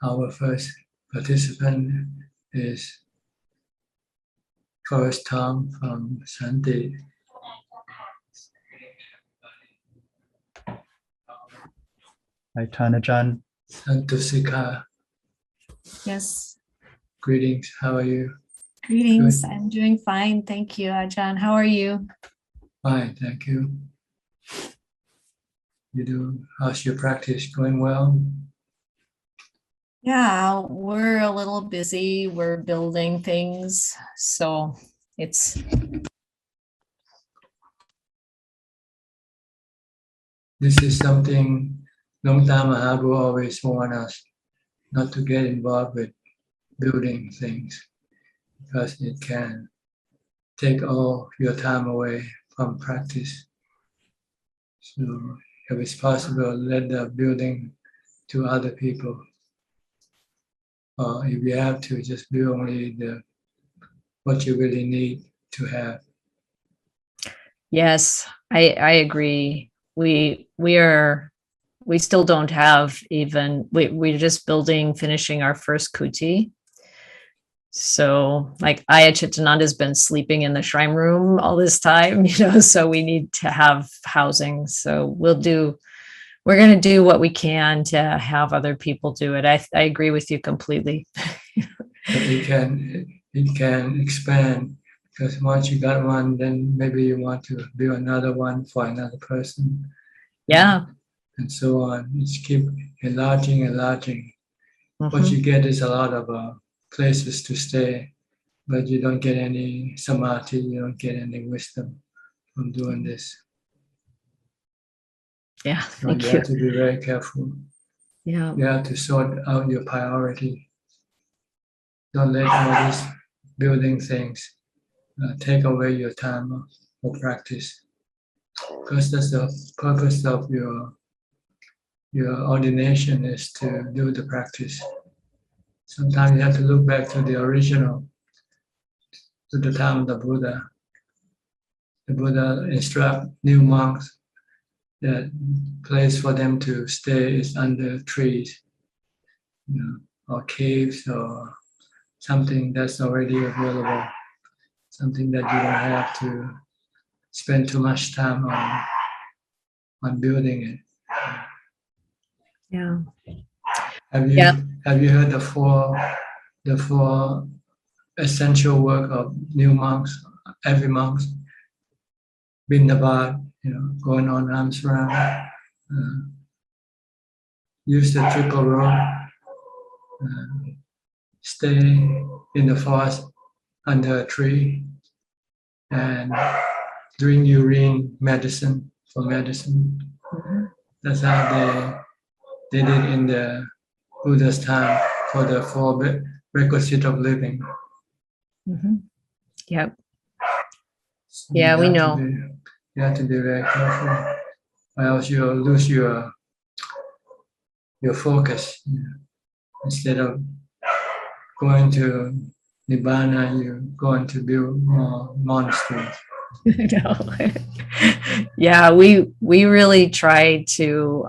Our first participant is Forrest Tom from Santi. Hi, Ajahn. Santusika. Yes. Greetings. How are you? Greetings. Good. I'm doing fine. Thank you, Ajahn. How are you? Fine, thank you. How's your practice going well? Yeah, we're a little busy. We're building things. So it's This is something long time Mahaprabhu always warned us not to get involved with building things because it can take all your time away from practice. So if it's possible, let the building to other people. Or if you have to, just build only what you really need to have. yes, I agree. We still don't have even we're just finishing our first kuti. So like Ajahn has been sleeping in the shrine room all this time, so we need to have housing. So we're going to do what we can to have other people do it. I agree with you completely. But it can expand because once you got one, then maybe you want to build another one for another person. Yeah. And so on. It's keep enlarging. Mm-hmm. What you get is a lot of places to stay, but you don't get any samadhi, you don't get any wisdom from doing this. Yeah, So thank you you. have to be very careful. Yeah. You have to sort out your priority. Don't let all these building things take away your time for practice. Because that's the purpose of your ordination is to do the practice. Sometimes you have to look back to the original, to the time of the Buddha. The Buddha instruct new monks that place for them to stay is under trees, or caves, or something that's already available, something that you don't have to spend too much time on building it. Yeah. Have you heard the four essential work of new monks? Every monk, Bindabat, going on arms around, use the triple road, stay in the forest under a tree, and drink urine medicine for medicine. Mm-hmm. That's how they did in the Buddha's time for the four requisites of living. Mm-hmm. Yep. So yeah, we know. You have to be very careful, or else you'll lose your focus. Instead of going to Nibbana, you're going to build more monasteries. No. Yeah, we really try to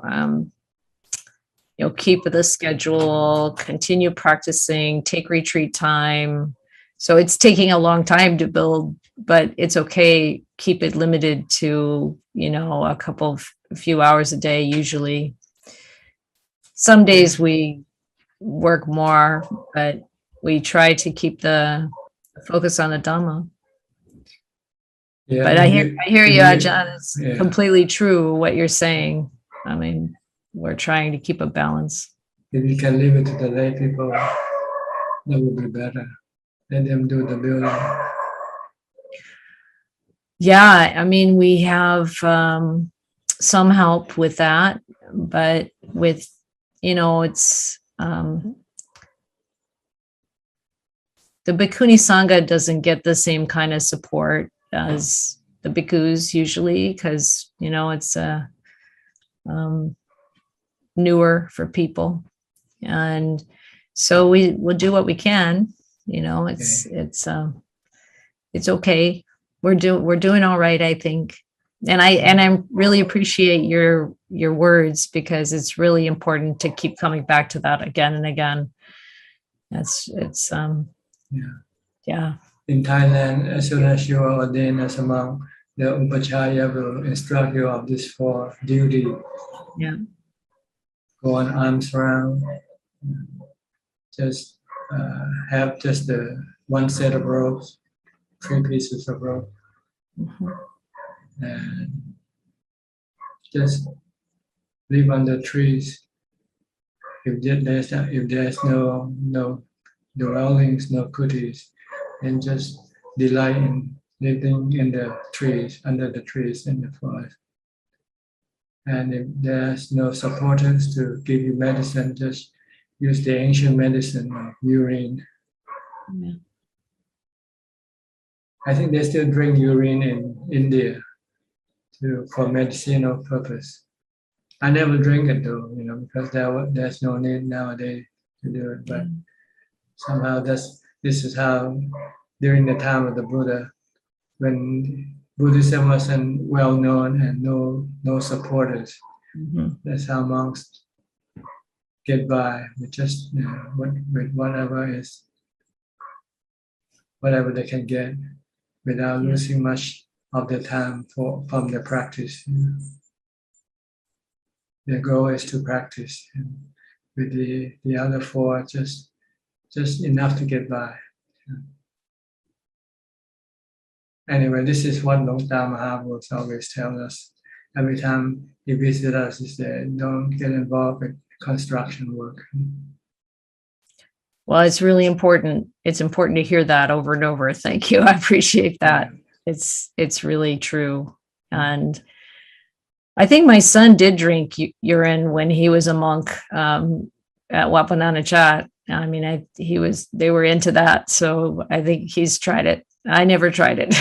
keep the schedule, continue practicing, take retreat time. So it's taking a long time to build, but it's okay. Keep it limited to, a few hours a day, usually. Some days we work more, but we try to keep the focus on the Dhamma. Yeah, but I hear you, Ajahn. It's completely true what you're saying. I mean, we're trying to keep a balance. If you can leave it to the lay people, that would be better. Let them do the building. Yeah, I mean, we have some help with that, but with, it's the Bhikkhuni Sangha doesn't get the same kind of support as the bhikkhus usually, because, it's newer for people. And so we'll do what we can, it's okay. We're doing all right, I think. And I really appreciate your words, because it's really important to keep coming back to that again and again. It's yeah. In Thailand, as soon as you are ordained as a monk, the Upachaya will instruct you of this four duty. Yeah. Go on arms round. Just have just the one set of ropes, 3 pieces of rope, and just live under trees. If there's no dwellings, no kutis, and just delight in living in the trees, under the trees in the forest. And if there's no supporters to give you medicine, just use the ancient medicine of urine. Yeah. I think they still drink urine in India for medicinal purpose. I never drink it though, because there's no need nowadays to do it. But somehow this is how, during the time of the Buddha, when Buddhism wasn't well known and no supporters, that's how monks get by with just with whatever they can get, without losing much of their time from their practice. Their goal is to practice, and with the other 4, just enough to get by. Anyway, this is what Long Dhamma Mahavos always tells us. Every time he visits us, he said, don't get involved with construction work. Well, it's really important. It's important to hear that over and over. Thank you. I appreciate that. It's really true. And I think my son did drink urine when he was a monk at Wat Yannasangwararam. I mean, they were into that. So I think he's tried it. I never tried it.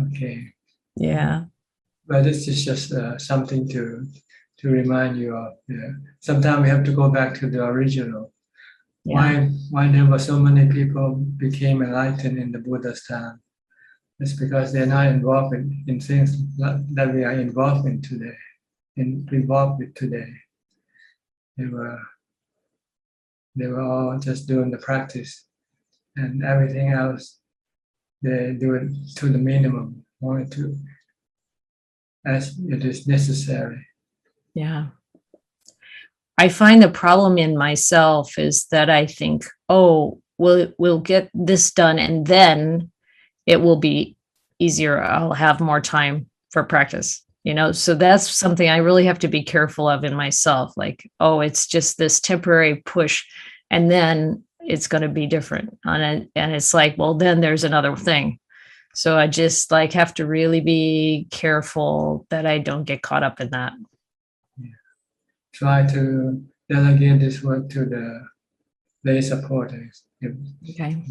Okay. Yeah. But this is just something to remind you of. Sometimes we have to go back to the original. Yeah. Why there were so many people became enlightened in the Buddha's time? It's because they're not involved in things that we are involved in today. Involved with today. They were all just doing the practice, and everything else they do it to the minimum, only to as it is necessary. Yeah. I find the problem in myself is that I think, oh, we'll get this done and then it will be easier. I'll have more time for practice, so that's something I really have to be careful of in myself. Like, oh, it's just this temporary push and then it's going to be different. And it's like, well, then there's another thing. So I just have to really be careful that I don't get caught up in that. Try to delegate this work to the lay supporters. Okay.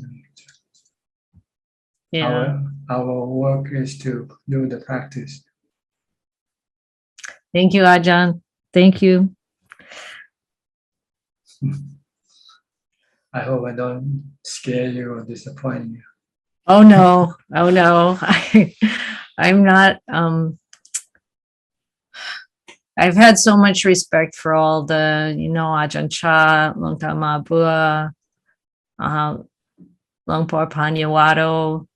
Yeah. Our work is to do the practice. Thank you, Ajahn. Thank you. I hope I don't scare you or disappoint you. Oh no. I'm not. I've had so much respect for all the, Ajahn Chah, Long Dhamma Bua, Longpo Panyawato,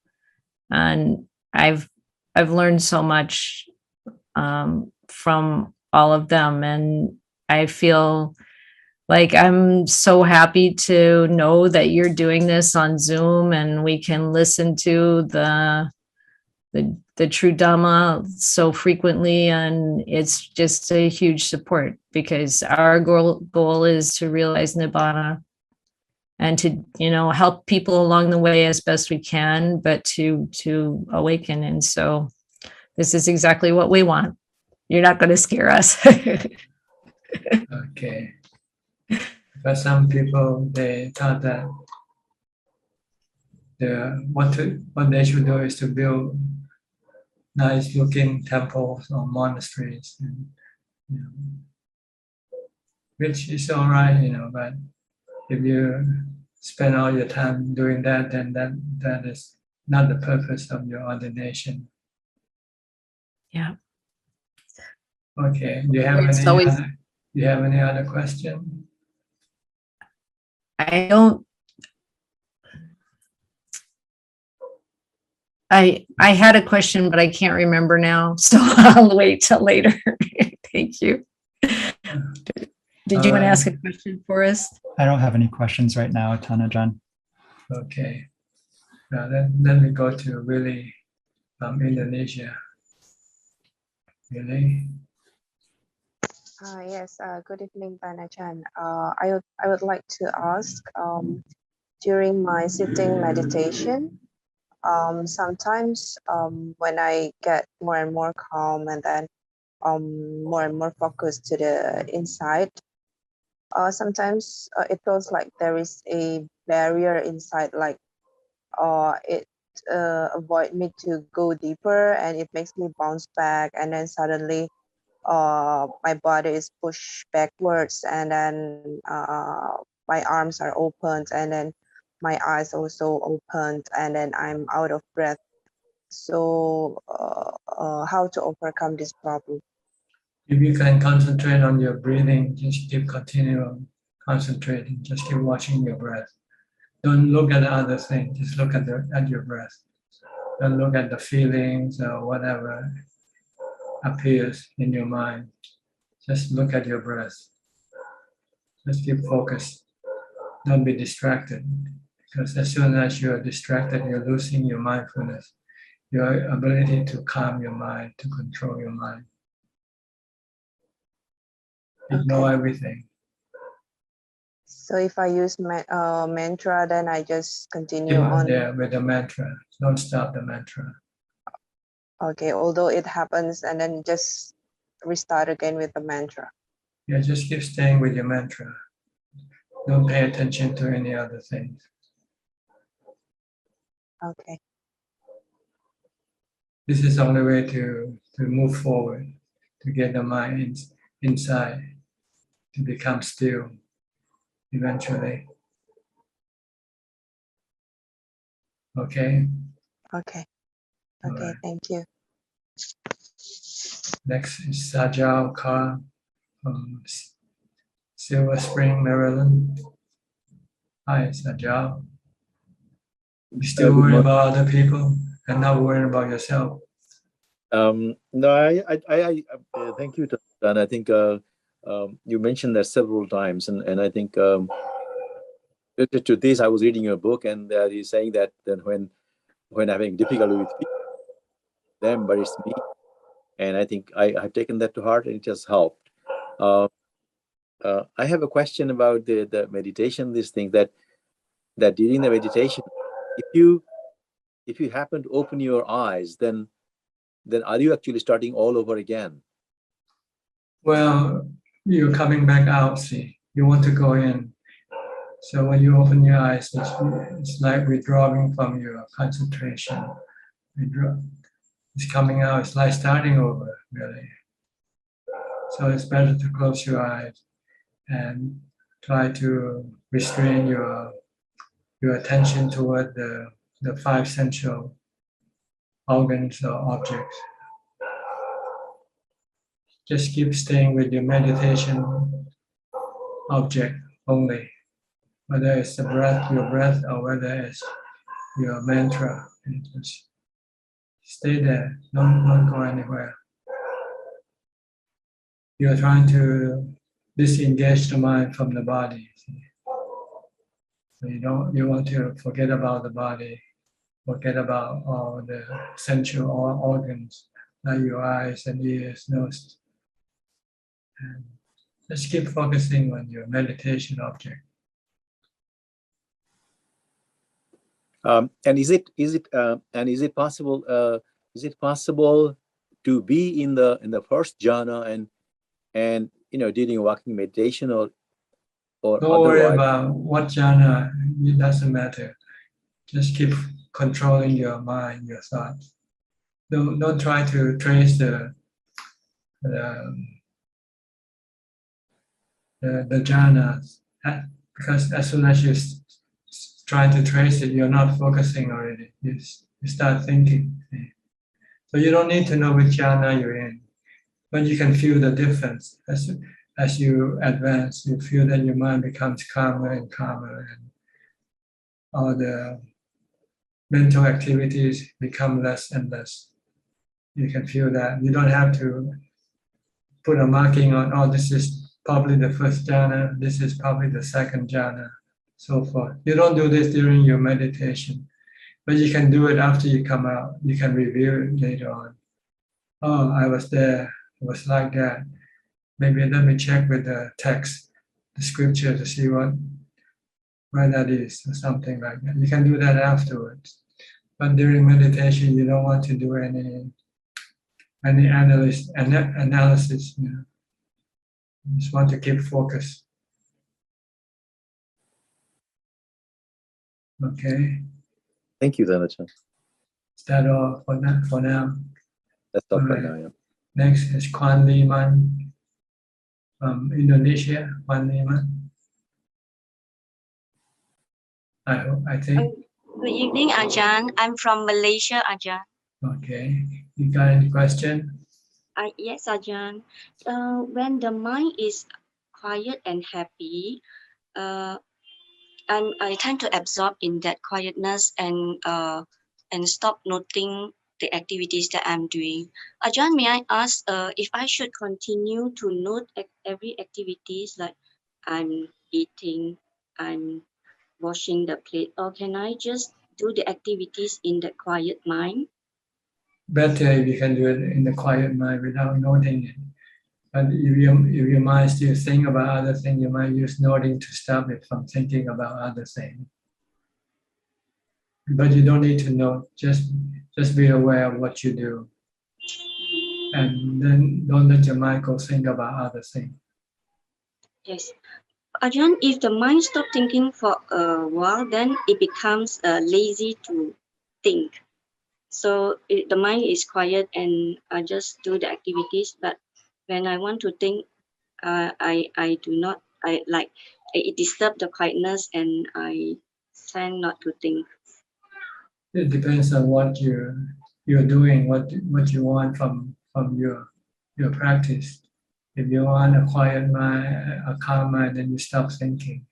and I've learned so much from all of them, and I feel like I'm so happy to know that you're doing this on Zoom and we can listen to the true Dhamma so frequently, and it's just a huge support because our goal is to realize Nibbana and to help people along the way as best we can, but to awaken. And so this is exactly what we want. You're not going to scare us. Okay. But some people, they thought that what they should do is to build nice looking temples or monasteries, and, which is all right, but if you spend all your time doing that, then that is not the purpose of your ordination. Yeah. Okay. Do you have It's any always- other? Do you have any other question? I don't. I had a question, but I can't remember now, so I'll wait till later. Thank you. Did you want to ask a question for us? I don't have any questions right now, Tanajan. Okay. Now let me go to Willie from Indonesia. Willie. Yes, good evening, Panachan. I would like to ask, during my sitting meditation, sometimes when I get more and more calm and then more and more focused to the inside, sometimes it feels like there is a barrier inside, like it avoid me to go deeper, and it makes me bounce back, and then suddenly my body is pushed backwards, and then my arms are opened, and then my eyes also opened, and then I'm out of breath. So how to overcome this problem? If you can concentrate on your breathing, just keep continuing concentrating. Just keep watching your breath. Don't look at other things. Just look at your breath. Don't look at the feelings or whatever appears in your mind. Just look at your breath. Just keep focused. Don't be distracted. Because as soon as you're distracted, you're losing your mindfulness, your ability to calm your mind, to control your mind. Ignore everything. So if I use mantra, then I just continue Keep on. there with the mantra. Don't stop the mantra. Okay, although it happens, and then just restart again with the mantra. Yeah, just keep staying with your mantra. Don't pay attention to any other things. Okay. This is the only way to move forward, to get the mind inside, to become still eventually. Okay? Okay. All Okay, right. thank you. Next is Sajal Kar from Silver Spring, Maryland. Hi, Sajal. You still worry about other people and not worrying about yourself? No, I thank you, Dan. I think you mentioned that several times, and I think related to this, I was reading your book, and he's saying that then when having difficulty with them, but it's me, and I think I have taken that to heart, and it has helped. I have a question about the meditation. This thing that during the meditation, if you happen to open your eyes, then are you actually starting all over again? Well, you're coming back out, see. You want to go in. So when you open your eyes, it's like withdrawing from your concentration. It's coming out, it's like starting over, really. So it's better to close your eyes and try to restrain your attention toward the five sensual organs or objects. Just keep staying with your meditation object only, whether it's the breath, your breath, or whether it's your mantra. And just stay there, don't go anywhere. You're trying to disengage the mind from the body. So you want to forget about the body, forget about all the sensual organs, like your eyes and ears, nose. And just keep focusing on your meditation object. And is it possible to be in the first jhana and during walking meditation or Don't worry otherwise? about what jhana, it doesn't matter. Just keep controlling your mind, your thoughts. Don't try to trace the jhanas, because as soon as you try to trace it, you're not focusing already. You start thinking. So you don't need to know which jhana you're in, but you can feel the difference as you advance. You feel that your mind becomes calmer and calmer, and all the mental activities become less and less. You can feel that. You don't have to put a marking on, oh, this is probably the first jhana, this is probably the second jhana, so forth. You don't do this during your meditation, but you can do it after you come out. You can review it later on. Oh, I was there, it was like that. Maybe let me check with the text, the scripture to see where that is, or something like that. You can do that afterwards. But during meditation, you don't want to do any analysis. You just want to keep focus. Okay. Thank you, Dhamma. Is that all for now? That's all for Alright. now. Yeah. Next is Kwan Liman from Indonesia. Kwan Liman. I think. Good evening, Ajahn. I'm from Malaysia, Ajahn. Okay. You got any question? Yes, Ajahn. When the mind is quiet and happy, I tend to absorb in that quietness and stop noting the activities that I'm doing. Ajahn, may I ask if I should continue to note every activities, like I'm eating, I'm washing the plate, or can I just do the activities in the quiet mind? Better if you can do it in the quiet mind without noting it. But if your mind still think about other things, you might use noting to stop it from thinking about other things. But you don't need to note, just be aware of what you do. And then don't let your mind go think about other things. Yes. Ajahn, if the mind stops thinking for a while, then it becomes lazy to think. So the mind is quiet and I just do the activities. But when I want to think, I do not. It disturbs the quietness and I tend not to think. It depends on what you're doing, what you want from your practice. If you want a quiet mind, a calm mind, then you stop thinking.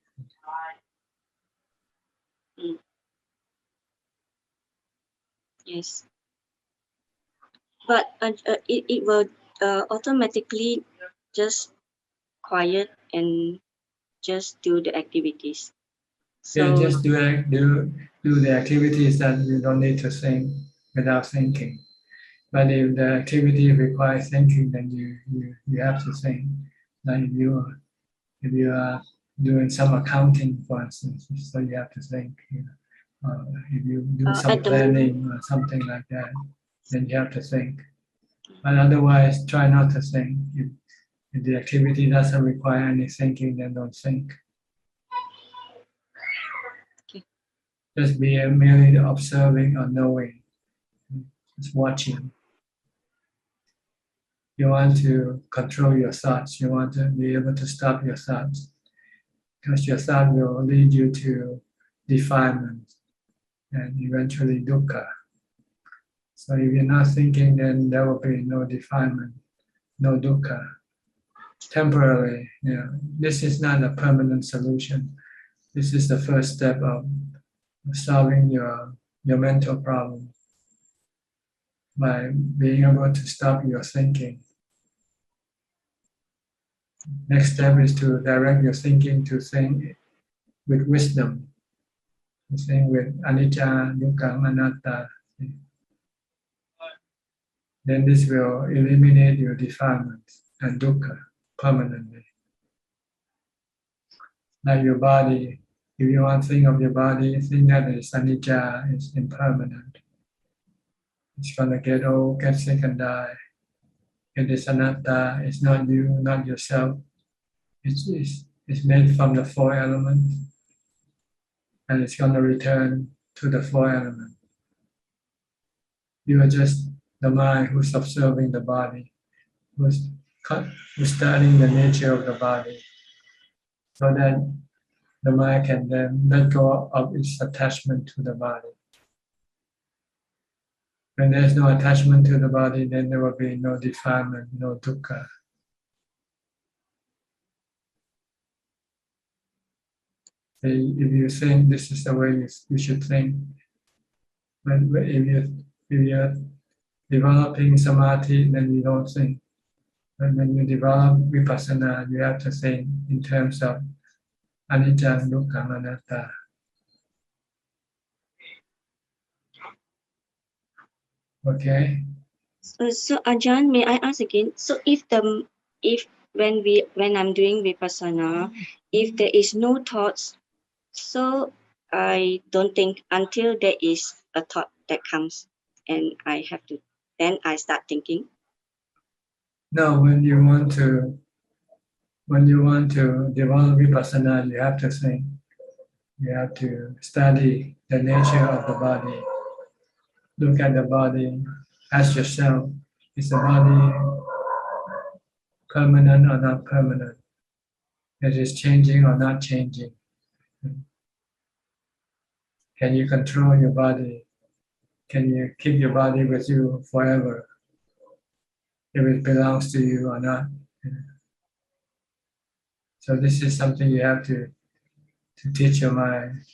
Yes. But it will automatically just quiet and just do the activities. So Yeah, just do the activities that you don't need to think without thinking. But if the activity requires thinking, then you have to think. Like if you are doing some accounting, for instance, so you have to think. If you do some planning or something like that, then you have to think. But otherwise, try not to think. If the activity doesn't require any thinking, then don't think. Okay. Just be merely observing or knowing, just watching. You want to control your thoughts. You want to be able to stop your thoughts, because your thought will lead you to defilement and eventually dukkha. So if you're not thinking, then there will be no defilement, no dukkha. Temporarily, this is not a permanent solution. This is the first step of solving your mental problem by being able to stop your thinking. Next step is to direct your thinking to think with wisdom, to think with anicca, dukkha, anatta. Then this will eliminate your defilements and dukkha permanently. Like your body, if you want to think of your body, think that it's anicca, it's impermanent. It's going to get old, get sick and die. It is anatta, it's not you, not yourself. It's made from the four elements, and it's going to return to the four elements. You are just the mind who's observing the body, who's studying the nature of the body, so that the mind can then let go of its attachment to the body. When there's no attachment to the body, then there will be no defilement, no dukkha. If you think this is the way you should think, but if you're developing samadhi, then you don't think. But when you develop vipassana, you have to think in terms of anicca, dukkha, anatta. Okay. So Ajahn, may I ask again? So if when I'm doing vipassana, if there is no thoughts, so I don't think until there is a thought that comes, and then I start thinking. No, when you want to develop vipassana, you have to think. You have to study the nature of the body. Look at the body. Ask yourself, is the body permanent or not permanent? Is it changing or not changing? Can you control your body? Can you keep your body with you forever? If it belongs to you or not? So this is something you have to teach your mind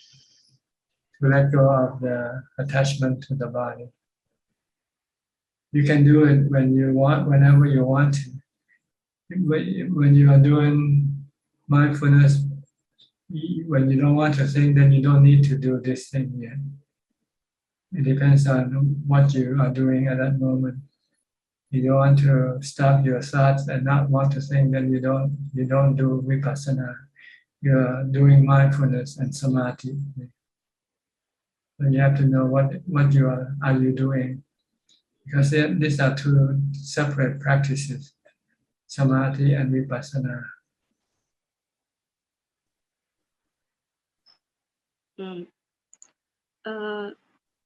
to let go of the attachment to the body. You can do it when you want, whenever you want to. When you are doing mindfulness, when you don't want to think, then you don't need to do this thing yet. It depends on what you are doing at that moment. If you want to stop your thoughts and not want to think, then you don't do vipassana. You are doing mindfulness and samadhi. And you have to know what you are you doing, because these are two separate practices, samadhi and vipassana.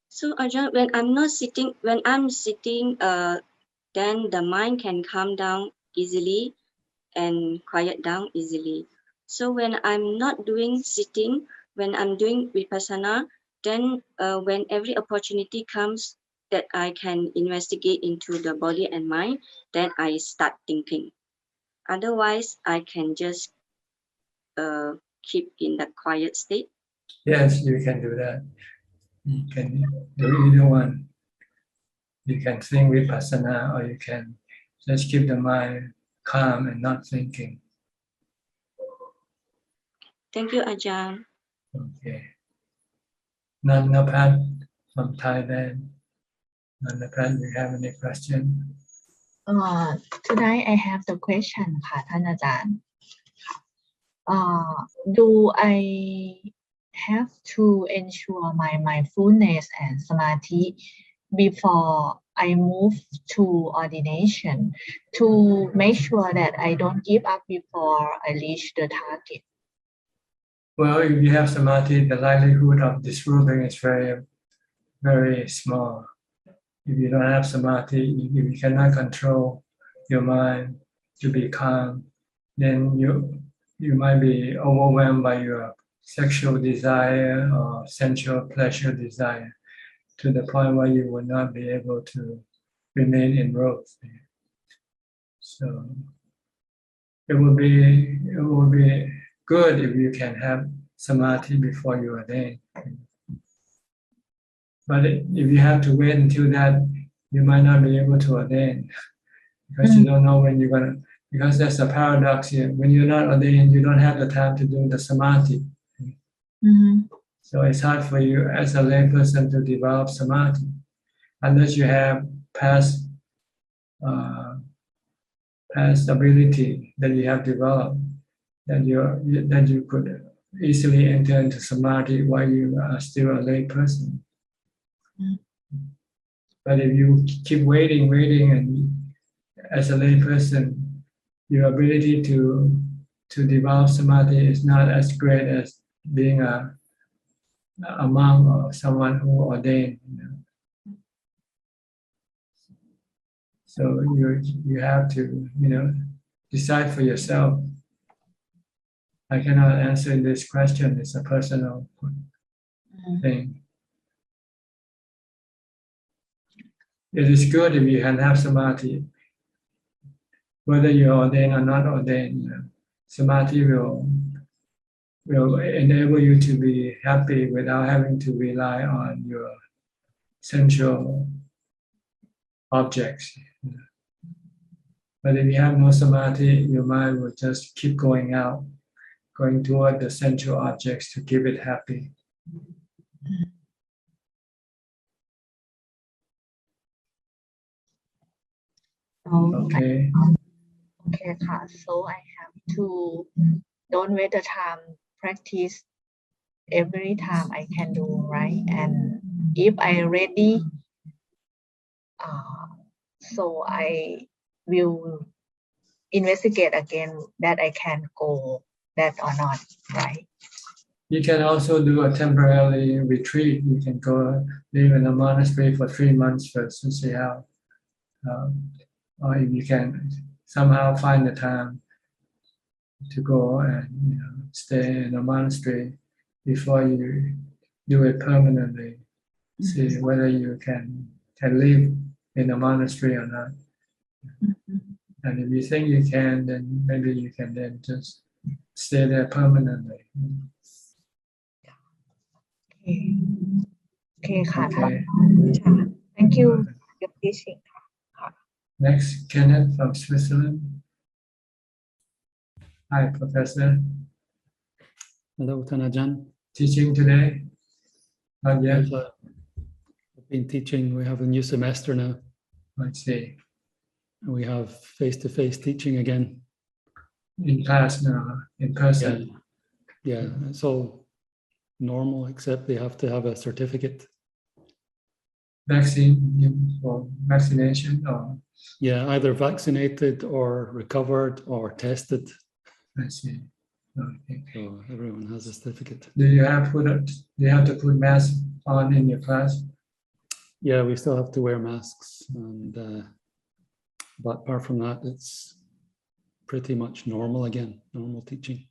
So Ajahn, when I'm sitting, then the mind can calm down easily and quiet down easily. So when I'm not doing sitting, when I'm doing vipassana, then when every opportunity comes that I can investigate into the body and mind, then I start thinking. Otherwise, I can just keep in the quiet state. Yes, you can do that. You can do either one. You can think vipassana, or you can just keep the mind calm and not thinking. Thank you, Ajahn. Okay. Nanapat from Thailand. Nanapat, you have any question? Tonight I have the question ค่ะท่านอาจารย์ Do I have to ensure my mindfulness and samadhi before I move to ordination to make sure that I don't give up before I reach the target? Well, if you have samadhi, the likelihood of disrobing is very, very small. If you don't have samadhi, if you cannot control your mind to be calm, then you might be overwhelmed by your sexual desire or sensual pleasure desire to the point where you will not be able to remain enrolled. So it will be good if you can have samadhi before you ordain. But if you have to wait until that, you might not be able to ordain because you don't know when you're gonna. Because that's a paradox here. When you're not ordained, you don't have the time to do the samadhi. So it's hard for you as a layperson to develop samadhi unless you have past ability that you have developed, that you could easily enter into samadhi while you are still a layperson. But if you keep waiting, and as a layperson, your ability to develop samadhi is not as great as being a monk or someone who ordained. So you have to decide for yourself. I cannot answer this question. It's a personal thing. it is good if you can have samadhi, whether you're ordained or not ordained. Samadhi will enable you to be happy without having to rely on your sensual objects. But if you have no samadhi, your mind will just keep going out, going toward the sensual objects to keep it happy. Okay. Okay, so I have to don't waste the time, practice every time I can do, right? And if I ready, so I will investigate again that I can go that or not, right? You can also do a temporary retreat. You can go live in a monastery for 3 months first to see how, or if you can somehow find the time to go and stay in a monastery before you do it permanently. See whether you can live in a monastery or not. And if you think you can, then maybe you can then just stay there permanently. Okay, Okay. Thank you for your teaching. Next, Kenneth from Switzerland. Hi, Professor. Hello, Ajahn. Teaching today? Not yet. I've been teaching. We have a new semester now. I see. We have face-to-face teaching again. In class now, in person. Yeah, it's all normal, except they have to have a certificate. Vaccination or? Yeah, either vaccinated or recovered or tested. I see. Okay. So everyone has a certificate. Do you have to put mask on in your class? Yeah, we still have to wear masks, and but apart from that, it's pretty much normal again, normal teaching.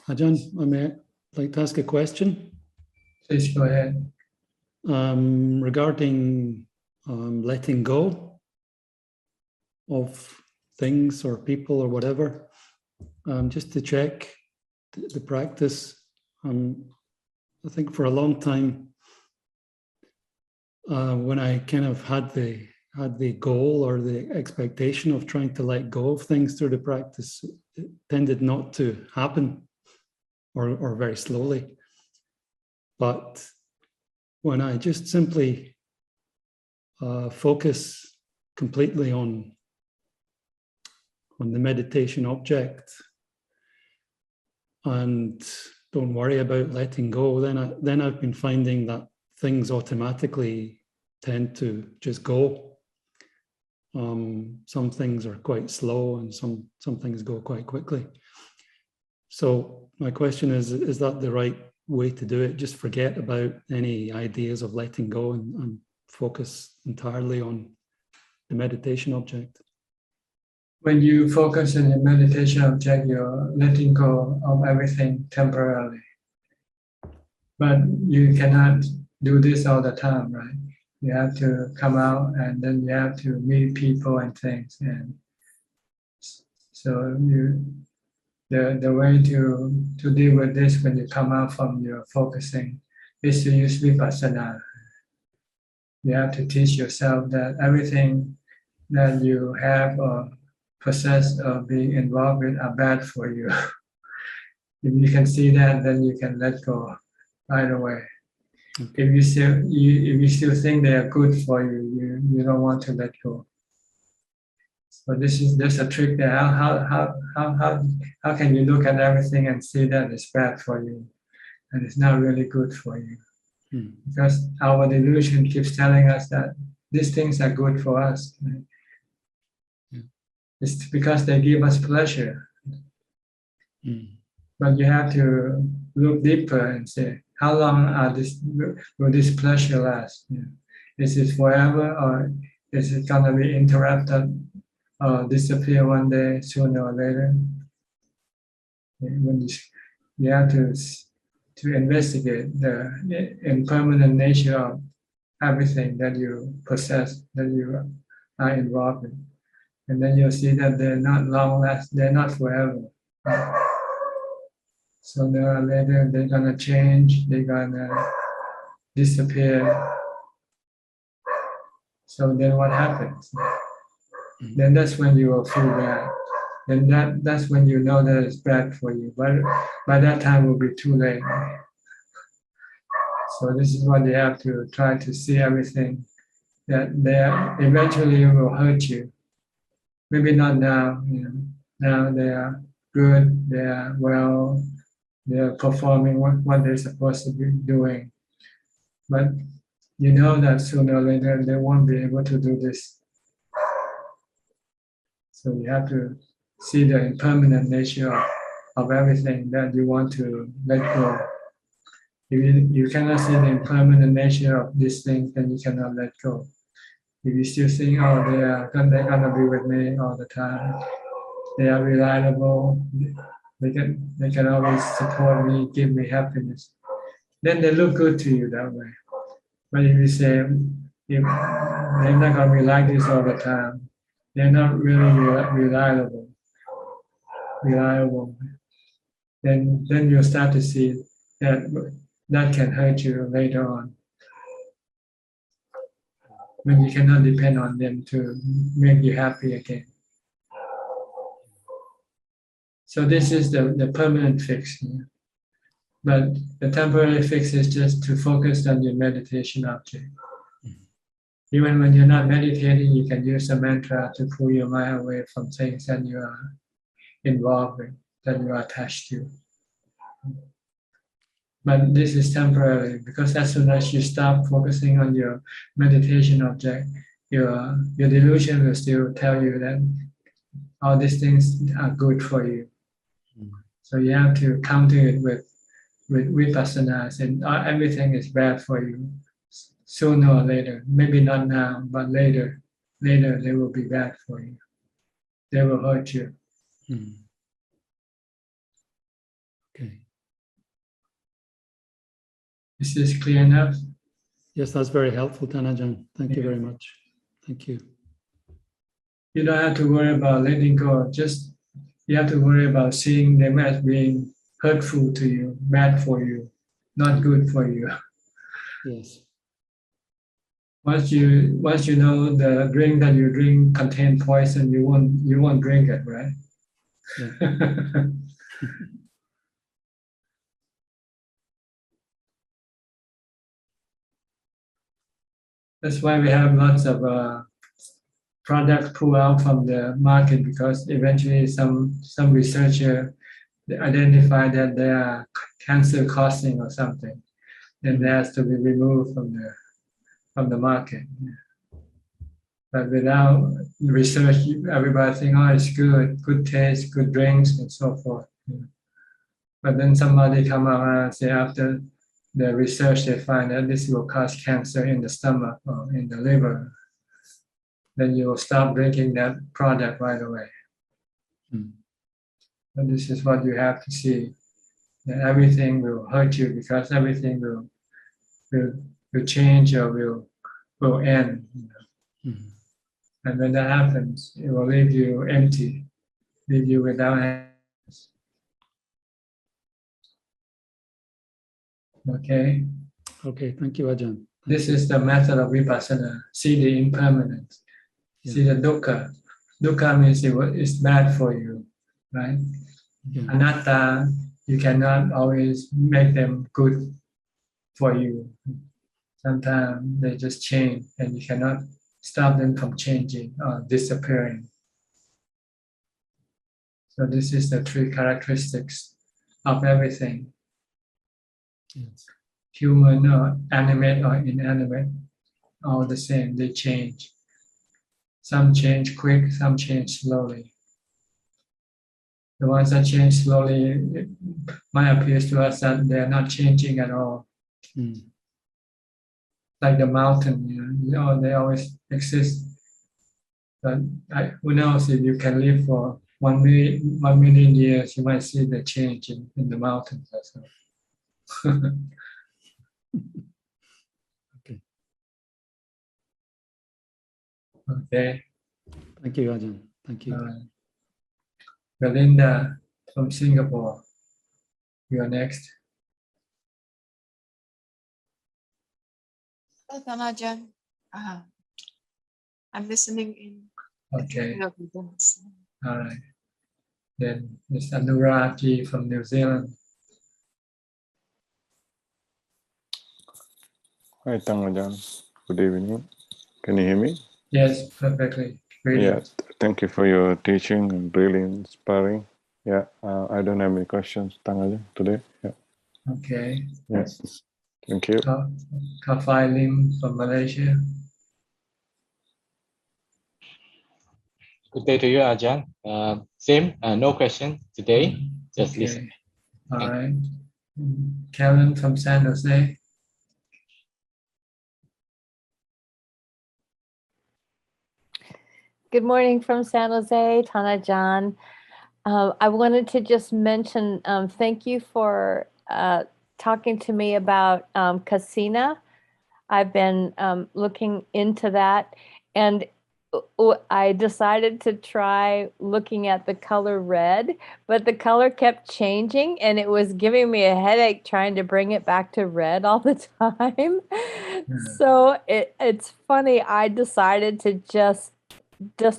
Ajahn, I may like to ask a question. Please go ahead. Regarding letting go of things or people or whatever, just to check the practice. I think for a long time, when I kind of had the goal or the expectation of trying to let go of things through the practice, it tended not to happen, or very slowly. But when I just simply focus completely on the meditation object and don't worry about letting go, then I've been finding that things automatically tend to just go. Some things are quite slow and some things go quite quickly. So my question is that the right way to do it? Just forget about any ideas of letting go and focus entirely on the meditation object. When you focus on the meditation object, you're letting go of everything temporarily. But you cannot do this all the time, right? You have to come out and then you have to meet people and things. And so the way to deal with this when you come out from your focusing is to use vipassana. You have to teach yourself that everything that you have or possess or be involved with are bad for you. If you can see that, then you can let go right away. Okay. If you still think they are good for you, you don't want to let go. But there's a trick there. How can you look at everything and see that it's bad for you and it's not really good for you? Because our delusion keeps telling us that these things are good for us. Right? It's because they give us pleasure. But you have to look deeper and say, how long will this pleasure last? Is it forever, or is it going to be interrupted or disappear one day, sooner or later? When you have to to investigate the impermanent nature of everything that you possess, that you are involved in. And then you'll see that they're not long-lasting, they're not forever. Sooner or later, they're gonna change, they're gonna disappear. So then what happens? Then that's when you will feel bad. And that's when you know that it's bad for you. But by that time, it will be too late. So this is what you have to try to see everything that they eventually will hurt you. Maybe not now. Now they are good. They are well. They are performing what they're supposed to be doing. But you know that sooner or later they won't be able to do this. So you have to see the impermanent nature of everything that you want to let go. If you cannot see the impermanent nature of these things, then you cannot let go. If you still think, oh, they're gonna be with me all the time, they are reliable, they can always support me, give me happiness, then they look good to you that way. But if you say, if they're not gonna be like this all the time, they're not really reliable, then you'll start to see that can hurt you later on. When you cannot depend on them to make you happy again. So this is the permanent fix. But the temporary fix is just to focus on your meditation object. Even when you're not meditating, you can use a mantra to pull your mind away from things that you are involved with, that you are attached to. But this is temporary, because as soon as you stop focusing on your meditation object, your delusion will still tell you that all these things are good for you. So you have to counter it with vipassana, and everything is bad for you. Sooner or later, maybe not now, but later they will be bad for you. They will hurt you. Okay. Is this clear enough? Yes, that's very helpful, Ajahn. Thank you very much. Thank you. You don't have to worry about letting go. Just you have to worry about seeing them as being hurtful to you, bad for you, not good for you. Yes. Once you know the drink that you drink contain poison, you won't drink it, right? Yeah. That's why we have lots of products pulled out from the market, because eventually some researcher identify that they are cancer causing or something, then they has to be removed from the market. But without research, everybody think, oh, it's good taste, good drinks, and so forth. But then somebody come around and say, after the research, they find that this will cause cancer in the stomach or in the liver. Then you will stop drinking that product right away. And this is what you have to see, that everything will hurt you, because everything will change or will end. And when that happens, it will leave you empty, leave you without happiness. Okay? Okay, thank you, Ajahn. This is the method of vipassana. See the impermanence. Yeah. See the dukkha. Dukkha means it's bad for you, right? Yeah. Anatta, you cannot always make them good for you. Sometimes they just change, and you cannot stop them from changing or disappearing. So this is the three characteristics of everything. Yes. Human or animate or inanimate, all the same, they change. Some change quick, some change slowly. The ones that change slowly, it might appear to us that they are not changing at all. Like the mountain, they always exist. But who knows, if you can live for 1 million years, you might see the change in the mountains as well. Okay. Okay. Thank you, Ajahn. Thank you. Belinda from Singapore, you are next. Ajahn. I'm listening in. Okay. All right. Then Ms. Anuragi from New Zealand. Hi, Ajahn. Good evening. Can you hear me? Yes, perfectly. Yeah, thank you for your teaching and really inspiring. Yeah, I don't have any questions, Ajahn, today. Yeah. Okay. Yes. Thank you. Kafai Lim from Malaysia. Good day to you, Ajahn. Same, no question today. Just Okay. listen. All right. Karen from San Jose. Good morning from San Jose, Ajahn. I wanted to just mention thank you for talking to me about Kasina. I've been looking into that, and I decided to try looking at the color red, but the color kept changing and it was giving me a headache trying to bring it back to red all the time. So it's funny, I decided to just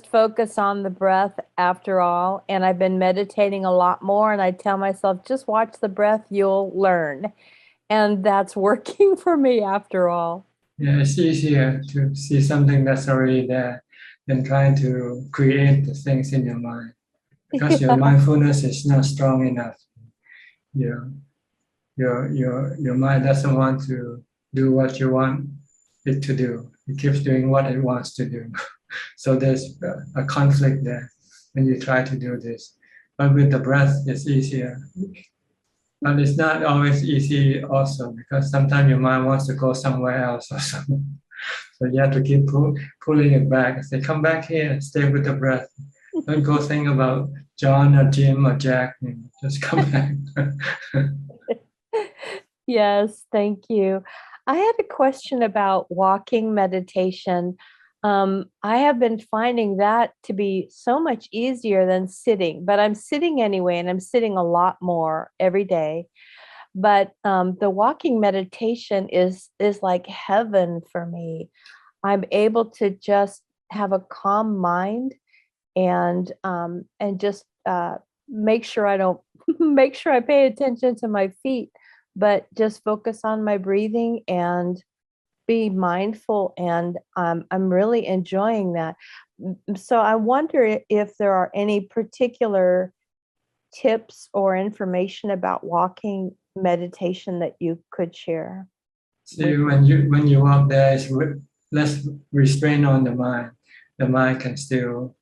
focus on the breath after all, and I've been meditating a lot more, and I tell myself, just watch the breath, you'll learn. And that's working for me after all. Yeah, it's easier to see something that's already there than trying to create the things in your mind, because your mindfulness is not strong enough. Your mind doesn't want to do what you want it to do. It keeps doing what it wants to do. So there's a conflict there when you try to do this. But with the breath, it's easier. But it's not always easy also, because sometimes your mind wants to go somewhere else or something. So you have to keep pulling it back. Say, come back here, stay with the breath. Don't go think about John or Jim or Jack. Just come back. Yes, thank you. I had a question about walking meditation. I have been finding that to be so much easier than sitting, but I'm sitting anyway, and I'm sitting a lot more every day. But the walking meditation is like heaven for me. I'm able to just have a calm mind and just make sure I don't make sure I pay attention to my feet, but just focus on my breathing and be mindful, and I'm really enjoying that. So I wonder if there are any particular tips or information about walking meditation that you could share. See, when you walk, there is less restraint on the mind. The mind can still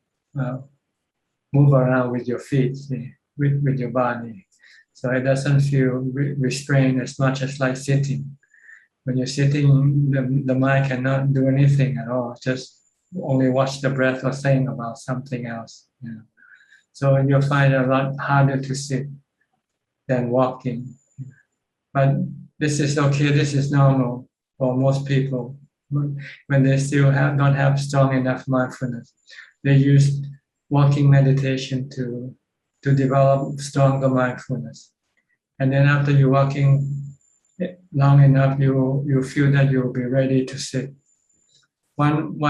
move around with your feet, see, with your body. So it doesn't feel restrained as much as like sitting. When you're sitting, the mind cannot do anything at all, just only watch the breath or think about something else. So you'll find it a lot harder to sit than walking. But this is okay, this is normal for most people. When they still don't have strong enough mindfulness, they use walking meditation to develop stronger mindfulness. And then after you're walking long enough, you feel that you'll be ready to sit. One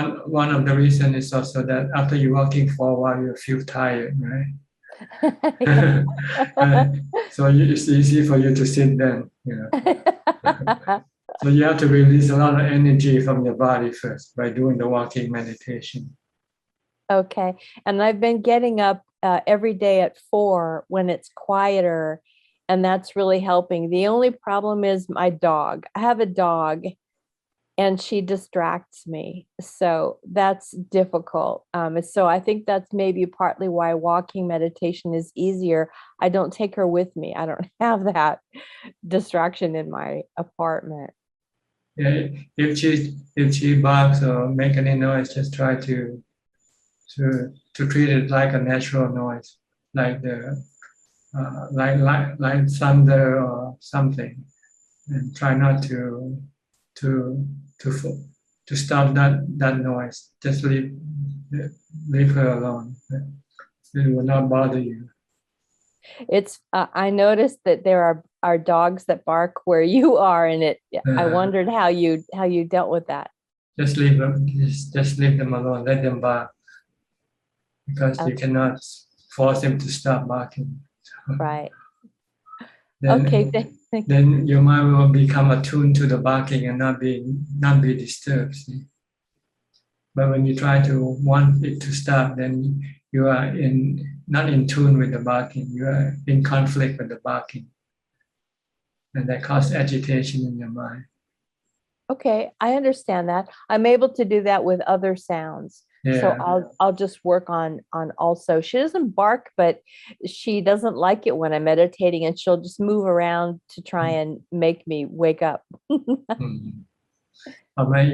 of the reasons is also that after you're walking for a while, you feel tired, right? So it's easy for you to sit then. So you have to release a lot of energy from your body first by doing the walking meditation. Okay, and I've been getting up every day at 4 when it's quieter, and that's really helping. The only problem is my dog. I have a dog, and she distracts me, so that's difficult. So I think that's maybe partly why walking meditation is easier. I don't take her with me. I don't have that distraction in my apartment. Yeah, if she barks or make any noise, just try to treat it like a natural noise, like the like thunder or something. and try not to stop that noise. Just leave her alone. It will not bother you. It's I noticed that there are dogs that bark where you are, and I wondered how you dealt with that. Just leave them. Just leave them alone. Let them bark, because you cannot force them to stop barking. Right. Then, okay. Then your mind will become attuned to the barking and not be disturbed. See? But when you try to want it to stop, then you are not in tune with the barking. You are in conflict with the barking, and that causes agitation in your mind. Okay, I understand that. I'm able to do that with other sounds. Yeah. So I'll just work on also. She doesn't bark, but she doesn't like it when I'm meditating, and she'll just move around to try and make me wake up. You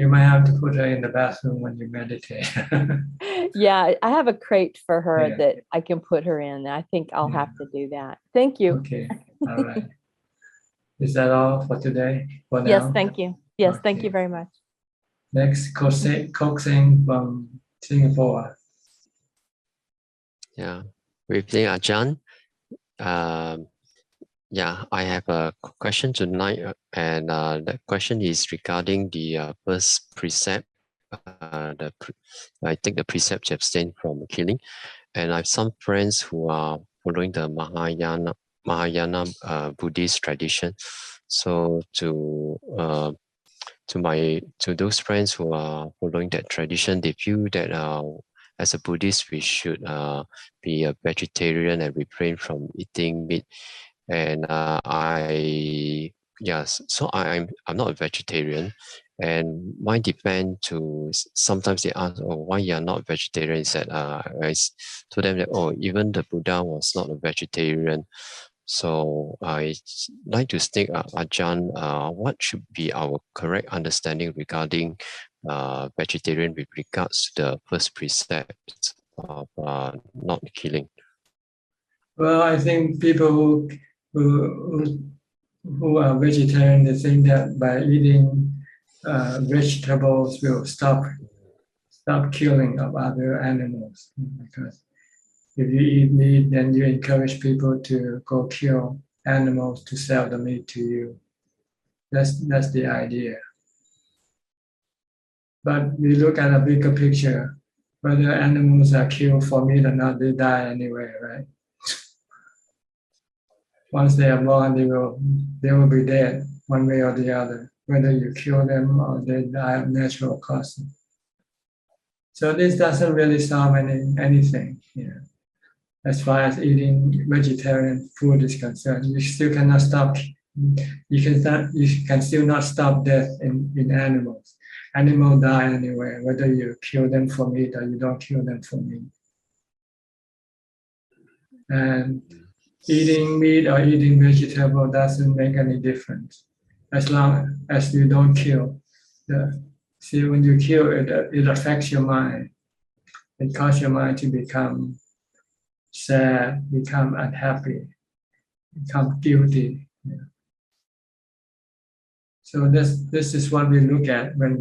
might have to put her in the bathroom when you meditate. Yeah, I have a crate for her Yeah. that I can put her in. I think I'll have to do that. Thank you. Okay, all right. Is that all for today? For now? Yes, thank you. Yes, thank Okay. you very much. Next, Coxing from Singapore. Yeah, good evening, Ajahn. Yeah, I have a question tonight, and the question is regarding the first precept. I take the precept to abstain from killing, and I have some friends who are following the Mahayana Buddhist tradition. So to those friends who are following that tradition, they feel that as a Buddhist we should be a vegetarian and refrain from eating meat. And so I'm not a vegetarian, and my defense to sometimes they ask, oh, why you're not vegetarian? Is that I told them that, oh, even the Buddha was not a vegetarian. So I like to state, Ajahn, what should be our correct understanding regarding vegetarian with regards to the first precept of not killing? Well, I think people who are vegetarian, they think that by eating vegetables will stop killing of other animals. Because if you eat meat, then you encourage people to go kill animals to sell the meat to you. That's the idea. But we look at a bigger picture. Whether animals are killed for meat or not, they die anyway, right? Once they are born, they will be dead one way or the other, whether you kill them or they die of natural causes. So this doesn't really solve anything. Yeah. As far as eating vegetarian food is concerned, you still cannot stop. You can still not stop death in animals. Animals die anyway, whether you kill them for meat or you don't kill them for meat. And eating meat or eating vegetable doesn't make any difference as long as you don't kill. See, when you kill, it affects your mind. It causes your mind to become sad, become unhappy, become guilty. Yeah. So this is what we look at when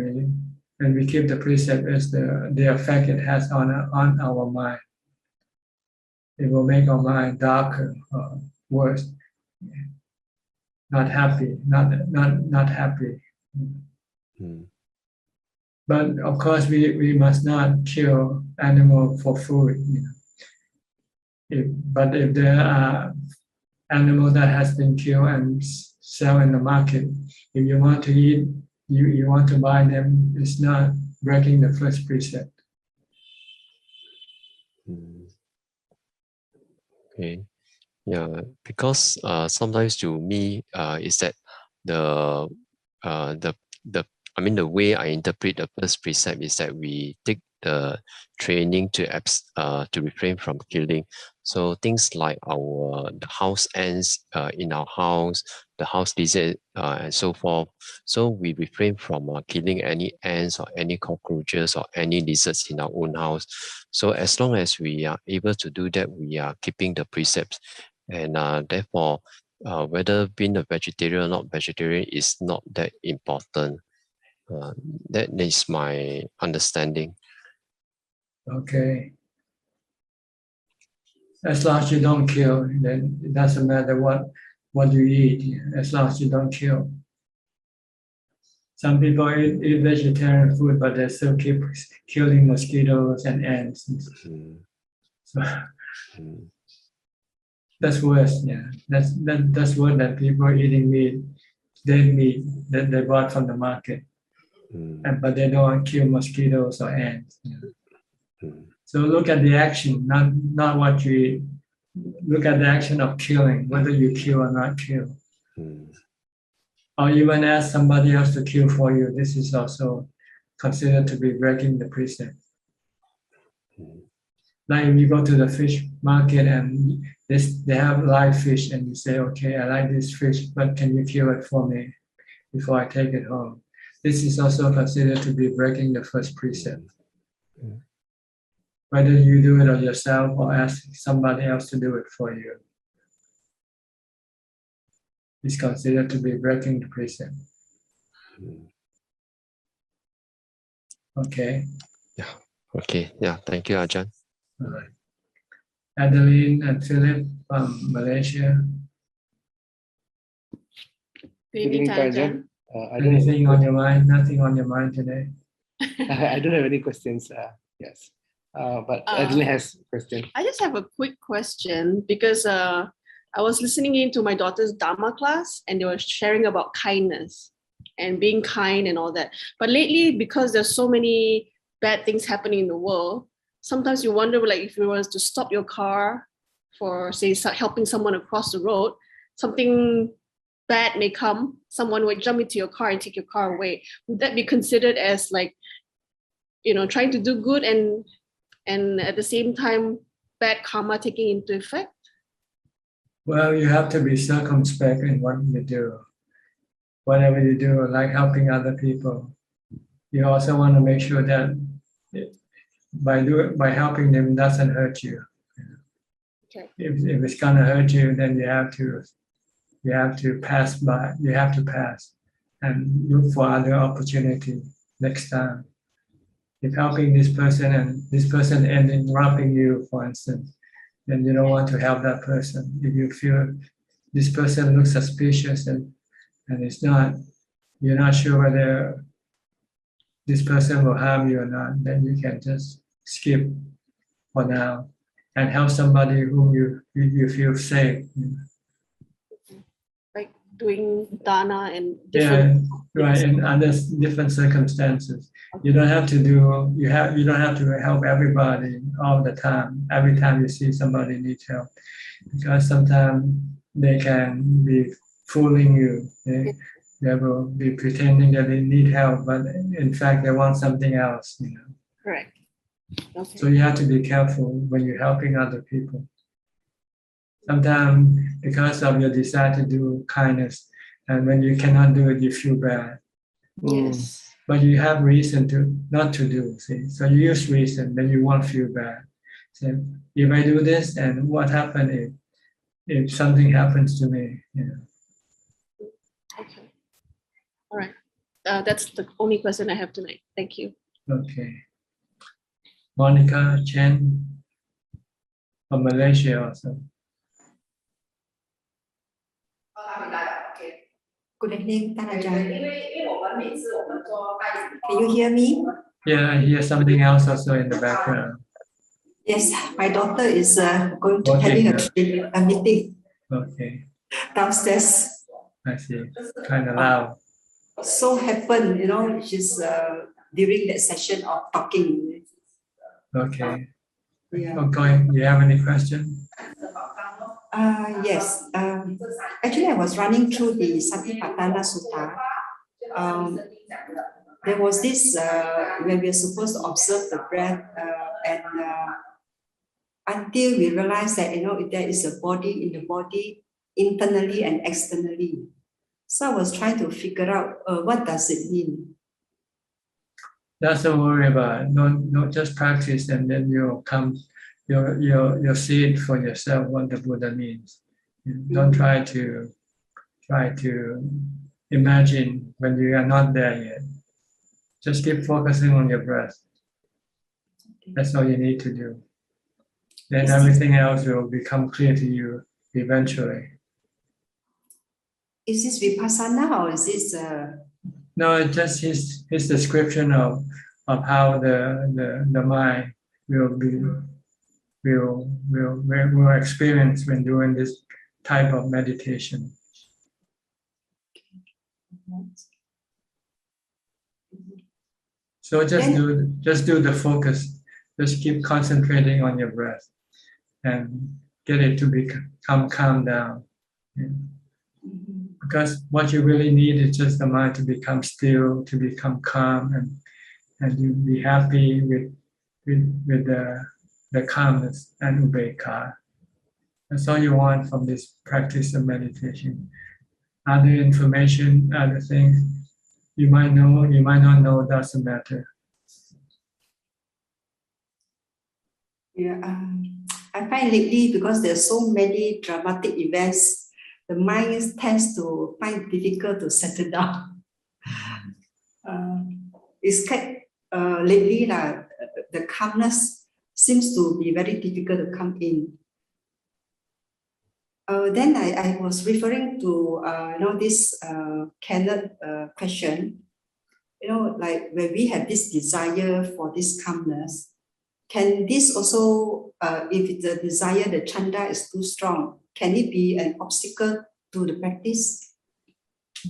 we keep the precept, is the effect it has on our mind. It will make our mind darker or worse. Not happy, not happy. But of course, we must not kill animal for food. But if there are animal that has been killed and sell in the market, if you want to eat, you want to buy them, it's not breaking the first precept. Okay. Yeah, because sometimes to me is that the way I interpret the first precept is that we take the training to refrain from killing. So things like the house ants in our house, the house lizard and so forth. So we refrain from killing any ants or any cockroaches or any lizards in our own house. So as long as we are able to do that, we are keeping the precepts. And therefore, whether being a vegetarian or not vegetarian is not that important. That is my understanding. Okay. As long as you don't kill, then it doesn't matter what you eat, as long as you don't kill. Some people eat vegetarian food, but they still keep killing mosquitoes and ants. So that's worse. Yeah, that's worse than people eating meat, dead meat that they bought from the market, but they don't kill mosquitoes or ants. Yeah. So look at the action, not what you eat. Look at the action of killing, whether you kill or not kill. Or even ask somebody else to kill for you. This is also considered to be breaking the precept. Like if you go to the fish market and they have live fish and you say, okay, I like this fish, but can you kill it for me before I take it home? This is also considered to be breaking the first precept. Whether you do it on yourself or ask somebody else to do it for you, is considered to be breaking the precept. Okay. Yeah. Okay. Yeah. Thank you, Ajahn. All right. Adeline and Philip from Malaysia. Good evening, Ajahn. Anything on your mind? Nothing on your mind today? I don't have any questions. Yes. But Adeline has a question. I just have a quick question because I was listening into my daughter's Dhamma class and they were sharing about kindness and being kind and all that. But lately, because there's so many bad things happening in the world, sometimes you wonder, like, if you were to stop your car for, say, helping someone across the road, something bad may come, someone would jump into your car and take your car away. Would that be considered as, like, trying to do good and at the same time bad karma taking into effect? Well, you have to be circumspect in what you do. Whatever you do, like helping other people, you also want to make sure that by helping them, it doesn't hurt you. Okay. If it's gonna hurt you, then you have to pass by. You have to pass and look for other opportunity next time. If helping this person and this person ending robbing you, for instance, then you don't want to help that person. If you feel this person looks suspicious and it's not, you're not sure whether this person will harm you or not, then you can just skip for now and help somebody whom you feel safe. Like doing dana and different. Yeah, right. And under different circumstances, you don't have to do. You don't have to help everybody all the time. Every time you see somebody needs help, because sometimes they can be fooling you. They will be pretending that they need help, but in fact they want something else. Correct. Okay. So you have to be careful when you're helping other people. Sometimes because of your desire to do kindness, and when you cannot do it, you feel bad. Yes. But you have reason to not to do. See, so you use reason, then you won't feel bad. So if I do this, and what happened if something happens to me? Okay. All right. That's the only question I have tonight. Thank you. Okay. Monica Chen from Malaysia also. Good evening, Ajahn. Can you hear me? Yeah, I hear something else also in the background. Yes, my daughter is going to having a meeting. Okay. Downstairs. I see. Kind of loud. So happened, she's during that session of talking. Okay. Yeah. Okay. Do you have any question? Yes. Actually, I was running through the Satipatthana Sutta. There was this when we're supposed to observe the breath, and until we realize that there is a body in the body, internally and externally. So I was trying to figure out what does it mean. Don't worry about it. Don't just practice, and then you'll see it for yourself what the Buddha means. Don't try to imagine when you are not there yet. Just keep focusing on your breath. That's all you need to do. Then everything else will become clear to you eventually. Is this vipassana or is this? No, it's just his description of how the mind will experience when doing this type of meditation. So just do the focus. Just keep concentrating on your breath and get it to become calm down. Yeah. Because what you really need is just the mind to become still, to become calm, and you be happy with the calmness and upekkha. That's all you want from this practice of meditation. Other information, other things you might know, you might not know, doesn't matter. Yeah, I find lately because there's so many dramatic events, the mind tends to find difficult to settle down. It's quite lately the calmness seems to be very difficult to come in. Then I was referring to this Kenneth question. Like when we have this desire for this calmness, can this also, if the desire, the chanda is too strong, can it be an obstacle to the practice?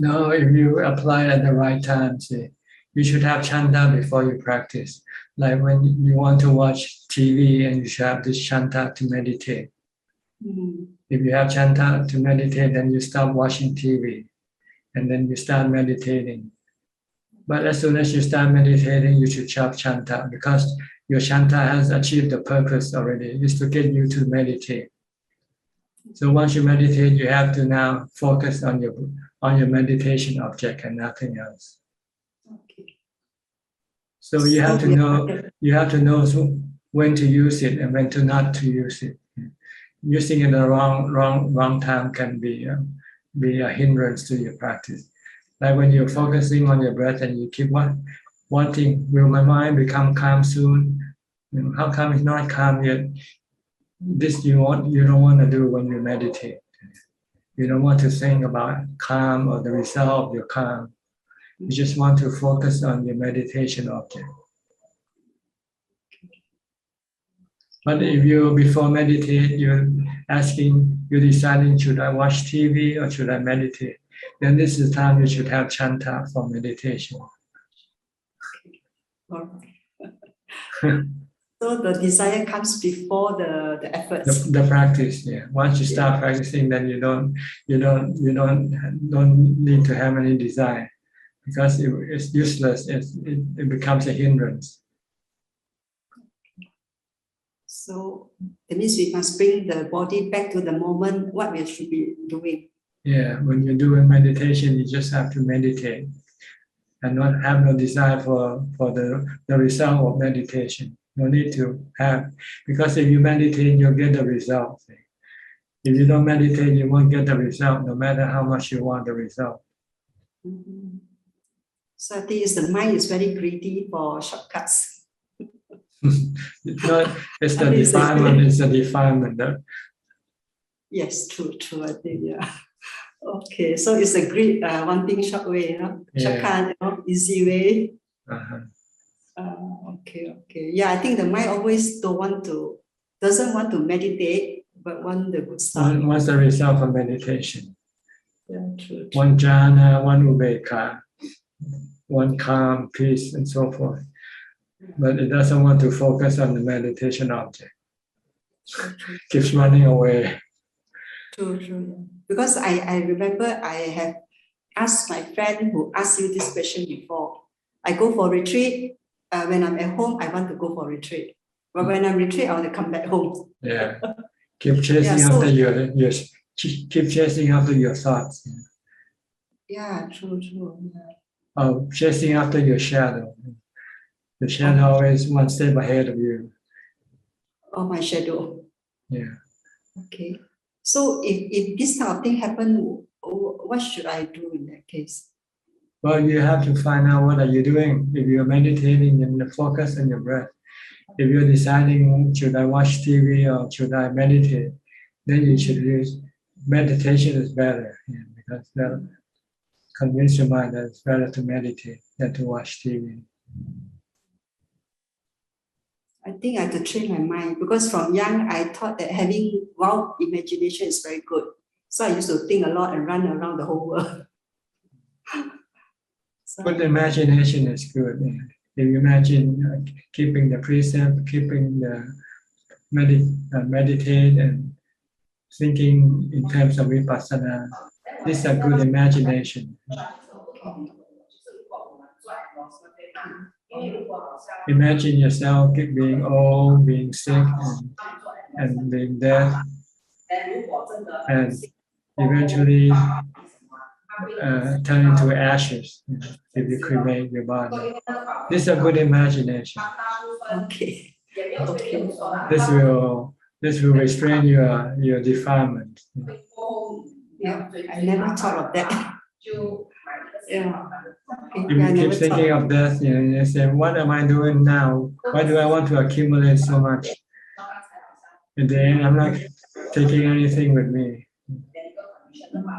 No, if you apply at the right time, see, you should have chanta before you practice. Like when you want to watch TV and you should have this chanta to meditate. If you have chanta to meditate, then you stop watching TV and then you start meditating. But as soon as you start meditating, you should have chanta because your chanta has achieved the purpose already. It's to get you to meditate. So once you meditate, you have to now focus on your meditation object and nothing else. So you have to know when to use it and when to not to use it. Using it in the wrong time can be a hindrance to your practice. Like when you're focusing on your breath and you keep wanting, will my mind become calm soon? How come it's not calm yet? This you don't want to do when you meditate. You don't want to think about calm or the result of your calm. You just want to focus on your meditation object. But if you, before meditate, you're deciding, should I watch TV or should I meditate? Then this is the time you should have chanta for meditation. So the desire comes before the efforts. The practice, yeah. Once you start practicing, then you don't need to have any desire because it's useless. It becomes a hindrance. So it means we must bring the body back to the moment, what we should be doing. Yeah, when you're doing meditation, you just have to meditate and not have no desire for the result of meditation. No need to have, because if you meditate, you'll get the result. If you don't meditate, you won't get the result, no matter how much you want the result. So I think the mind is very greedy for shortcuts. It's the defilement. It's the defilement. Yes, true. I think, yeah. Okay, so it's a great wanting short way, shortcut, easy way. Okay. Yeah, I think the mind always doesn't want to meditate, but want the good stuff. What's the result of meditation? Yeah, true. One jhana, one upekkha, one calm, peace, and so forth. But it doesn't want to focus on the meditation object. Keeps running away. True. Because I remember I have asked my friend who asked you this question before. I go for retreat. When I'm at home, I want to go for retreat. But when I'm retreat, I want to come back home. Yeah. Keep chasing after keep chasing after your thoughts. Yeah, true. Yeah. Oh, chasing after your shadow. The shadow always one step ahead of you. Oh, my shadow. Yeah. Okay. So if this kind of thing happen, what should I do in that case? Well, you have to find out what are you doing. If you're meditating and focus on your breath, if you're deciding should I watch TV or should I meditate, then you should use meditation is better, because that convince your mind that it's better to meditate than to watch TV. I think I have to train my mind, because from young I thought that having wild imagination is very good. So I used to think a lot and run around the whole world. Good imagination is good. If you imagine keeping the precept, keeping the meditate and thinking in terms of vipassana, this is a good imagination. Imagine yourself being old, being sick, and being dead, and eventually turn into ashes if you cremate your body. This is a good imagination. Okay. Okay. This will restrain your defilement. Yeah, I never thought of that. Yeah. If you keep thinking of death, you say, what am I doing now? Why do I want to accumulate so much? In the end, I'm not taking anything with me.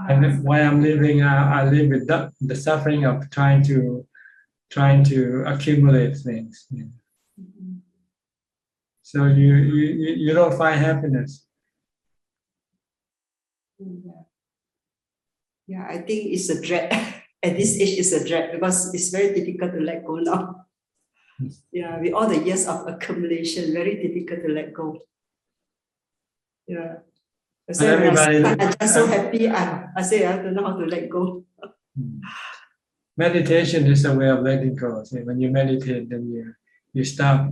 And while I'm living, I live with the suffering of trying to accumulate things. So you don't find happiness. Yeah, I think it's a dread. At this age, it's a dread because it's very difficult to let go now. Yeah, with all the years of accumulation, very difficult to let go. Yeah. So I'm just so happy. I say I don't know how to let go. Meditation is a way of letting go. So when you meditate, then you stop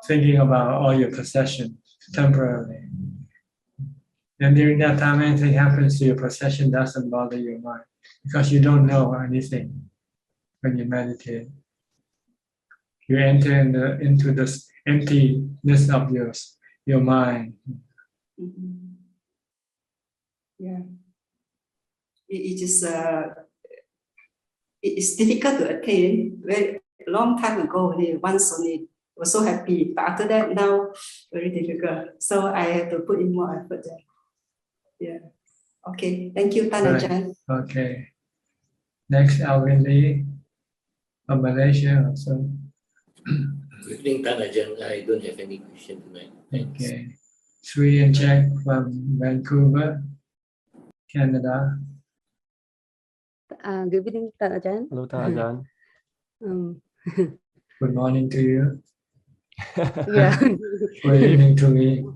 thinking about all your possessions temporarily. And during that time, anything happens to your possession doesn't bother your mind because you don't know anything when you meditate. You enter into this emptiness of your mind. Yeah. It is difficult to attain. Very long time ago, once only, I was so happy. But after that, now very difficult. So I have to put in more effort there. Yeah. Okay. Thank you, Ajahn. Okay. Next, Alvin Lee from Malaysia also. Good evening, Ajahn. I don't have any question tonight. Thanks. Okay. Sri and Jack from Vancouver, Canada. Good evening, Ajahn. Hello, Ajahn. Good morning to you. Yeah. Good evening to me.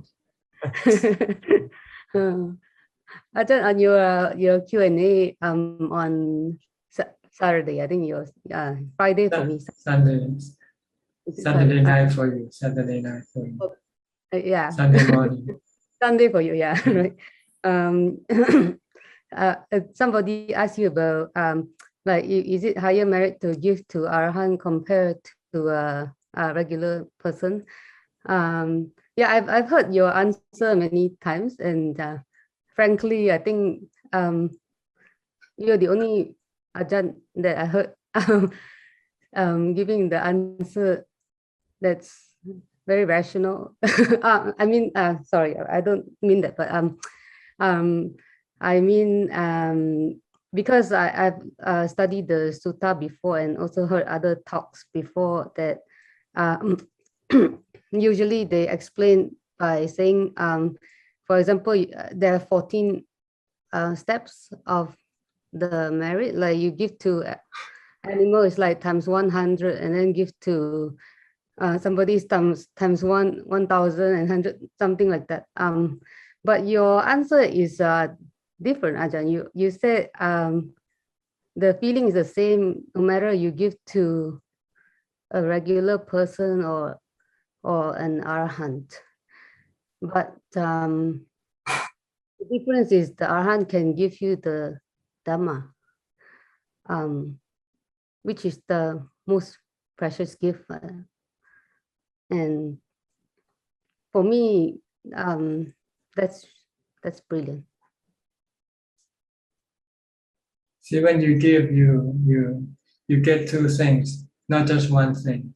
Ajahn, on your Q&A on Saturday, I think it was Friday for me. Saturday night for you. Saturday night for you. Yeah. Sunday morning. Sunday for you, yeah. Right. Somebody asked you about like, is it higher merit to give to Arahant compared to a regular person? Yeah, I've heard your answer many times, and frankly, I think you're the only Ajahn that I heard giving the answer that's very rational. I mean, sorry, I don't mean that, but I mean, because I've studied the sutta before and also heard other talks before that usually they explain by saying, for example, there are 14 steps of the merit, like you give to animal is like times 100, and then give to somebody's times 1,000 and 100, something like that. But your answer is different, Ajahn. You said the feeling is the same no matter you give to a regular person or an Arahant. But the difference is the Arahant can give you the Dhamma, which is the most precious gift. And for me, that's brilliant. See, when you give, you get two things, not just one thing.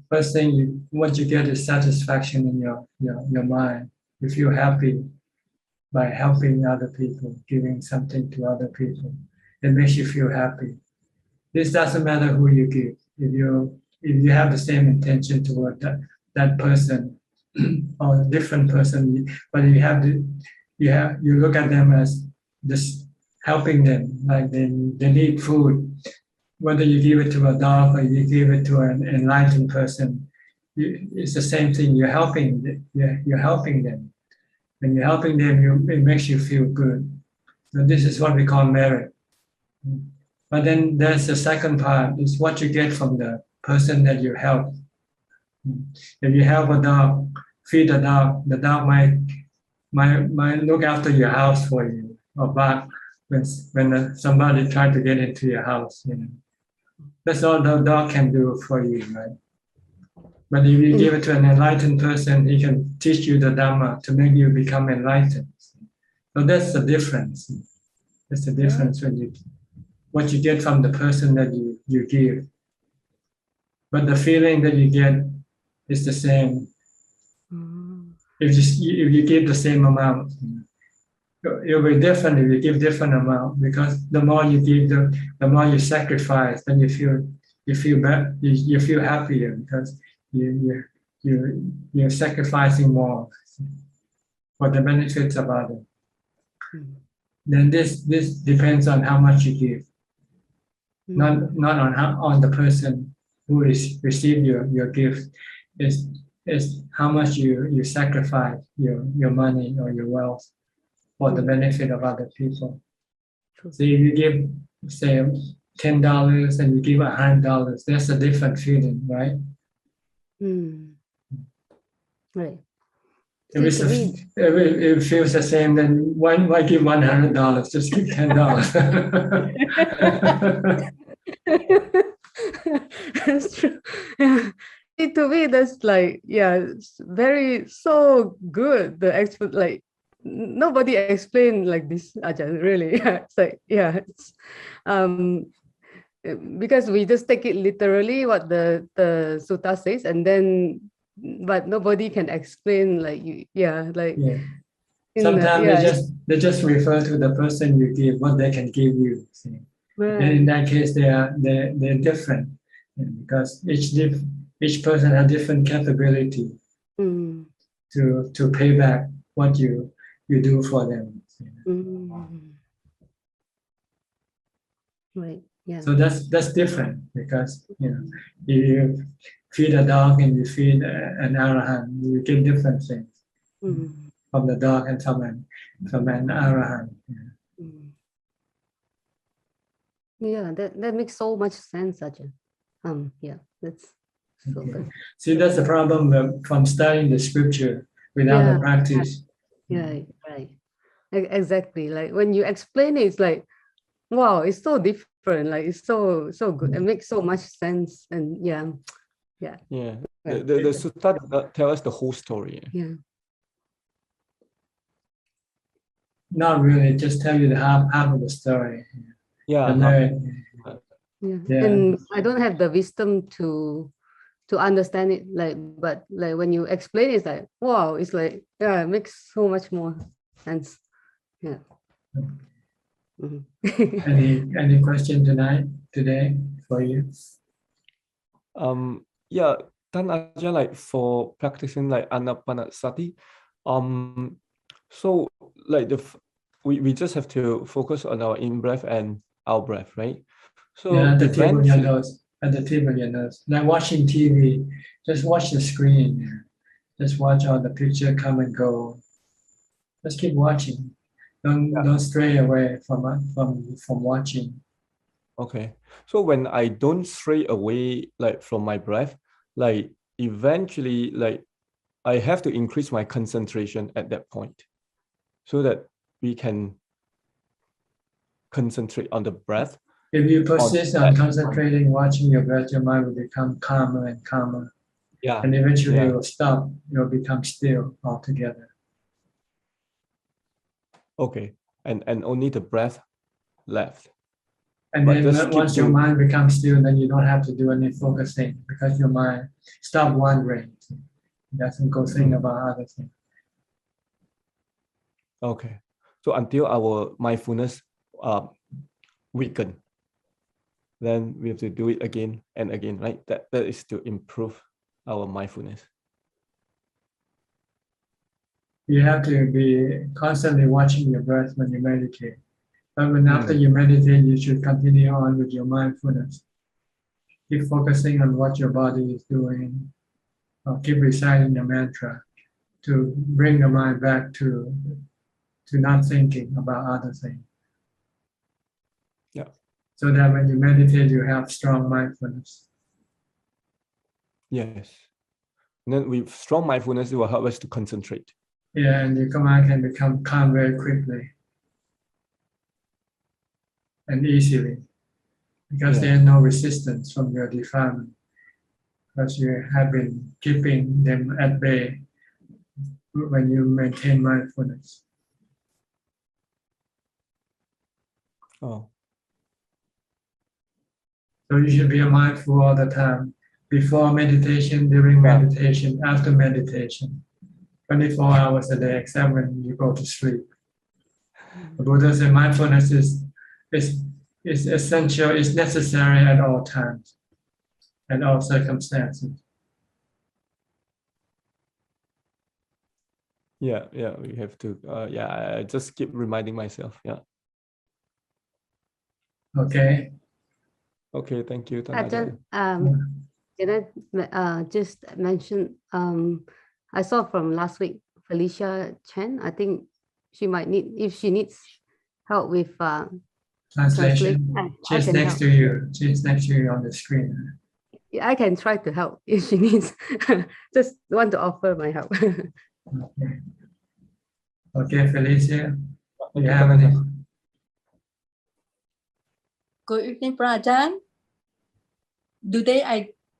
First thing, what you get is satisfaction in your mind. You feel happy by helping other people, giving something to other people. It makes you feel happy. This doesn't matter who you give. If you have the same intention toward that person or a different person, but you look at them as this helping them, like they need food. Whether you give it to a dog or you give it to an enlightened person, it's the same thing. You're helping them. When you're helping them, it makes you feel good. So this is what we call merit. But then there's the second part, is what you get from the person that you help. If you help a dog, feed a dog, the dog might look after your house for you, or bark when somebody tried to get into your house. That's all the dog can do for you, right? But if you give it to an enlightened person, he can teach you the Dhamma to make you become enlightened. So that's the difference. That's the difference when what you get from the person that you give. But the feeling that you get is the same. If you give the same amount, it will be different if you give different amount, because the more you give, the more you sacrifice, then you feel better, you feel happier because you're sacrificing more for the benefits of others. Then this depends on how much you give, not on the person who is receive your gift. Is how much you sacrifice your money or your wealth for the benefit of other people. So if you give, say, $10 and you give $100, that's a different feeling, right? Right. If it feels the same, then why give $100? Just give $10. That's true. Yeah. To me, that's like, it's very so good. The expert, like, nobody explained like this, Ajahn, really. It's like, it's because we just take it literally what the sutta says, and then but nobody can explain Sometimes they just refer to the person you give, what they can give you. See? Right. And in that case, they're different, because each person has different capability to pay back what you do for them. Right. Yeah. So that's different, because you feed a dog and you feed an arahant, you get different things from the dog and from an arahant. That makes so much sense, Ajahn. That's so good. See, that's the problem from studying the scripture without the practice. Right. Exactly. Like when you explain it, it's like, wow, it's so different. Like it's so good. It makes so much sense. And the sutta does not tell us the whole story. Not really, just tell you the half of the story. And I don't have the wisdom to understand it, but when you explain it, it's like, wow, it's like, it makes so much more sense. Any question today for you? Tan Ajahn, like for practicing like anapanasati, so like we just have to focus on our in breath and out breath, right? So at the tip of your nose. At the tip of your nose. Like watching TV, just watch the screen. Just watch all the picture come and go. Just keep watching. Don't stray away from watching. Okay. So when I don't stray away from my breath, eventually I have to increase my concentration at that point, so that we can concentrate on the breath. If you persist on concentrating, watching your breath, your mind will become calmer and calmer. Yeah. And eventually Yeah. it will stop, you'll become still altogether. Okay. And only the breath left. And But then just keep once your doing- mind becomes still, then you don't have to do any focusing because your mind stop wandering. It doesn't go think about other things. Okay. So until our mindfulness weaken, then we have to do it again and again, right? That is to improve our mindfulness. You have to be constantly watching your breath when you meditate. But when after you meditate, you should continue on with your mindfulness. Keep focusing on what your body is doing, or keep reciting the mantra to bring the mind back to not thinking about other things. Yeah. So that when you meditate, you have strong mindfulness. Yes. And then with strong mindfulness, it will help us to concentrate. Yeah, and your mind can become calm very quickly and easily because there is no resistance from your defilement, because you have been keeping them at bay when you maintain mindfulness. Oh. So you should be mindful all the time, before meditation, during meditation, after meditation, 24 hours a day, except when you go to sleep. The Buddha said mindfulness is essential, is necessary at all times, and all circumstances. Yeah, we have to. I just keep reminding myself. Yeah. Okay. Okay, thank you, Ajahn, can I just mention? I saw from last week, Felicia Chen. I think she might need, if she needs help with Translation. She's next to you. She's next to you on the screen. Yeah, I can try to help if she needs. Just want to offer my help. Okay, Felicia. You have any? Good evening, Ajahn. Today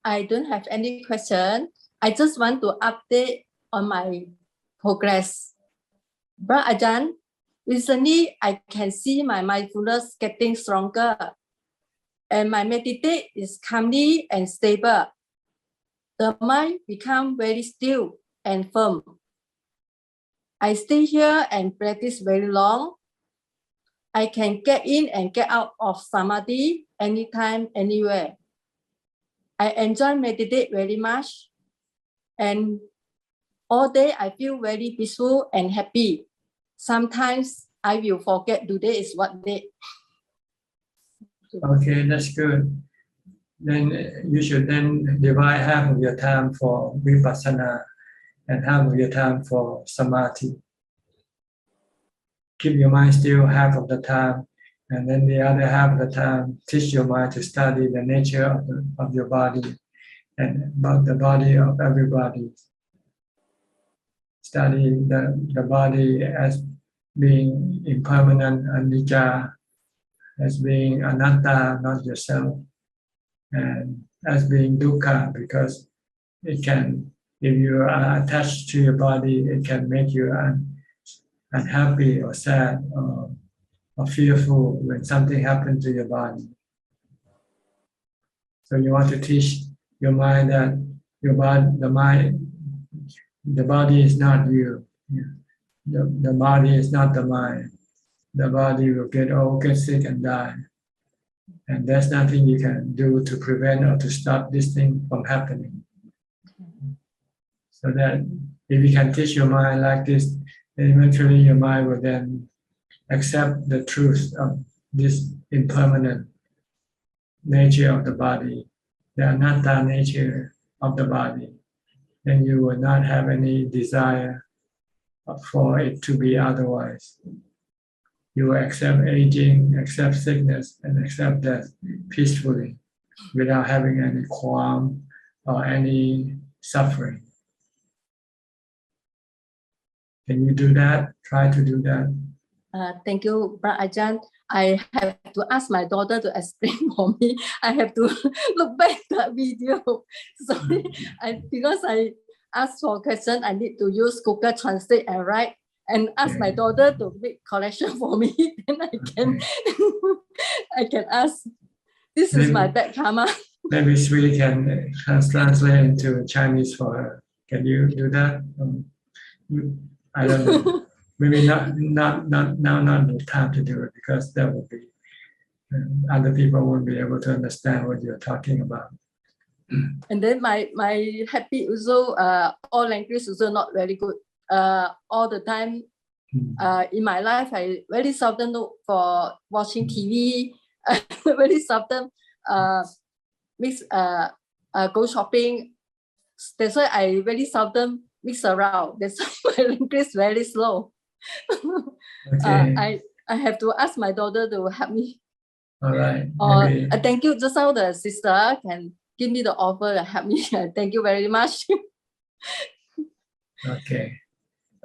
I don't have any question. I just want to update on my progress. Ajahn, recently I can see my mindfulness getting stronger and my meditation is calmly and stable. The mind become very still and firm. I stay here and practice very long. I can get in and get out of samadhi anytime, anywhere. I enjoy meditate very much, and all day I feel very peaceful and happy. Sometimes I will forget today is what day. Okay, that's good. Then you should then divide half of your time for vipassana and half of your time for samadhi. Keep your mind still half of the time, and then the other half of the time teach your mind to study the nature of your body and about the body of everybody. Study the body as being impermanent, anicca, as being anatta, not yourself, and as being dukkha, because it can, if you are attached to your body, it can make you unhappy or sad or fearful when something happens to your body. So you want to teach your mind that your body, the body is not you. The body is not the mind. The body will get old, get sick, and die. And there's nothing you can do to prevent or to stop this thing from happening. So that if you can teach your mind like this, then eventually your mind will then accept the truth of this impermanent nature of the body, the anatta nature of the body. Then you will not have any desire for it to be otherwise. You will accept aging, accept sickness, and accept death peacefully without having any qualm or any suffering. Can you do that? Try to do that. Thank you, Ajahn. I have to ask my daughter to explain for me. I have to look back that video. Sorry, because I asked for a question, I need to use Google Translate and write and ask my daughter to make correction for me. Then I can ask. This is my bad karma. Maybe Sri can translate into Chinese for her. Can you do that? I don't know. Maybe not the time to do it, because that would be other people won't be able to understand what you're talking about. And then my habit also all language also not very good. All the time in my life I very seldom look for watching TV. Very seldom go shopping. That's why I very seldom mix around. That's why my English very slow. Okay. I have to ask my daughter to help me. All right. Thank you. Just now the sister can give me the offer to help me. Thank you very much. Okay.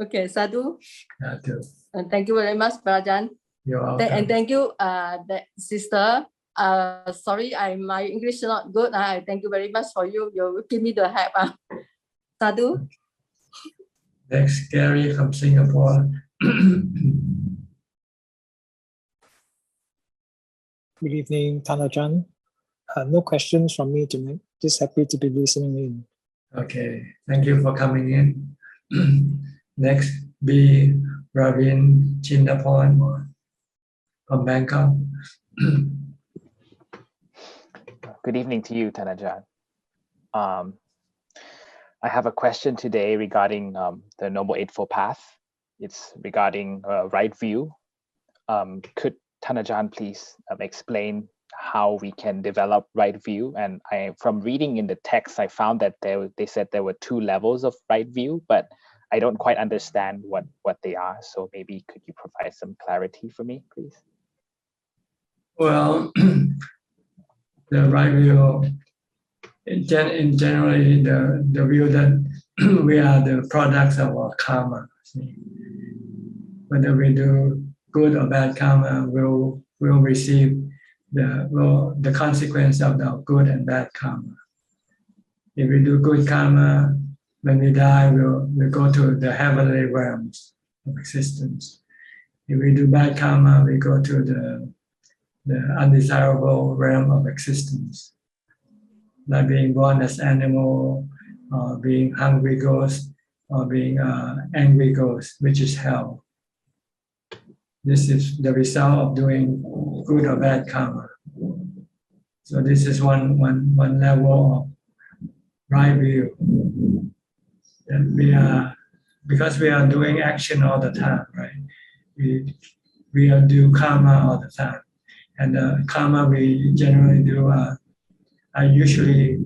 Okay, sadhu. Sadhu. And thank you very much, Ajahn. You're welcome. And thank you, the sister. Sorry, my English is not good. I thank you very much for you. You give me the help. Sadhu. Next, Gary from Singapore. Good evening, Ajahn. No questions from me tonight. Just happy to be listening in. Okay, thank you for coming in. Next, B. Ravin Chindaporn from Bangkok. Good evening to you, Ajahn. I have a question today regarding the Noble Eightfold Path. It's regarding right view. Could Ajahn please explain how we can develop right view? And from reading in the text, I found that they said there were 2 levels of right view, but I don't quite understand what they are. So maybe could you provide some clarity for me, please? Well, the right view, generally the view that we are the products of our karma. Whether we do good or bad karma, we'll receive the consequence of the good and bad karma. If we do good karma, when we die, we'll go to the heavenly realms of existence. If we do bad karma, we go to the undesirable realm of existence, like being born as animal, or being hungry ghost, or being angry ghost, which is hell. This is the result of doing good or bad karma. So this is one level of right view. And because we are doing action all the time, right? We do karma all the time. And the karma we generally do are usually,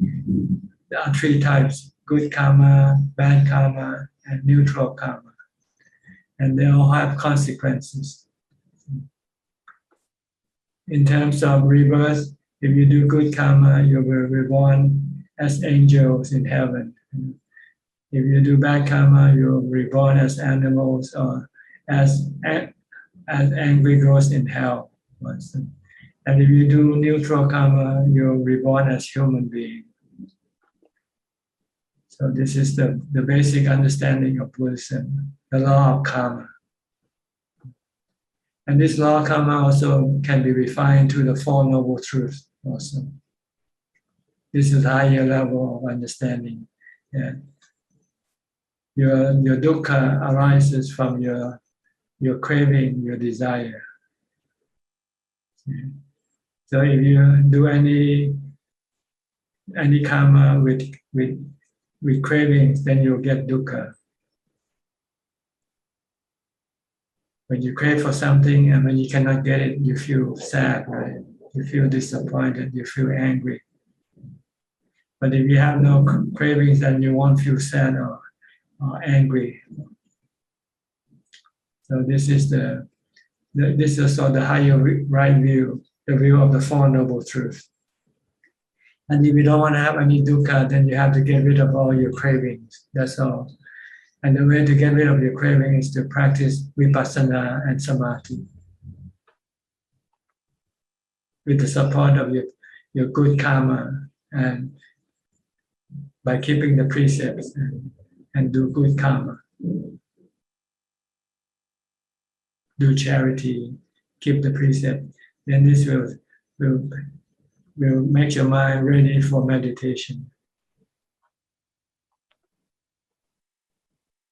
there are 3 types: good karma, bad karma, and neutral karma. And they all have consequences. In terms of rebirth, if you do good karma, you will be reborn as angels in heaven. If you do bad karma, you will be reborn as animals or as angry ghosts in hell. And if you do neutral karma, you're reborn as human being. So this is the basic understanding of Buddhism, the law of karma. And this law of karma also can be refined to the 4 noble truths also. This is a higher level of understanding. Yeah. Your dukkha arises from your craving, your desire. Yeah. So if you do any karma with cravings, then you'll get dukkha. When you crave for something and when you cannot get it, you feel sad, right? You feel disappointed, you feel angry. But if you have no cravings, then you won't feel sad or angry. So this is also the higher right view, the view of the 4 noble truths. And if you don't want to have any dukkha, then you have to get rid of all your cravings. That's all. And the way to get rid of your craving is to practice vipassana and samadhi with the support of your good karma, and by keeping the precepts and do good karma, do charity, keep the precept, then this will make your mind ready for meditation.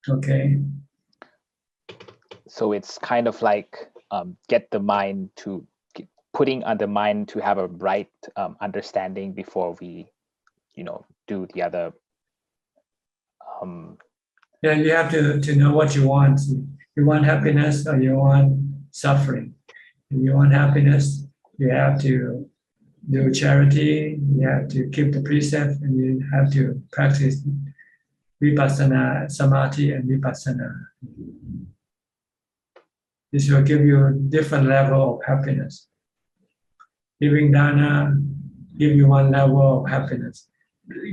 Okay. So it's kind of like get the mind to putting the mind to have a right understanding before we, do the other. Yeah, you have to know what you want. You want happiness or you want suffering. If you want happiness, you have to do charity, you have to keep the precepts, and you have to practice vipassana, samadhi, and vipassana. This will give you a different level of happiness. Giving dana give you one level of happiness.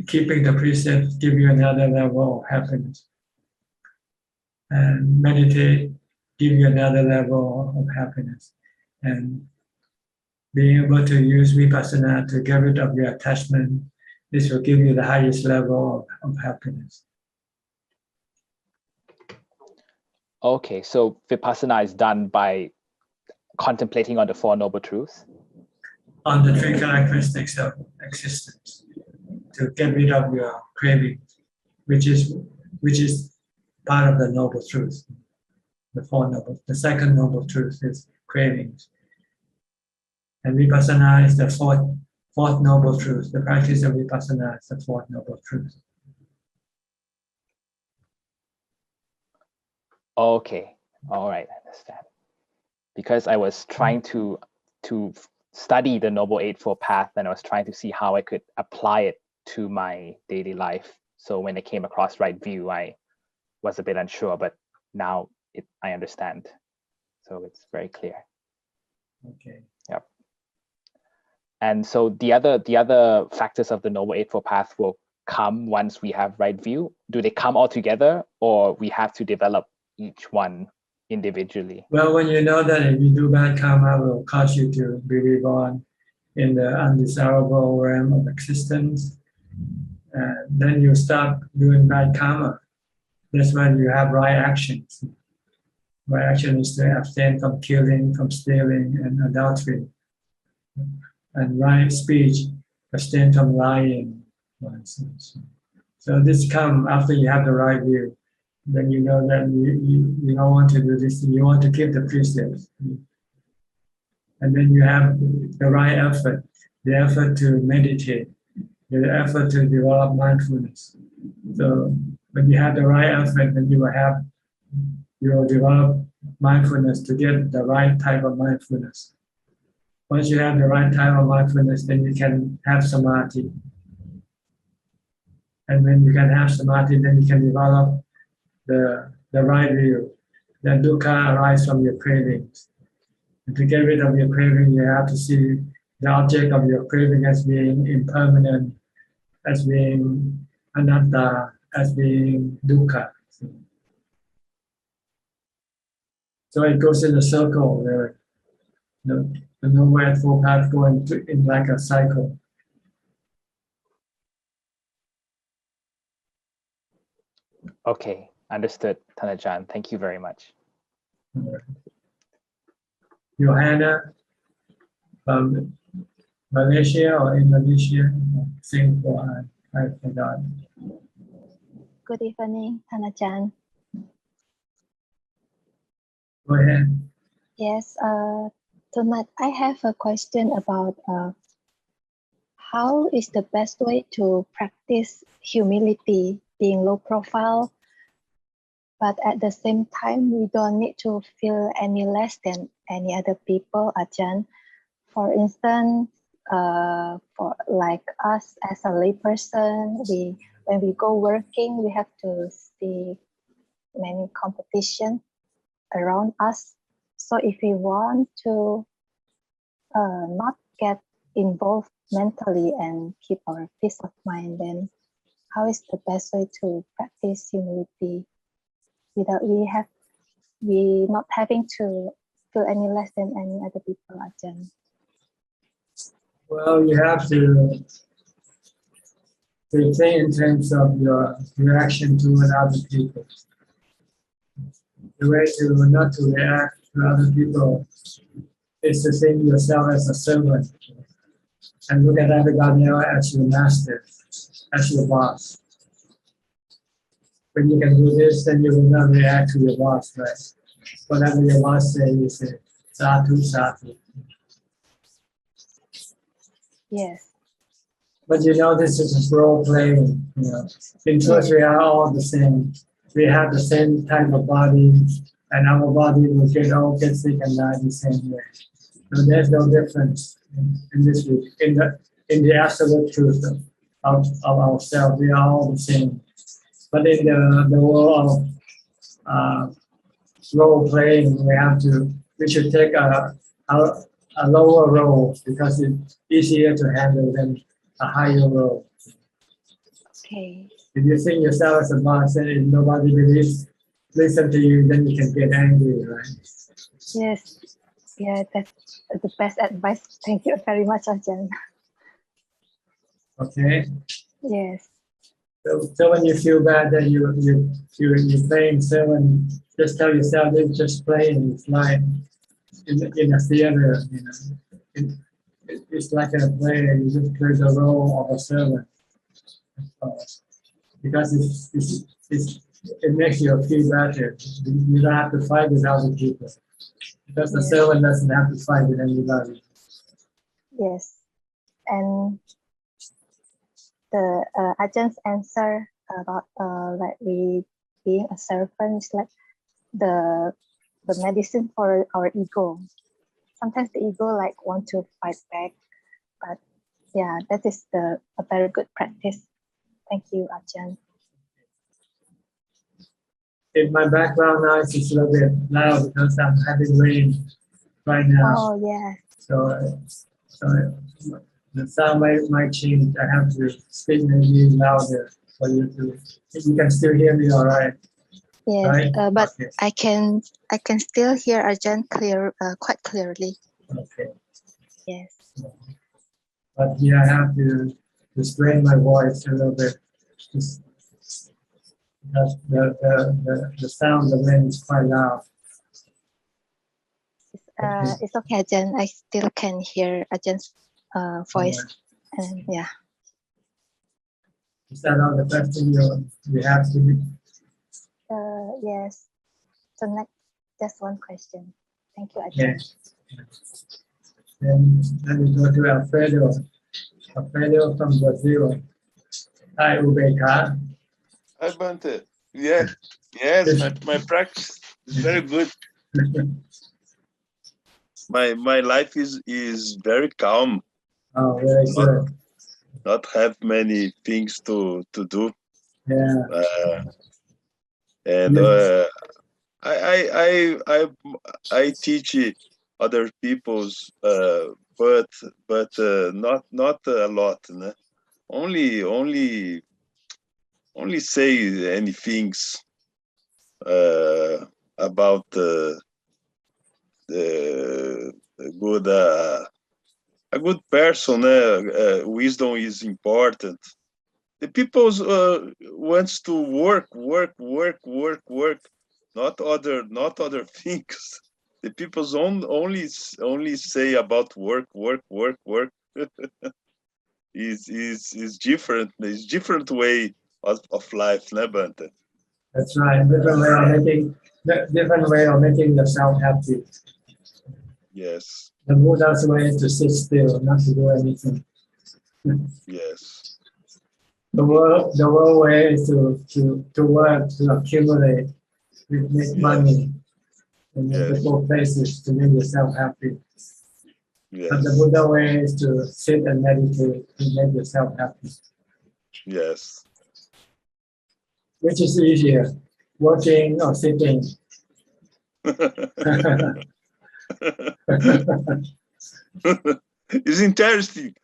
Keeping the precepts give you another level of happiness. And meditate give you another level of happiness. And being able to use vipassana to get rid of your attachment, this will give you the highest level of happiness. Okay, so vipassana is done by contemplating on the Four Noble Truths? On the three characteristics of existence, to get rid of your craving, which is part of the Noble Truth. The second Noble Truth is cravings. And vipassana is the fourth Noble Truth. The practice of vipassana is the fourth Noble Truth. Okay, all right, I understand. Because I was trying to study the Noble Eightfold Path, and I was trying to see how I could apply it to my daily life. So when I came across right view, I was a bit unsure, but now I understand. So it's very clear. Okay. Yep. And so the other factors of the Noble Eightfold Path will come once we have right view. Do they come all together, or we have to develop each one individually? Well, when you know that if you do bad karma, it will cause you to be reborn in the undesirable realm of existence, then you stop doing bad karma. That's when you have right actions. Right action is to abstain from killing, from stealing, and adultery. And right speech, abstain from lying. So this comes after you have the right view. Then you know that you don't want to do this, you want to keep the precepts. And then you have the right effort, the effort to meditate, the effort to develop mindfulness. So when you have the right effort, then you will develop mindfulness to get the right type of mindfulness. Once you have the right type of mindfulness, then you can have samadhi. And when you can have samadhi, then you can develop the right view. Then dukkha arises from your cravings. And to get rid of your craving, you have to see the object of your craving as being impermanent, as being anatta, as being dukkha. So it goes in a circle where the Noble Eightfold Path going in like a cycle. Okay, understood, Thanajan. Thank you very much. Johanna from Malaysia or Indonesia, Singapore, I forgot. Good evening, Thanajan. Go ahead. Yes, tonight I have a question about how is the best way to practice humility, being low profile, but at the same time, we don't need to feel any less than any other people, Ajahn. For instance, for like us as a layperson, when we go working, we have to see many competition around us. So if we want to not get involved mentally and keep our peace of mind, then how is the best way to practice humility without we not having to feel any less than any other people, Ajahn? Well, you have to think in terms of your reaction toward other people. The way to not to react to other people is to think yourself as a servant and look at everybody else as your master, as your boss. When you can do this, then you will not react to your boss, right? Whatever your boss says, you say, sadhu, sadhu. Yes. But you know, this is just role playing. You know, in truth, we are all the same. We have the same type of body, and our body will get sick and die the same way. So there's no difference in this in the absolute truth of ourselves. We are all the same. But in the world of role playing, we should take a lower role because it's easier to handle than a higher role. Okay. If you think yourself as a boss and if nobody listen to you, then you can get angry, right? Yes. Yeah, that's the best advice. Thank you very much, Ajahn. Okay. Yes. So when you feel bad that you're playing servant, just tell yourself it's just playing. It's like in a theater, you know. It's like a play. You just play the role of a servant. Because it makes you feel better. You don't have to fight with other people. Because the servant doesn't have to fight with anybody. Yes. And the Ajah's answer about like we being a servant is like the medicine for our ego. Sometimes the ego like want to fight back, but yeah, that is a very good practice. Thank you, Ajahn. In my background noise is a little bit loud because I'm having rain right now. Oh yeah. So the sound might change. I have to speak maybe louder for you to. You can still hear me, all right? Yes, right? but Okay. I can still hear Ajahn quite clearly. Okay. Yes. But here I have to strain my voice a little bit. Just because the sound of the rain is quite loud. It's okay, Ajahn. I still can hear Ajah's voice. And yeah. Is that all the question you have to me? Yes. So next, just one question. Thank you, Ajahn. Okay. Then we go to Alfredo. Alfredo from Brazil. Hi, Ubeka. Hi, Bante. Yes, my practice is very good. My life is very calm. Oh, very good. Not have many things to do. Yeah. And I teach other people's, but not a lot. Né? Only say any things about the good. A good person, wisdom is important. The people wants to work, not other things. The people's only say about work. is different. It's different way of life, né, Bante? That's right. Different way of making yourself happy. Yes. The Buddha's way is to sit still, not to do anything. Yes. The world way is to work, to accumulate, to make money, and to go places to make yourself happy. Yes. But the Buddha way is to sit and meditate to make yourself happy. Yes. Which is easier, working or sitting? It's interesting.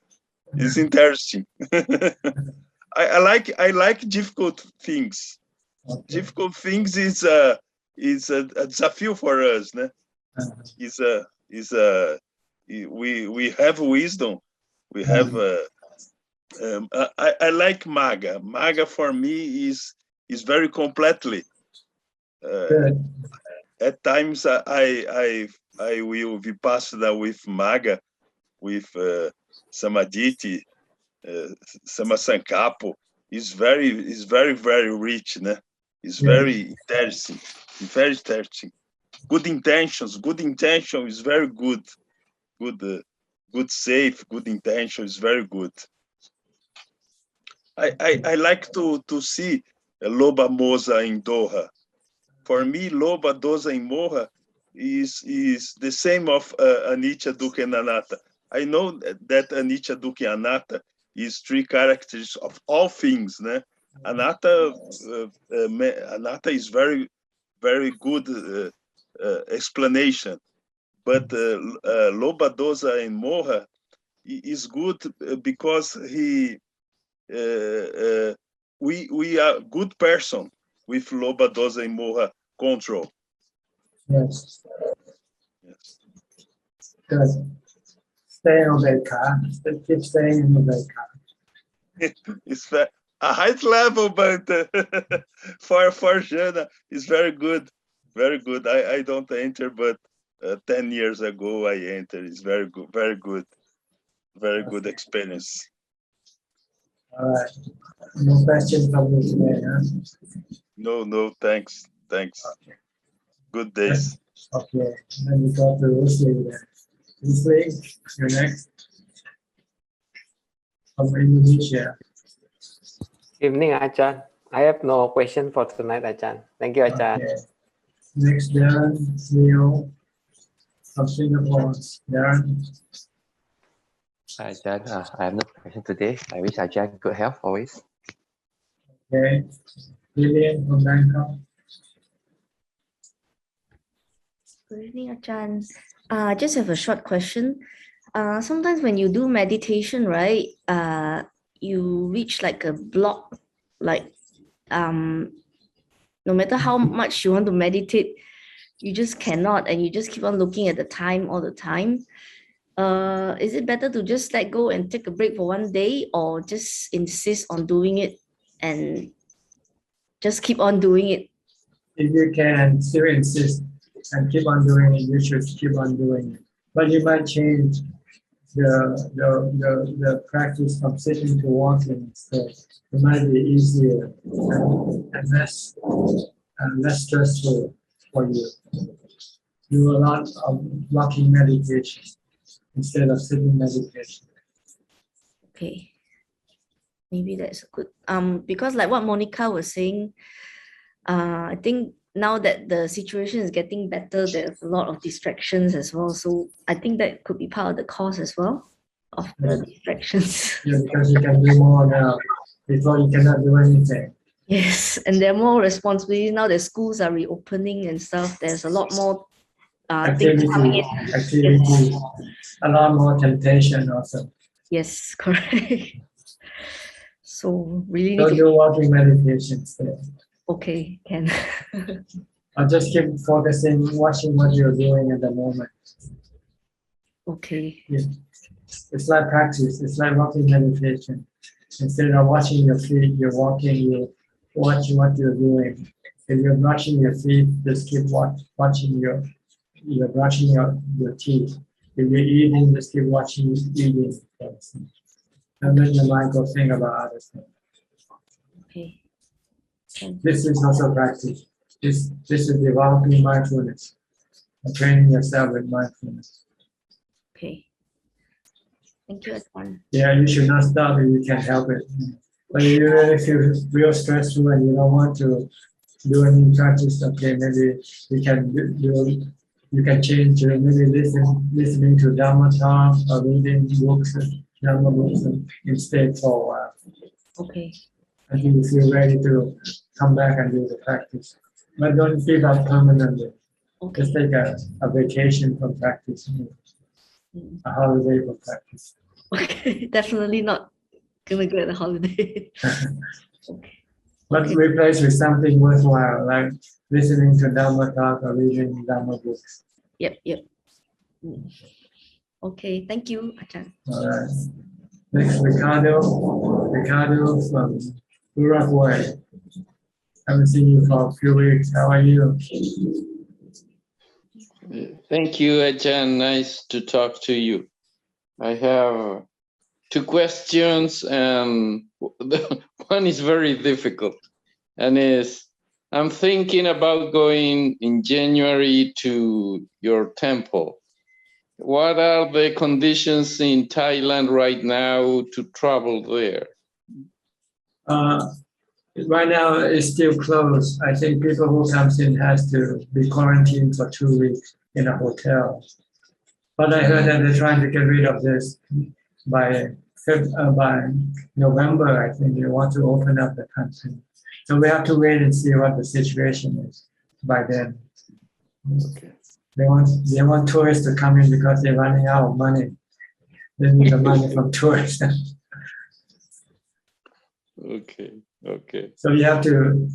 It's interesting. I like difficult things. difficult things is a desafio for us, né? We have wisdom. We have. I like Maga. Maga for me is very completely. At times I will vipassana with Maga, with Samadhi, Samasankapo. Is very rich, né? It's very interesting. Very interesting. Good intentions. Good intention is very good. Good safe. Good intention is very good. I like to see Loba Moza in Doha. For me, Loba Doza in Moha is the same of Anicca, Dukkha, and Anatta. I know that Anicca, Dukkha, and Anatta is three characters of all things, né? Anatta is very good explanation, but Loba Doza in Moha is good because we are good person with Loba Doza in Moha control. Yes. Good. Stay on the car. Keep staying in the car. It's a high level, but for Jana, it's very good. Very good. I don't enter, but 10 years ago I entered. It's very good. Very good. Very good experience. All right. No question from me today, huh? No, thanks. Okay. Good days. Okay. Then we go to Rusli then. Rusli, you're next. From Indonesia. Evening, Ajahn. I have no question for tonight, Ajahn. Thank you, Ajahn. Okay. Next, Darren, Leo from Singapore. Darren. Hi, Ajahn. I have no question today. I wish Ajahn good health always. Okay. Lillian from Bangkok. Good evening, Ajahn. I just have a short question. Sometimes when you do meditation, right, you reach like a block, like no matter how much you want to meditate, you just cannot, and you just keep on looking at the time all the time. Is it better to just let go and take a break for one day, or just insist on doing it and just keep on doing it? If you can still insist and keep on doing it, you should keep on doing it. But you might change the practice from sitting to walking. So it might be easier and less stressful for you. Do a lot of walking meditation instead of sitting meditation. Okay, maybe that's good. Because like what Monica was saying, I think now that the situation is getting better, there's a lot of distractions as well. So I think that could be part of the cause as well of the distractions. Yeah, because you can do more now. Before you cannot do anything. Yes, and there are more responsibilities now that schools are reopening and stuff. There's a lot more things coming in. Activity, a lot more temptation also. Yes, correct. So really Don't do walking meditation instead. Okay, can. I'll just keep focusing, watching what you're doing at the moment. Okay. Yeah. It's like practice. It's like walking meditation. Instead of watching your feet, you're walking, you watch what you're doing. If you're brushing your feet, just keep watching you're brushing your teeth. If you're eating, just keep watching eating. And then your mind will think about other things. Okay. This is also practice. This is developing mindfulness. Training yourself with mindfulness. Okay. Thank you, Ajahn. Yeah, you should not stop if you can help it. But if you really feel real stressful and you don't want to do any practice, okay, maybe you can change to maybe listening to Dhamma talk or reading books, Dhamma books instead for a while. Okay. Until you feel ready to come back and do the practice. But don't give up permanently. Okay. Just take a vacation from practice. A holiday for practice. Okay, definitely not gonna get a holiday. Okay. But replace with something worthwhile, like listening to Dhamma talk or reading Dhamma books. Yep. Okay, thank you, Ajahn. All right. Next, Ricardo from Uruguay. Haven't seen you for a few weeks. How are you? Thank you, Ajahn. Nice to talk to you. I have 2 questions, and one is very difficult, and I'm thinking about going in January to your temple. What are the conditions in Thailand right now to travel there? Right now, it's still closed. I think people who comes in has to be quarantined for 2 weeks in a hotel. But I heard that they're trying to get rid of this by November. I think they want to open up the country. So we have to wait and see what the situation is by then. Okay. They want tourists to come in because they're running out of money. They need the money from tourists. Okay. So you have to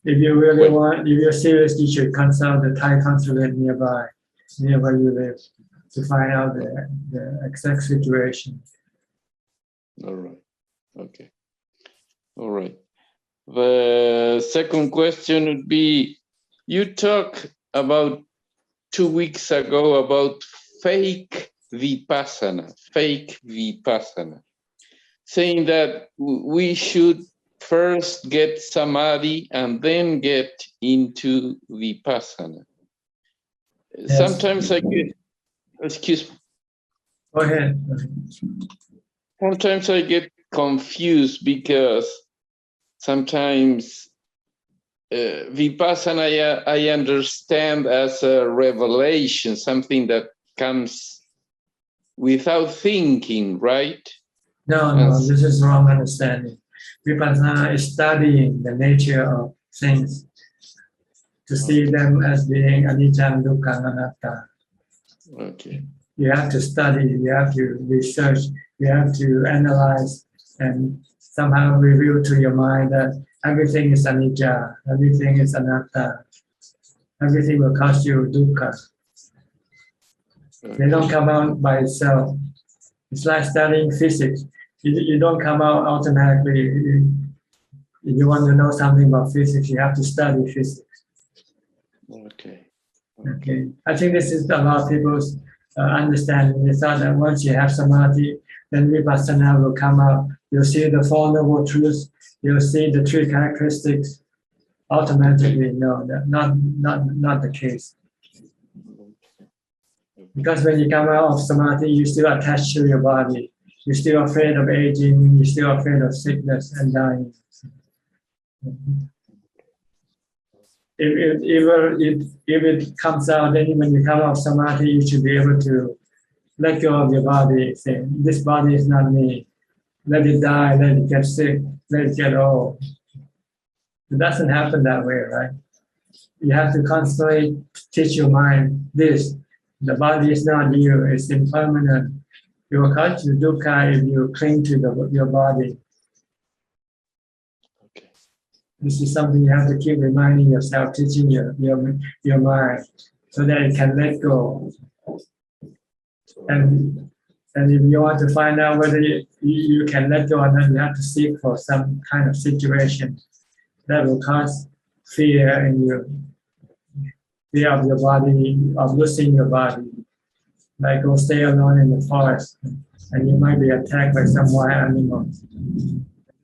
if you really want, if you're serious, you should consult the Thai consulate near where you live, to find out the exact situation. All right. Okay. All right. The second question would be, you talked about 2 weeks ago about fake vipassana, saying that we should first get samadhi and then get into vipassana. Yes. Sometimes I get, excuse me. Go ahead. Sometimes I get confused because sometimes vipassana I understand as a revelation, something that comes without thinking, right? No, this is wrong understanding. Vipassana is studying the nature of things, to see them as being anicca, dukkha, anatta. Okay. You have to study, you have to research, you have to analyze, and somehow reveal to your mind that everything is anicca, everything is anatta, everything will cause you dukkha. They don't come out by itself. It's like studying physics. You don't come out automatically. If you want to know something about physics, you have to study physics. Okay. I think this is a lot of people's understanding. They thought that once you have samadhi, then vipassana will come out. You'll see the Four Noble Truths. You'll see the 3 characteristics automatically. No, not the case. Because when you come out of samadhi, you're still attached to your body. You're still afraid of aging. You're still afraid of sickness and dying. If it comes out, then when you come out of samadhi, you should be able to let go of your body, say, this body is not me. Let it die, let it get sick, let it get old. It doesn't happen that way, right? You have to constantly teach your mind this. The body is not you, it's impermanent. You will cause you dukkha if you cling to your body. Okay. This is something you have to keep reminding yourself, teaching your mind, so that it can let go. And if you want to find out whether you can let go or not, you have to seek for some kind of situation that will cause fear in you. Fear of your body, of losing your body. Like go stay alone in the forest and you might be attacked by some wild animals.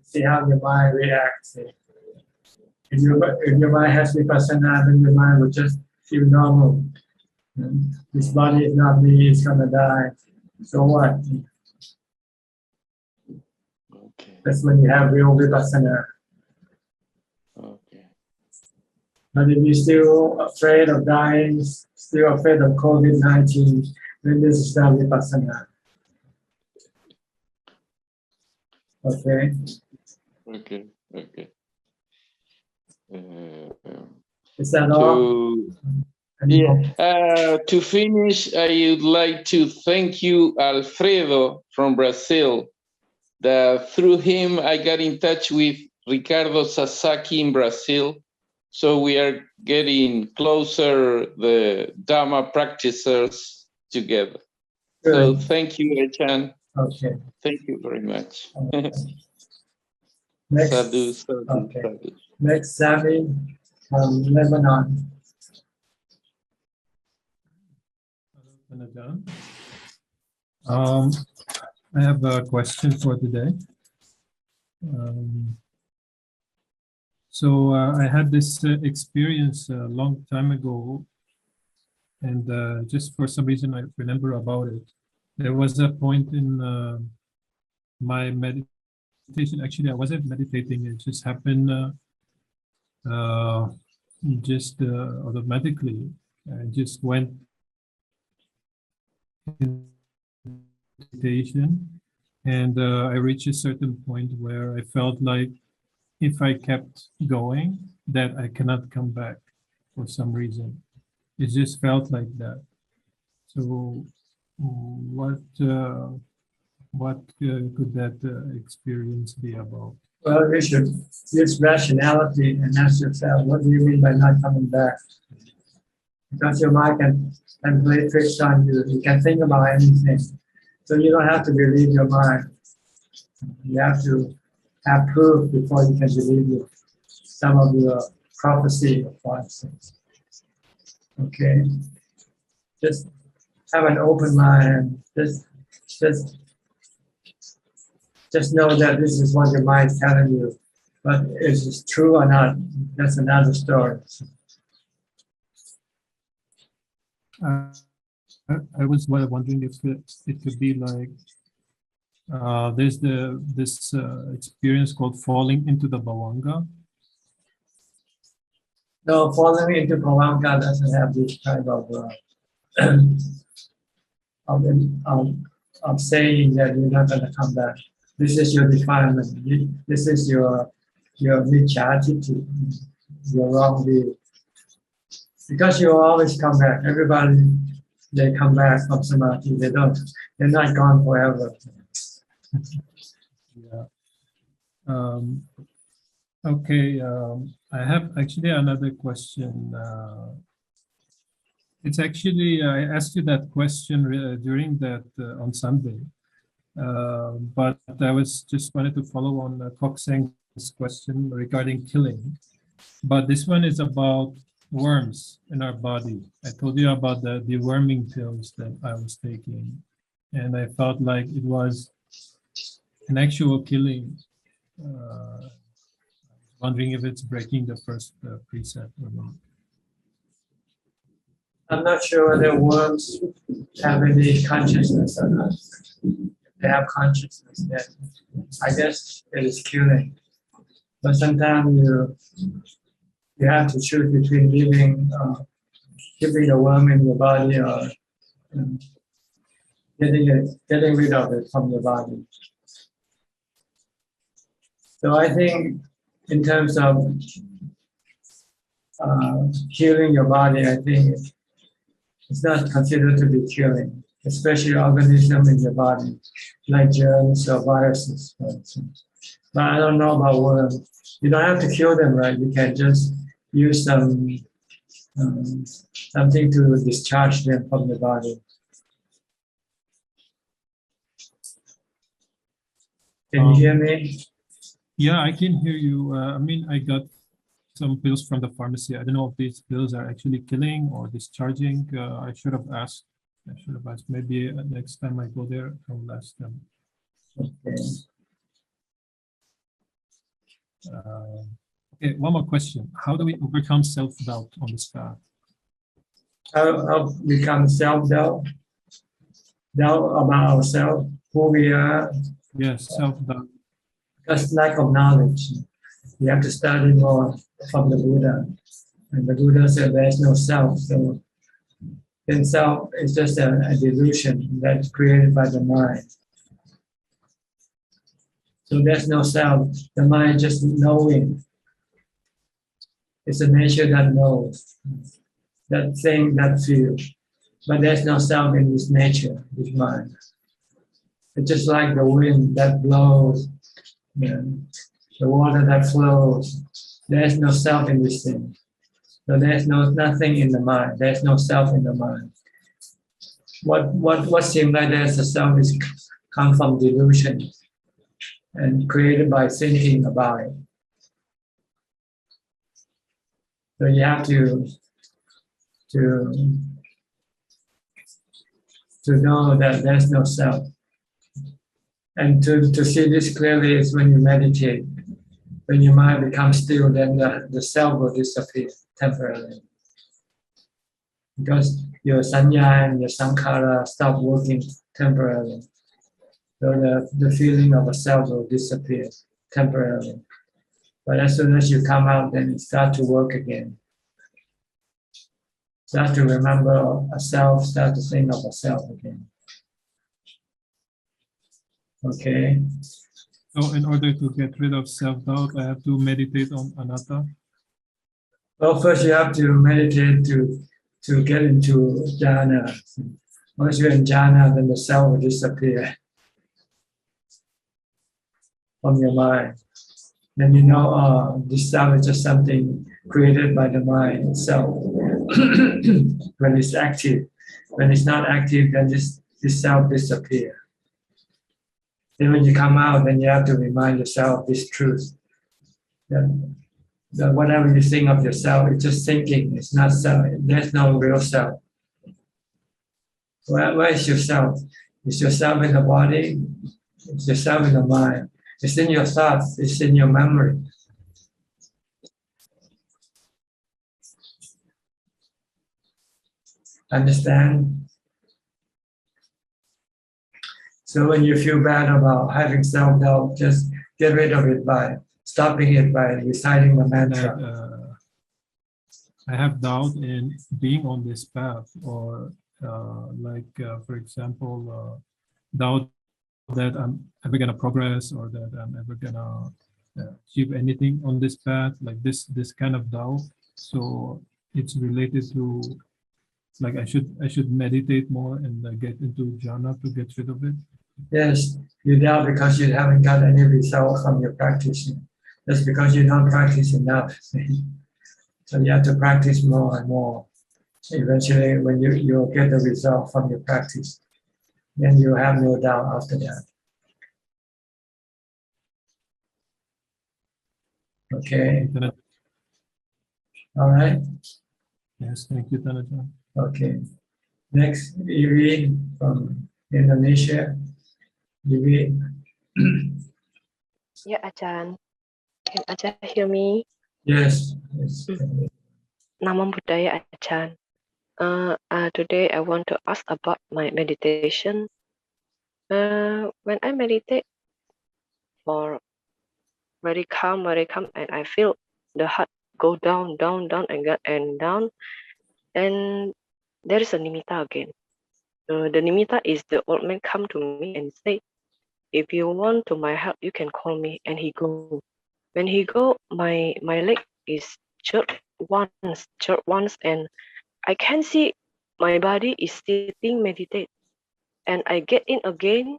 See how your mind reacts. If your mind has vipassana, then your mind will just feel normal. This body is not me, it's gonna die. So what? Okay. That's when you have real vipassana. Okay. But if you're still afraid of dying, still afraid of COVID-19, then this is not vipassana. Okay? Okay. Is that all? To finish, I would like to thank you, Alfredo from Brazil, that through him I got in touch with Ricardo Sasaki in Brazil. So we are getting closer, the Dhamma practitioners together. So thank you, Ajahn. Okay. Thank you very much. Next, Sadhu, sadhu, okay. sadhu. Next, Sami from Lebanon. I have a question for today. So I had this experience a long time ago, and just for some reason I remember about it. There was a point in my meditation. Actually, I wasn't meditating. It just happened automatically. I just went in meditation, and I reached a certain point where I felt like if I kept going, that I cannot come back for some reason. It just felt like that. So what could that experience be about? Well, you should use rationality and ask yourself, what do you mean by not coming back? Because your mind can play tricks on you. You can think about anything. So you don't have to believe your mind. You have to have proof before you can believe some of your prophecy, for instance. Okay? Just have an open mind. Just know that this is what your mind is telling you. But is it true or not? That's another story. I was wondering if it could be like there's this experience called falling into the bhavanga. No, falling into bhavanga doesn't have this kind of saying that you're not going to come back. This is your defilement. This is your mithya attitude, your wrong view. Because you always come back. Everybody, they come back from samadhi. They're not gone forever. Yeah. Okay. I have actually another question. It's actually I asked you that question during that on Sunday, but I was just wanted to follow on Kok Seng's question regarding killing. But this one is about worms in our body. I told you about the deworming pills that I was taking, and I felt like it was an actual killing. Wondering if it's breaking the first precept or not. I'm not sure whether worms have any consciousness or not. They have consciousness, then I guess it is killing. But sometimes you have to choose between keeping the worm in your body or getting rid of it from your body. So I think in terms of healing your body, I think it's not considered to be killing, especially organisms in your body, like germs or viruses, for instance. But I don't know about worms. You don't have to kill them, right? You can just use something to discharge them from the body. Can you hear me? Yeah, I can hear you. I mean, I got some pills from the pharmacy. I don't know if these pills are actually killing or discharging. I should have asked. Maybe next time I go there, I'll ask them. Okay. Okay, one more question. How do we overcome self-doubt on this path? How become self-doubt? Doubt about ourselves, who we are. Yes, self-doubt. Because lack of knowledge. You have to study more from the Buddha. And the Buddha said there is no self. So then self is just a delusion that's created by the mind. So there's no self. The mind just knowing. It's a nature that knows. That thing that feels. But there's no self in this nature, this mind. It's just like the wind that blows. the water that flows. There's no self in this thing. So there's nothing in the mind. There's no self in the mind. What seems like there's a self is come from delusion and created by thinking about it. So you have to know that there's no self. And to see this clearly is when you meditate. When your mind becomes still, then the self will disappear temporarily. Because your sanya and your sankhara stop working temporarily. So the feeling of a self will disappear temporarily. But as soon as you come out, then it starts to work again. Start to remember a self, start to think of a self again. Okay. So in order to get rid of self-doubt, I have to meditate on anatta. Well, first you have to meditate to get into jhana. Once you're in jhana, then the self will disappear from your mind. Then you know, this self is just something created by the mind itself. When it's active. When it's not active, then this self disappears. Then when you come out, then you have to remind yourself this truth. That whatever you think of yourself, it's just thinking. It's not self. There's no real self. Where is yourself? Is yourself in the body? Is yourself in the mind? It's in your thoughts. It's in your memory. Understand? So when you feel bad about having self-doubt, just get rid of it by stopping it by reciting the mantra. I have doubt in being on this path, or for example, doubt that I'm ever gonna progress, or that I'm ever gonna achieve anything on this path, like this kind of doubt. So it's related to, like, I should meditate more and get into jhana to get rid of it. Yes, you doubt because you haven't got any result from your practice. That's because you don't practice enough. So you have to practice more and more. Eventually, when you get the result from your practice, then you have no doubt after that. Okay. All right. Yes, thank you, Tanajan. Okay. Next, Iri from Indonesia. Iri. Yeah, Ajahn. Can Ajahn hear me? Yes. Namo Buddhaya, Ajahn. Today I want to ask about my meditation. When I meditate for very calm, and I feel the heart go down, and down, and there is a nimitta again. The nimitta is the old man come to me and say, if you want to my help, you can call me. And he go. When he go, my leg is jerked once, and I can see my body is sitting meditate. And I get in again.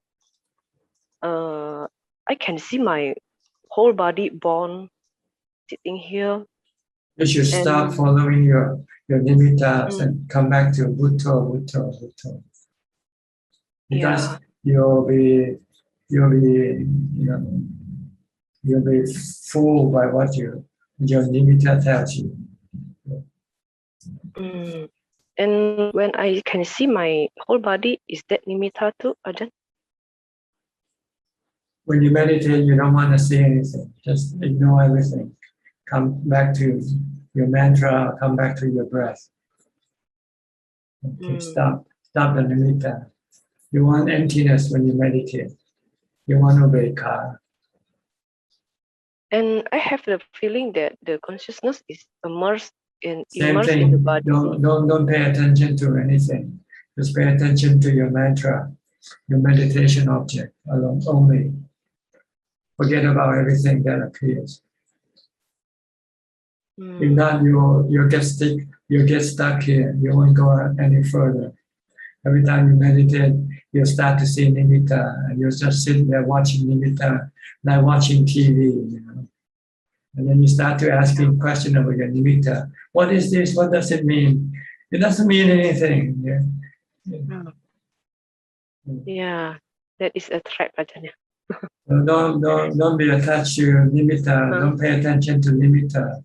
I can see my whole body born sitting here. You should stop following your nimittas and come back to Bhutto. Because you'll be fooled by what your nimitta tells you. And when I can see my whole body, is that nimitta too, Ajahn? When you meditate, you don't want to see anything. Just ignore everything. Come back to your mantra, come back to your breath. Okay, stop the nimitta. You want emptiness when you meditate. You want upekkha. And I have the feeling that the consciousness is immersed in thing. the body. Don't pay attention to anything. Just pay attention to your mantra, your meditation object alone only. Forget about everything that appears. If not, you get stuck here. You won't go any further. Every time you meditate, you start to see nimitta, and you just sit there watching nimitta, like watching TV. And then you start to asking question about your nimitta. What is this? What does it mean? It doesn't mean anything. Yeah. Yeah, that is a trap, Ajahn. So don't be attached to nimitta. Don't pay attention to nimitta.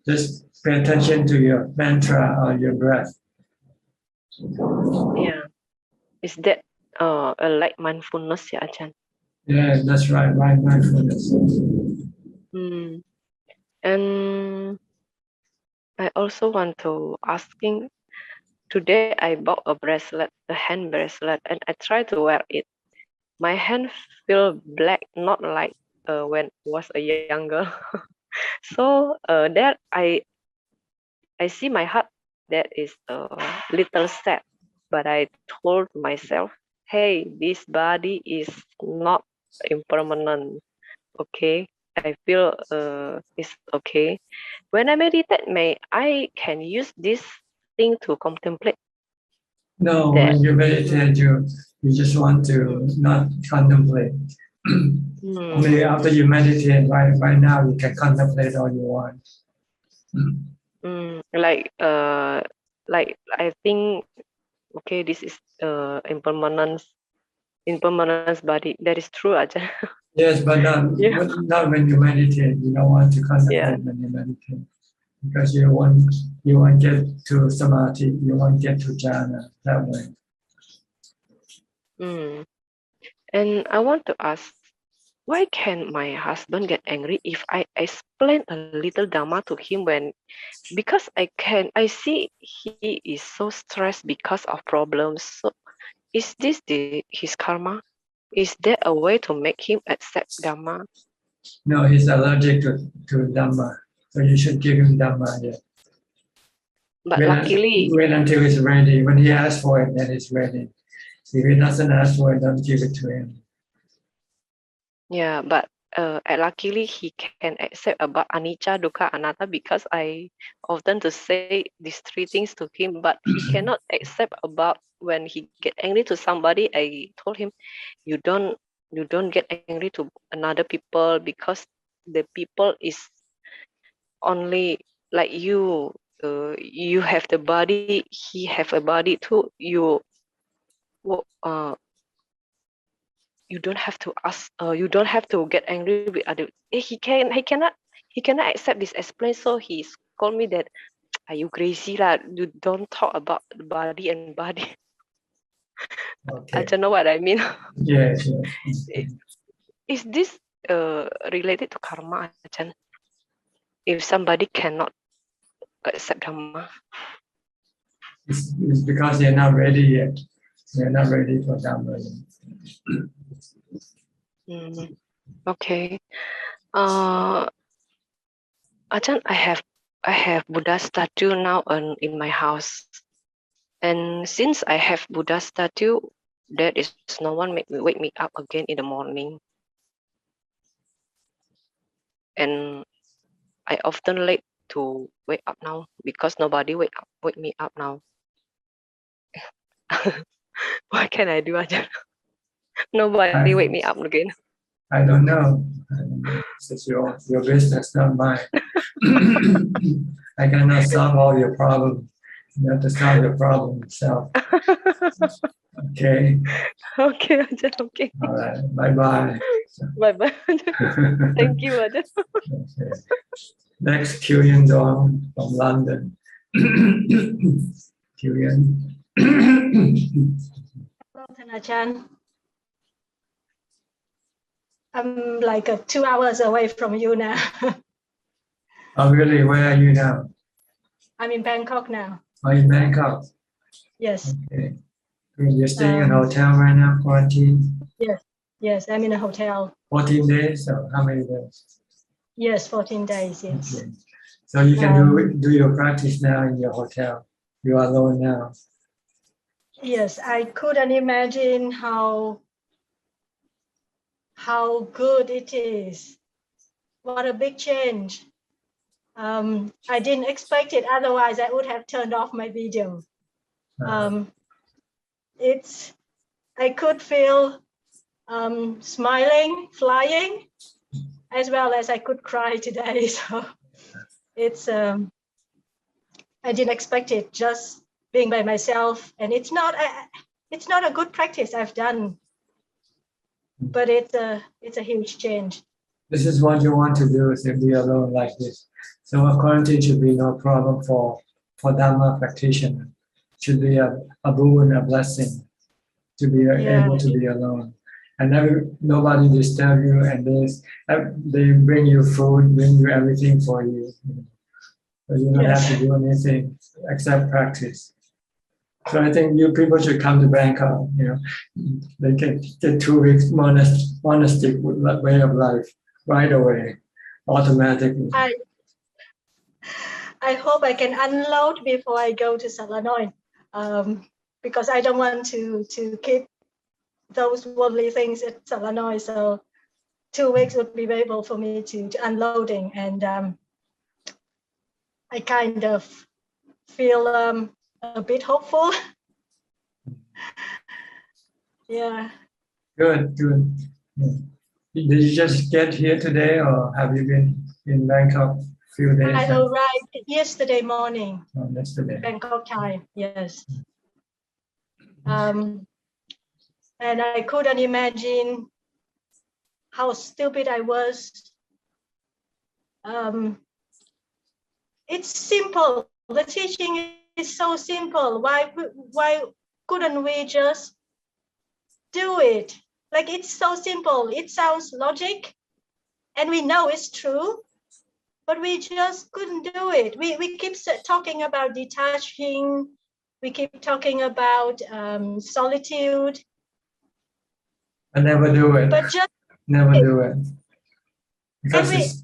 Just pay attention to your mantra or your breath. Yeah. Is that a like mindfulness, yeah, Ajahn? Yeah, that's right. Right mindfulness. And I also want to asking. Today I bought a bracelet, a hand bracelet, and I try to wear it. My hand feel black, not like when I was a younger. So that I see my heart that is a little sad, but I told myself, hey, this body is not impermanent. Okay, I feel it's okay. When I meditate, I can use this thing to contemplate. No, That. when you meditate, you just want to not contemplate. Only after you meditate, right now, you can contemplate all you want. Like I think, okay, this is impermanence body. That is true, Ajahn. Yes, but not when you meditate. You don't want to contemplate when you meditate, because you want get to samadhi. You want get to jhana that way. And I want to ask, why can my husband get angry if I explain a little Dhamma to him because I see he is so stressed because of problems. So is this his karma? Is there a way to make him accept Dhamma? No, he's allergic to Dhamma, so you should give him Dhamma. Yeah. But luckily, wait until he's ready. When he asks for it, then he's ready. If he doesn't ask for it, don't give it to him. Yeah, but luckily he can accept about anicca, dukkha, anatta because I often to say these three things to him, but he cannot accept about when he get angry to somebody. I told him, you don't get angry to another people because the people is only like you. You have the body, he have a body too. You don't have to ask. You don't have to get angry with other. He cannot accept this explain. So he's called me that. Are you crazy lah? You don't talk about the body and body. Okay. I don't know what I mean. Yes. Is this related to karma, Ajahn? If somebody cannot accept Dhamma, It's because they're not ready yet. They're not ready for Dhamma yet. Okay. Ajahn, I have Buddha statue now in my house, and since I have Buddha statue, there is no one wake me up again in the morning, and I often late to wake up now because nobody wake me up now. What can I do, Ajahn? Nobody wake me up again. I don't know. It's your business, not mine. I cannot solve all your problems. You have to solve your problem yourself. Okay. Okay, Ajahn. Okay. All right. Bye-bye. Bye-bye. Thank you, Ajahn. Okay. Next, Kyuyan Dong from London. Kyuyan. Hello, Ajahn. I'm like 2 hours away from you now. Oh, really? Where are you now? I'm in Bangkok now. Oh, in Bangkok? Yes. Okay. You're staying in a hotel right now, quarantine? Yes, I'm in a hotel. 14 days, or how many days? Yes, 14 days, yes. Okay. So you can do your practice now in your hotel. You are alone now. Yes, I couldn't imagine how good it is. What a big change. I didn't expect it, otherwise I would have turned off my video. I could feel smiling, flying, as well as I could cry today. So it's I didn't expect it, just being by myself, and it's not a good practice I've done, but it's a huge change. This is what you want to do, is to be alone like this. So quarantine should be no problem for Dhamma practitioner. Should be a boon, a blessing to be able to be alone. And nobody disturb you, and they bring you food, bring you everything for you. So you don't have to do anything except practice. So I think you people should come to Bangkok. They can get 2 weeks monastic way of life right away, automatically. I hope I can unload before I go to Salanoi, because I don't want to keep those worldly things at Salanoi. So 2 weeks would be able for me to unloading, and I kind of feel a bit hopeful. Yeah. Good. Yeah. Did you just get here today, or have you been in Bangkok a few days? I arrived yesterday morning. Oh, yesterday. Bangkok time, yes. And I couldn't imagine how stupid I was. It's simple. The teaching is so simple. Why couldn't we just do it? Like, it's so simple. It sounds logic, and we know it's true, but we just couldn't do it. We keep talking about detaching. We keep talking about solitude. I never do it. But just never do it. Because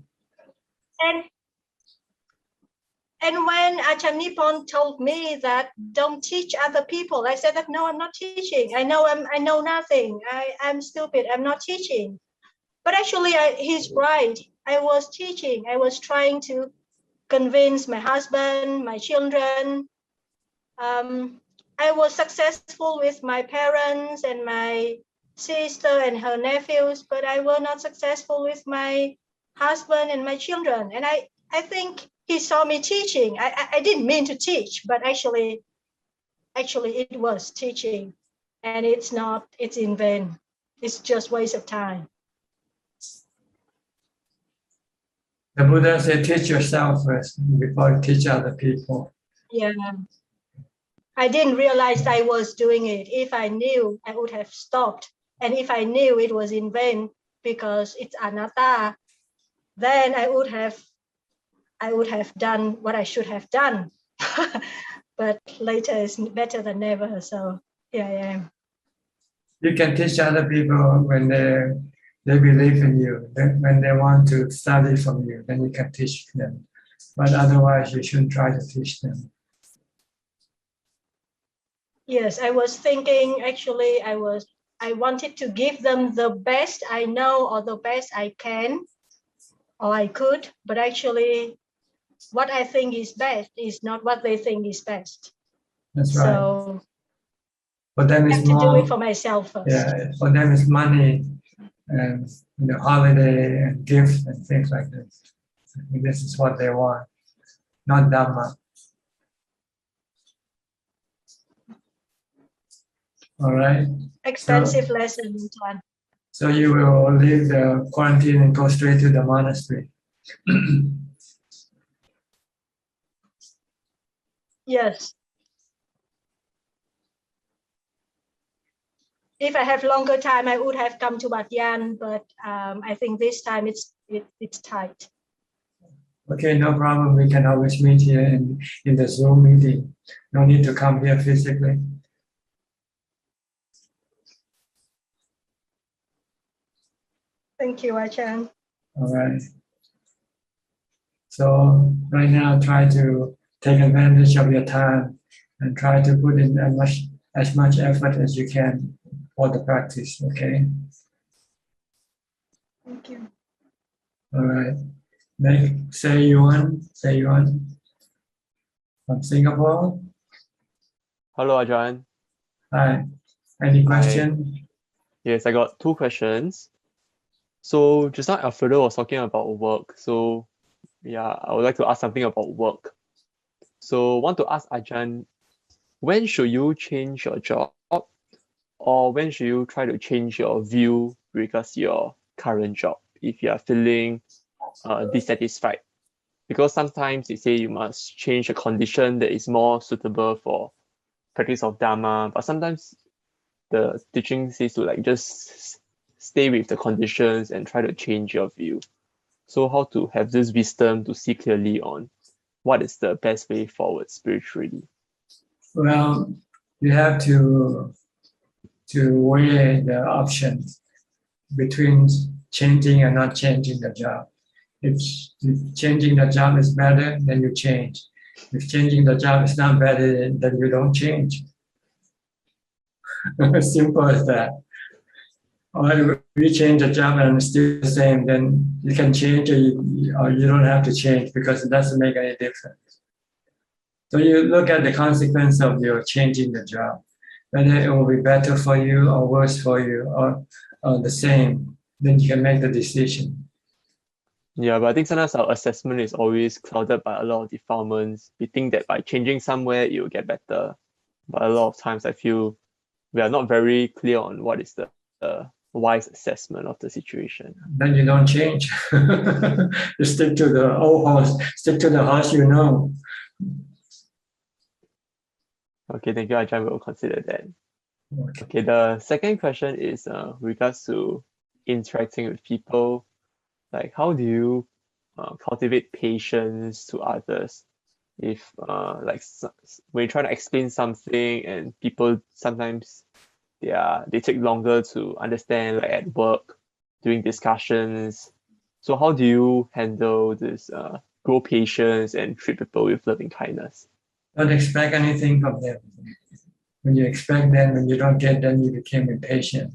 and when Ajahn Nippon told me that don't teach other people, I said that no, I'm not teaching. I know nothing. I'm stupid. I'm not teaching. But actually, he's right. I was teaching. I was trying to convince my husband, my children. I was successful with my parents and my sister and her nephews, but I was not successful with my husband and my children. And I think he saw me teaching. I didn't mean to teach, but actually it was teaching, and it's in vain. It's just waste of time. the Buddha said, teach yourself first before you teach other people. Yeah. I didn't realize I was doing it. If I knew, I would have stopped. And if I knew it was in vain because it's anatta, then I would have done what I should have done. But later is better than never. So here I am. You can teach other people when they believe in you. When they want to study from you, then you can teach them. But otherwise, you shouldn't try to teach them. Yes, I was thinking, actually, I wanted to give them the best I know or the best I can or I could, but actually what I think is best is not what they think is best. That's right. So for them I have to do it for myself first. Yeah, for them it's money and holiday and gifts and things like this. This is what they want, not Dhamma. All right. Expensive lesson, Tuan. So you will leave the quarantine and go straight to the monastery. Yes. If I have longer time, I would have come to Wat Yan, but I think this time it's tight. Okay, no problem. We can always meet here in the Zoom meeting. No need to come here physically. Thank you, Ajahn. All right. So right now, try to take advantage of your time and try to put in as much effort as you can for the practice. Okay. Thank you. All right. Next, Say Yuan from Singapore. Hello, Ajahn. Hi. Any question? Yes, I got two questions. So just now Alfredo was talking about work. So yeah, I would like to ask something about work. So want to ask Ajahn, when should you change your job, or when should you try to change your view regards your current job if you are feeling dissatisfied? Because sometimes they say you must change a condition that is more suitable for practice of Dhamma, but sometimes the teaching says to like just stay with the conditions and try to change your view. So how to have this wisdom to see clearly on what is the best way forward spiritually? Well, you have to weigh the options between changing and not changing the job. If changing the job is better, then you change. If changing the job is not better, then you don't change. Simple as that. Or if you change the job and it's still the same, then you can change or you don't have to change because it doesn't make any difference. So you look at the consequence of your changing the job, whether it will be better for you or worse for you or the same, then you can make the decision. Yeah, but I think sometimes our assessment is always clouded by a lot of defilements. We think that by changing somewhere, it will get better. But a lot of times I feel we are not very clear on what is the wise assessment of the situation. Then you don't change. You stick to the old horse, stick to the horse you know. Okay, thank you, Ajahn. We'll consider that. Okay, the second question is regards to interacting with people. Like, how do you cultivate patience to others? If like when you try to explain something and people sometimes they take longer to understand, like at work, during discussions. So how do you handle this grow patience and treat people with loving kindness? Don't expect anything from them. When you expect them, when you don't get them, you become impatient.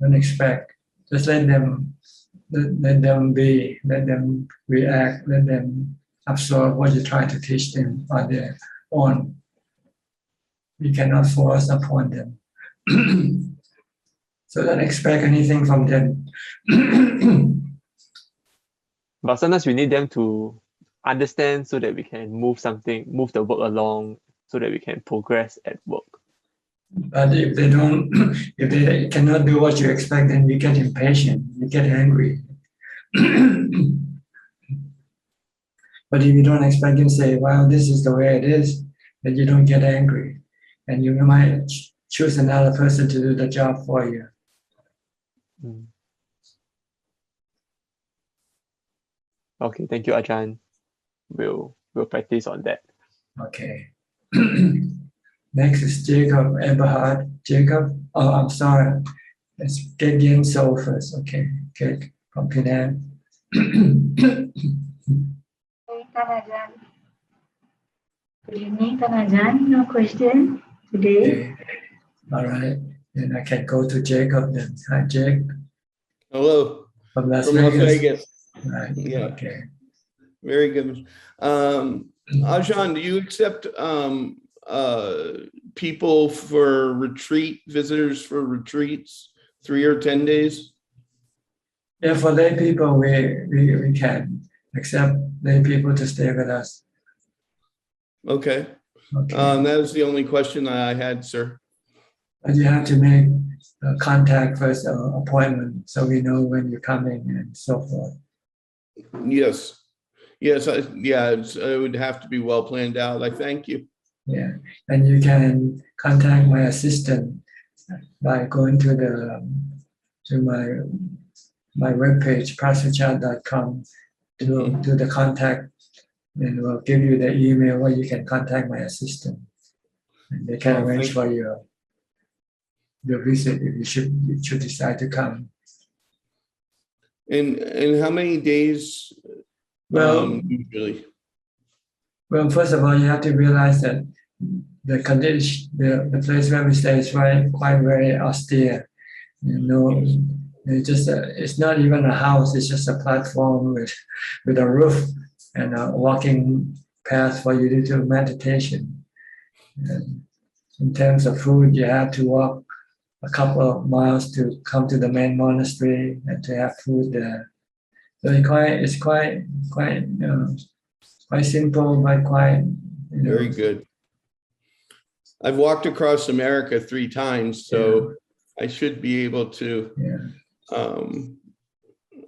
Don't expect. Just let them be, let them react, let them absorb what you try to teach them on their own. You cannot force upon them. So don't expect anything from them. But sometimes we need them to understand so that we can move the work along, so that we can progress at work. But if they cannot do what you expect, then you get impatient, you get angry. But if you don't expect them to say, well, this is the way it is, then you don't get angry. And you might choose another person to do the job for you. Okay, thank you, Ajahn. We'll practice on that. Okay. Next is Jacob Eberhard. Jacob, oh, I'm sorry. Let's get Yen Soul first. Okay, okay, from Penang. Good evening, Ajahn. No question today. Okay. All right. Then I can go to Jacob then. Hi, Jake. Hello. From Las Las Vegas. Vegas. Right. Yeah. Okay. Very good. Ajahn, do you accept people for retreat, visitors for retreats, 3 or 10 days? Yeah, for lay people, we can accept lay people to stay with us. Okay. That was the only question that I had, sir. But you have to make contact first, appointment, so we know when you're coming and so forth. Yes. Yes. It would have to be well planned out. I thank you. Yeah, and you can contact my assistant by going to my webpage, Suchart.com, to do the contact, and we'll give you the email where you can contact my assistant, and they can arrange for your visit if you should decide to come. And how many days? Well, usually. Well, first of all, you have to realize that the condition, the place where we stay is quite very austere. You know, it's not even a house; it's just a platform with a roof and a walking path for you to do meditation. And in terms of food, you have to walk a couple of miles to come to the main monastery and to have food there. So it's quite simple, but quite very good. I've walked across America 3 times, so I should be able to.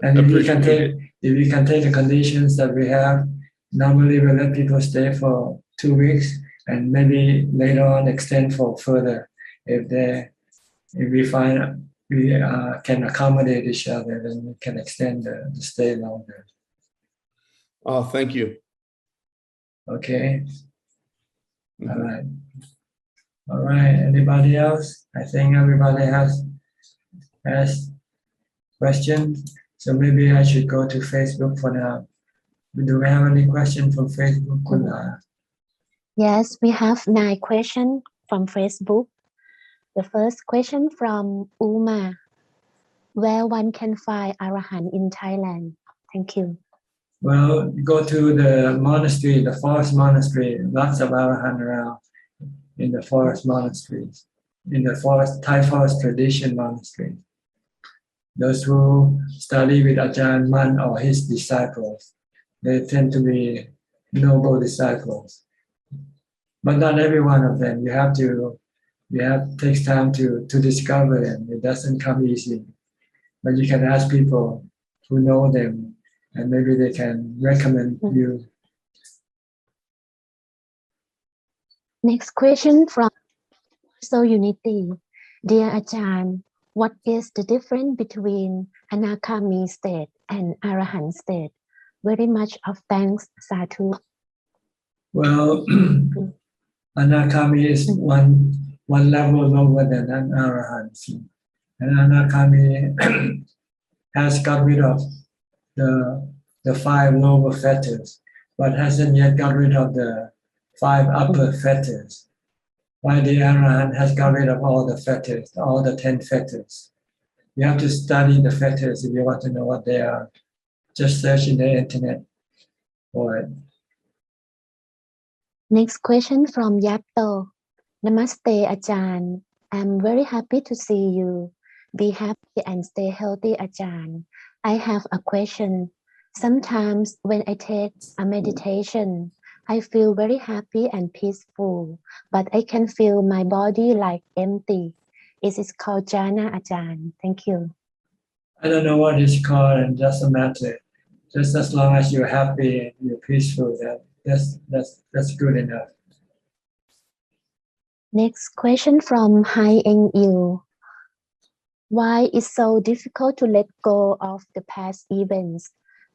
And if you can take the conditions that we have, normally we let people stay for 2 weeks and maybe later on extend for further. If we find we can accommodate each other, then we can extend the stay longer. Oh, thank you. Okay. All right. Anybody else? I think everybody has questions. So maybe I should go to Facebook for now. Do we have any questions from Facebook? Yes, we have 9 questions from Facebook. The first question from Uma. Where one can find Arahant in Thailand? Thank you. Well, go to the monastery, the forest monastery. Lots of Arahant around in the forest monasteries, in the Thai forest tradition monastery. Those who study with Ajahn Man or his disciples, they tend to be noble disciples. But not every one of them. Takes time to discover them. It doesn't come easy. But you can ask people who know them, and maybe they can recommend you. Next question from So Unity. Dear Ajahn, what is the difference between Anakami state and Arahant state? Very much of thanks, Sadhu. Well, Anakami is one level lower than an Arahant. And Anakami has got rid of the 5 lower fetters, but hasn't yet got rid of the 5 upper fetters. While the Arahant has got rid of all the fetters, all the 10 fetters. You have to study the fetters if you want to know what they are. Just search in the internet for it. Next question from Yato. Namaste, Ajahn. I'm very happy to see you. Be happy and stay healthy, Ajahn. I have a question. Sometimes when I take a meditation, I feel very happy and peaceful, but I can feel my body like empty. Is it called jhana, Ajahn? Thank you. I don't know what it's called, and it doesn't matter. Just as long as you're happy and you're peaceful, that's good enough. Next question from Hai Eng Il. Why is so difficult to let go of the past events?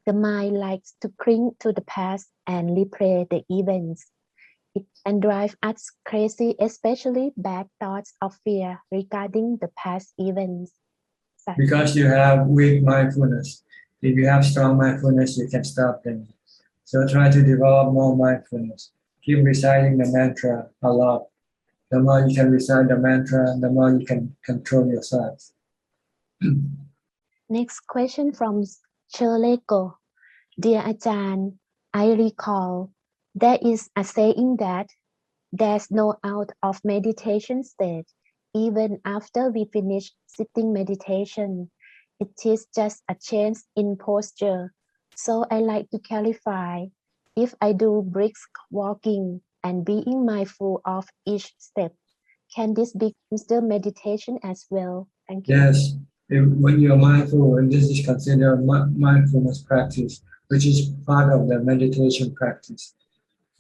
The mind likes to cling to the past and replay the events. It can drive us crazy, especially bad thoughts of fear regarding the past events. Because you have weak mindfulness. If you have strong mindfulness, you can stop them. So try to develop more mindfulness. Keep reciting the mantra a lot. The more you can recite the mantra, the more you can control your thoughts. Next question from Choleko. Dear Ajahn, I recall there is a saying that there's no out of meditation state. Even after we finish sitting meditation, it is just a change in posture. So I like to clarify, if I do brisk walking and being mindful of each step, can this become still meditation as well? Thank you. Yes, when you're mindful, and this is considered mindfulness practice, which is part of the meditation practice.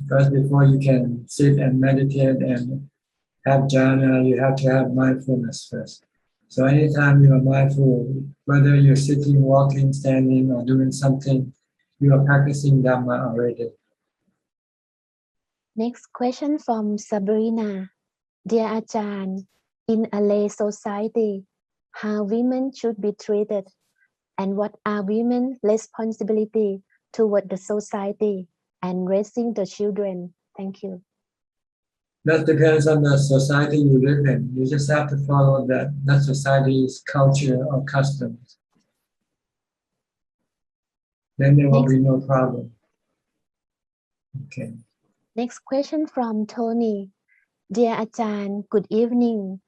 Because before you can sit and meditate and have jhana, you have to have mindfulness first. So anytime you are mindful, whether you're sitting, walking, standing, or doing something, you are practicing Dhamma already. Next question from Sabrina. Dear Ajahn, in a lay society, how women should be treated and what are women's responsibility toward the society and raising the children? Thank you. That depends on the society you live in. You just have to follow that society's culture or customs. Then there will be no problem. Okay. Next question from Tony. Dear Ajahn, good evening.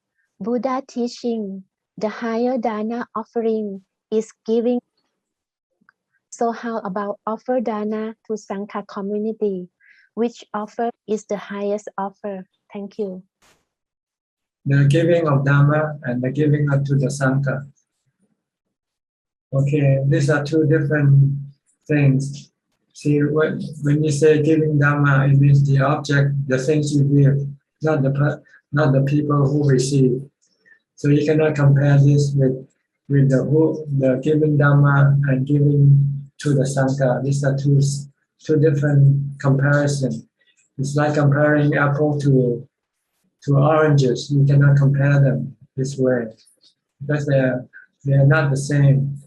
Buddha teaching, the higher dana offering is giving. So how about offer dana to Sangha community? Which offer is the highest offer? Thank you. The giving of Dhamma and the giving up to the Sangha. Okay, these are two different things. See, when you say giving Dhamma, it means the object, the things you give, not the people who receive. So you cannot compare this with the giving Dhamma and giving to the Sangha. These are two different comparisons. It's like comparing apple to oranges. You cannot compare them this way because they are not the same.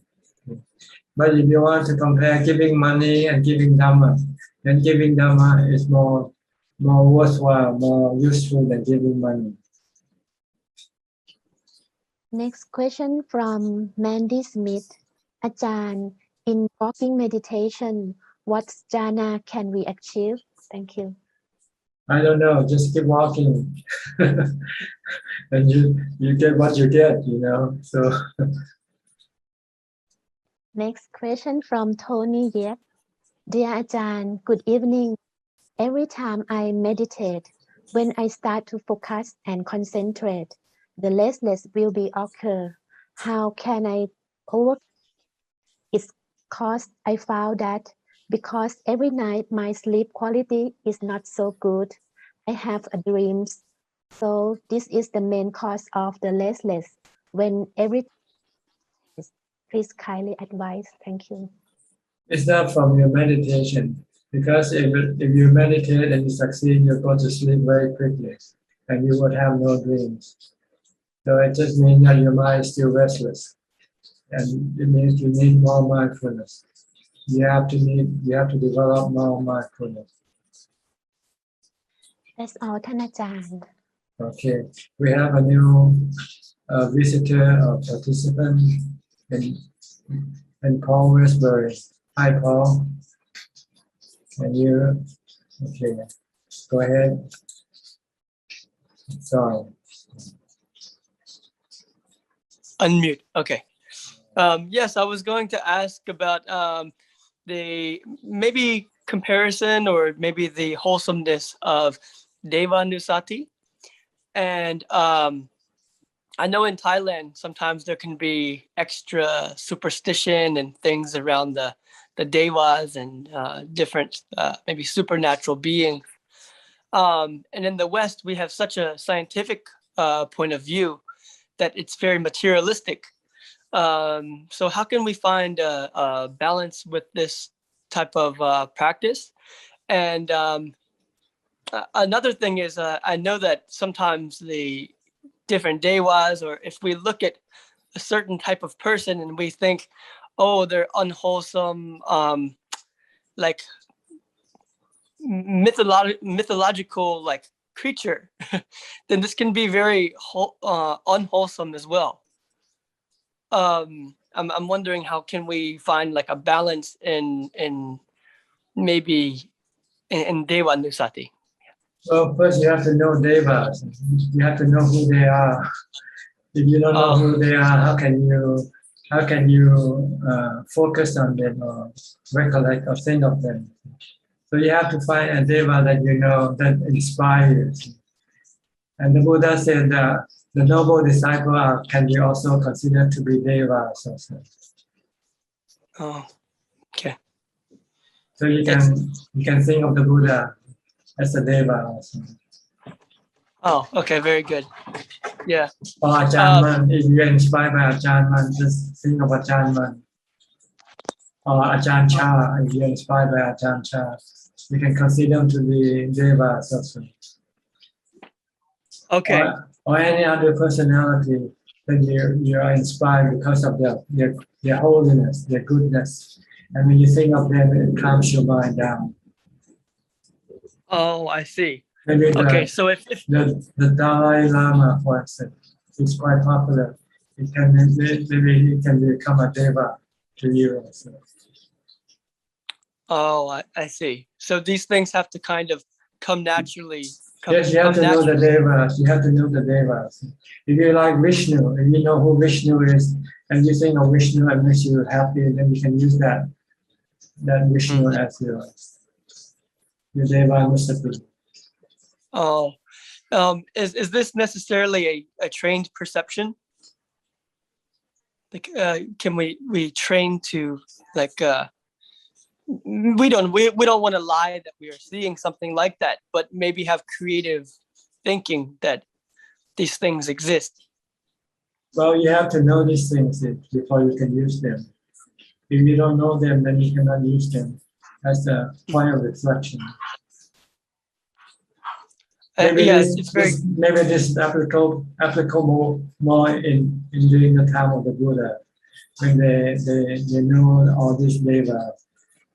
But if you want to compare giving money and giving Dhamma, then giving Dhamma is more worthwhile, more useful than giving money. Next question from Mandy Smith. Ajahn, in walking meditation, what jhana can we achieve? Thank you. I don't know, just keep walking. And you get what you get, so. Next question from Tony Yep. Dear Ajahn, good evening. Every time I meditate, when I start to focus and concentrate, the restless will be occur. How can I overcome its cause? I found that because every night my sleep quality is not so good. I have a dreams. So this is the main cause of the restless. When every please kindly advise. Thank you. It's not from your meditation, because if you meditate and you succeed, you go to sleep very quickly and you would have no dreams. So it just means that your mind is still restless, and it means you need more mindfulness. You have to develop more mindfulness. That's all,ท่านอาจารย์ Okay, we have a new visitor or participant in Paul Westbury. Hi, Paul. Can you? Okay, go ahead. Sorry. Unmute. Okay. Yes, I was going to ask about the maybe comparison or maybe the wholesomeness of Deva Nusati. And I know in Thailand, sometimes there can be extra superstition and things around the Devas and different maybe supernatural beings. And in the West, we have such a scientific point of view that it's very materialistic. So how can we find a balance with this type of practice? And another thing is I know that sometimes the different devas, or if we look at a certain type of person and we think, oh, they're unwholesome, like mythological like creature, then this can be very unwholesome as well. I'm wondering how can we find like a balance in maybe in Deva Nusati. Well, first you have to know Devas. You have to know who they are. If you don't know who they are, how can you focus on them or recollect or think of them? So you have to find a Deva that you know that inspires. And the Buddha said that the noble disciple can be also considered to be Devas also. Oh, okay. So you can think of the Buddha as a Deva also. Oh, okay, very good. Yeah. Or Ajahn Man, if you're inspired by Ajahn Man, just think of Ajahn Man. Or Ajahn Chah, if you're inspired by Ajahn Chah, you can consider them to be Devas also. Okay. Or any other personality that you are inspired because of their holiness, their goodness. And when you think of them, it calms your mind down. Oh, I see. Maybe okay, so if the Dalai Lama, for instance, is quite popular. Maybe he can become a Deva to you also. Oh, I see. So these things have to kind of come naturally, Yes, you have to know the devas. You have to know the devas. If you like Vishnu, and you know who Vishnu is, and you think of Vishnu and makes you happy, then you can use that Vishnu as your deva nusati. Oh, is this necessarily a trained perception? Like, can we train to like? We don't want to lie that we are seeing something like that, but maybe have creative thinking that these things exist. Well, you have to know these things before you can use them. If you don't know them, then you cannot use them. That's the point of reflection. Maybe this is applicable more in during the time of the Buddha, when they know all these devas.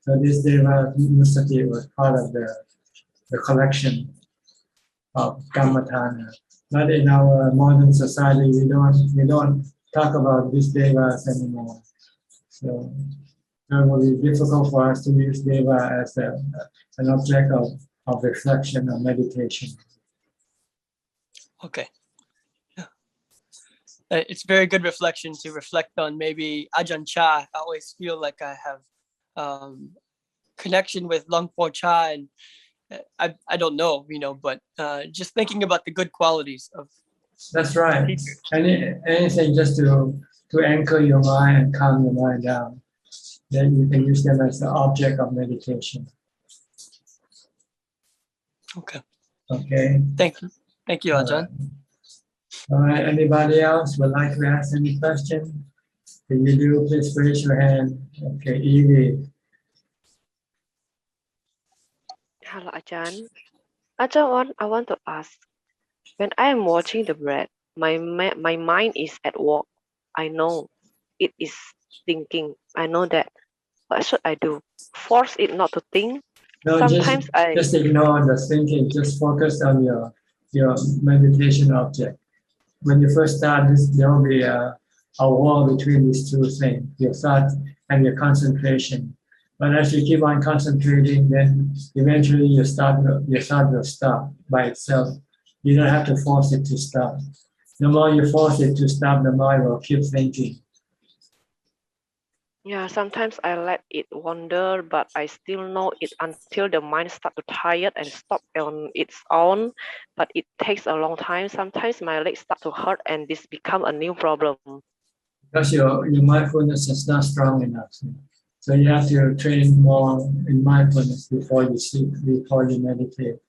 So this deva nusati was part of the collection of Kammatthana. But in our modern society, we don't talk about these devas anymore. So it will be difficult for us to use deva as an object of reflection or meditation. Okay. Yeah. It's very good reflection to reflect on. Maybe Ajahn Chah. I always feel like I have connection with Luang Por Cha, and I don't know, but just thinking about the good qualities of. That's right. Anything just to anchor your mind and calm your mind down. Then you can use them as the object of meditation. Okay. Okay. Thank you, Ajahn. All right. Anybody else would like to ask any question? If you do, please raise your hand. Okay, Evie. Hello, Ajahn. Ajahn, I want to ask. When I am watching the breath, my mind is at work. I know it is thinking. I know that. What should I do? Force it not to think? No, Sometimes just ignore the thinking. Just focus on your meditation object. When you first start, there will be a wall between these two things, your thought and your concentration. But as you keep on concentrating, then eventually your thought will stop by itself. You don't have to force it to stop. The more you force it to stop, the more it will keep thinking. Yeah, sometimes I let it wander, but I still know it until the mind starts to tired and stop on its own. But it takes a long time. Sometimes my legs start to hurt, and this become a new problem. Because your mindfulness is not strong enough. So you have to train more in mindfulness before you sleep, before you meditate.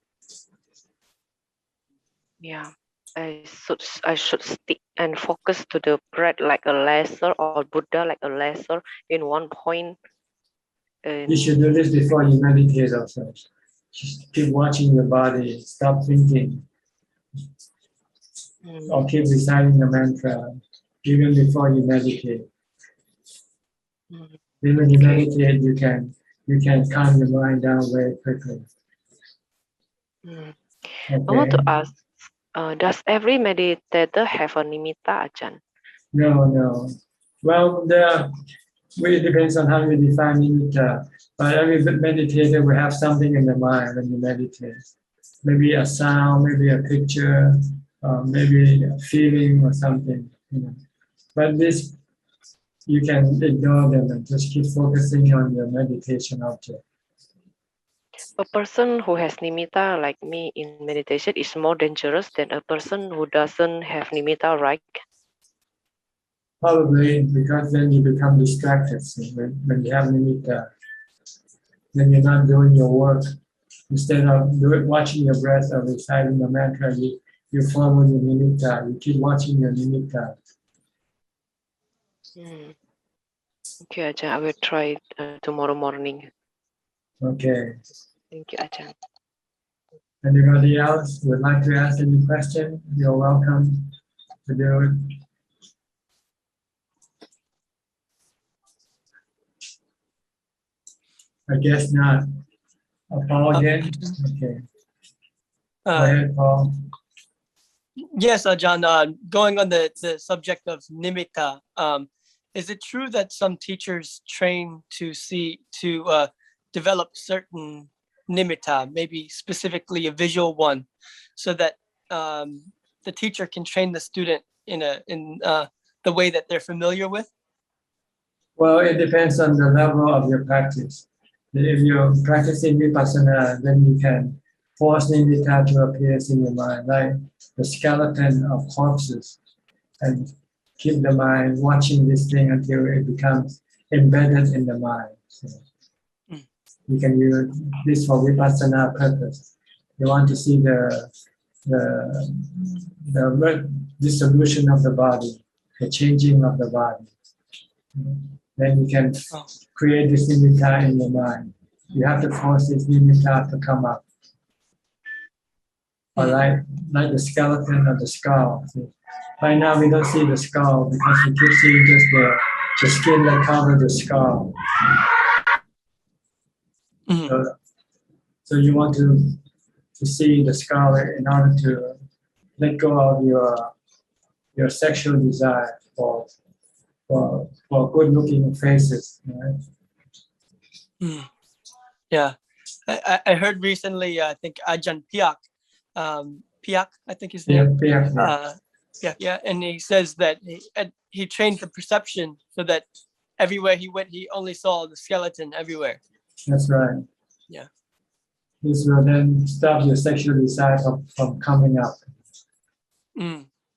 Yeah, I should stick and focus to the breath like a laser, or Buddha like a laser in one point. You should do this before you meditate also. Just keep watching your body, stop thinking. Or keep reciting the mantra, even before you meditate. Then when you meditate, you can calm your mind down very quickly. Okay. Okay. I want to ask, does every meditator have a nimitta, Ajahn? No. Well, it depends on how you define nimitta. But every meditator will have something in the mind when you meditate. Maybe a sound, maybe a picture, maybe a feeling or something. But this, you can ignore them and just keep focusing on your meditation object. A person who has nimitta like me in meditation is more dangerous than a person who doesn't have nimitta, right? Probably, because then you become distracted. So when you have nimitta, then you're not doing your work. Instead of watching your breath or reciting the mantra, you follow your nimitta. You keep watching your nimitta. Okay, Ajahn, I will try tomorrow morning. Okay. Thank you, Ajahn. Anybody else would like to ask any question? You're welcome to do it. I guess not. Paul again? Okay. Go ahead, Paul. Yes, Ajahn, going on the subject of nimitta, is it true that some teachers train to develop certain nimitta, maybe specifically a visual one, so that the teacher can train the student in the way that they're familiar with? Well, it depends on the level of your practice. If you're practicing vipassana, then you can force nimitta to appear in your mind, like the skeleton of corpses, and keep the mind watching this thing until it becomes embedded in the mind. So you can use this for vipassana purpose. You want to see the dissolution of the body, the changing of the body. Then you can create this nimitta in your mind. You have to force this nimitta to come up. Or like the skeleton of the skull. See? Right now we don't see the skull because we keep seeing just the skin that covers the skull. So you want to see the skull in order to let go of your sexual desire for good-looking faces. Right? Yeah, I heard recently. I think Ajahn Piak, I think his name. Yeah, and he says that he trained the perception so that everywhere he went, he only saw the skeleton everywhere. That's right. Yeah. This will then stop your sexual desire from coming up.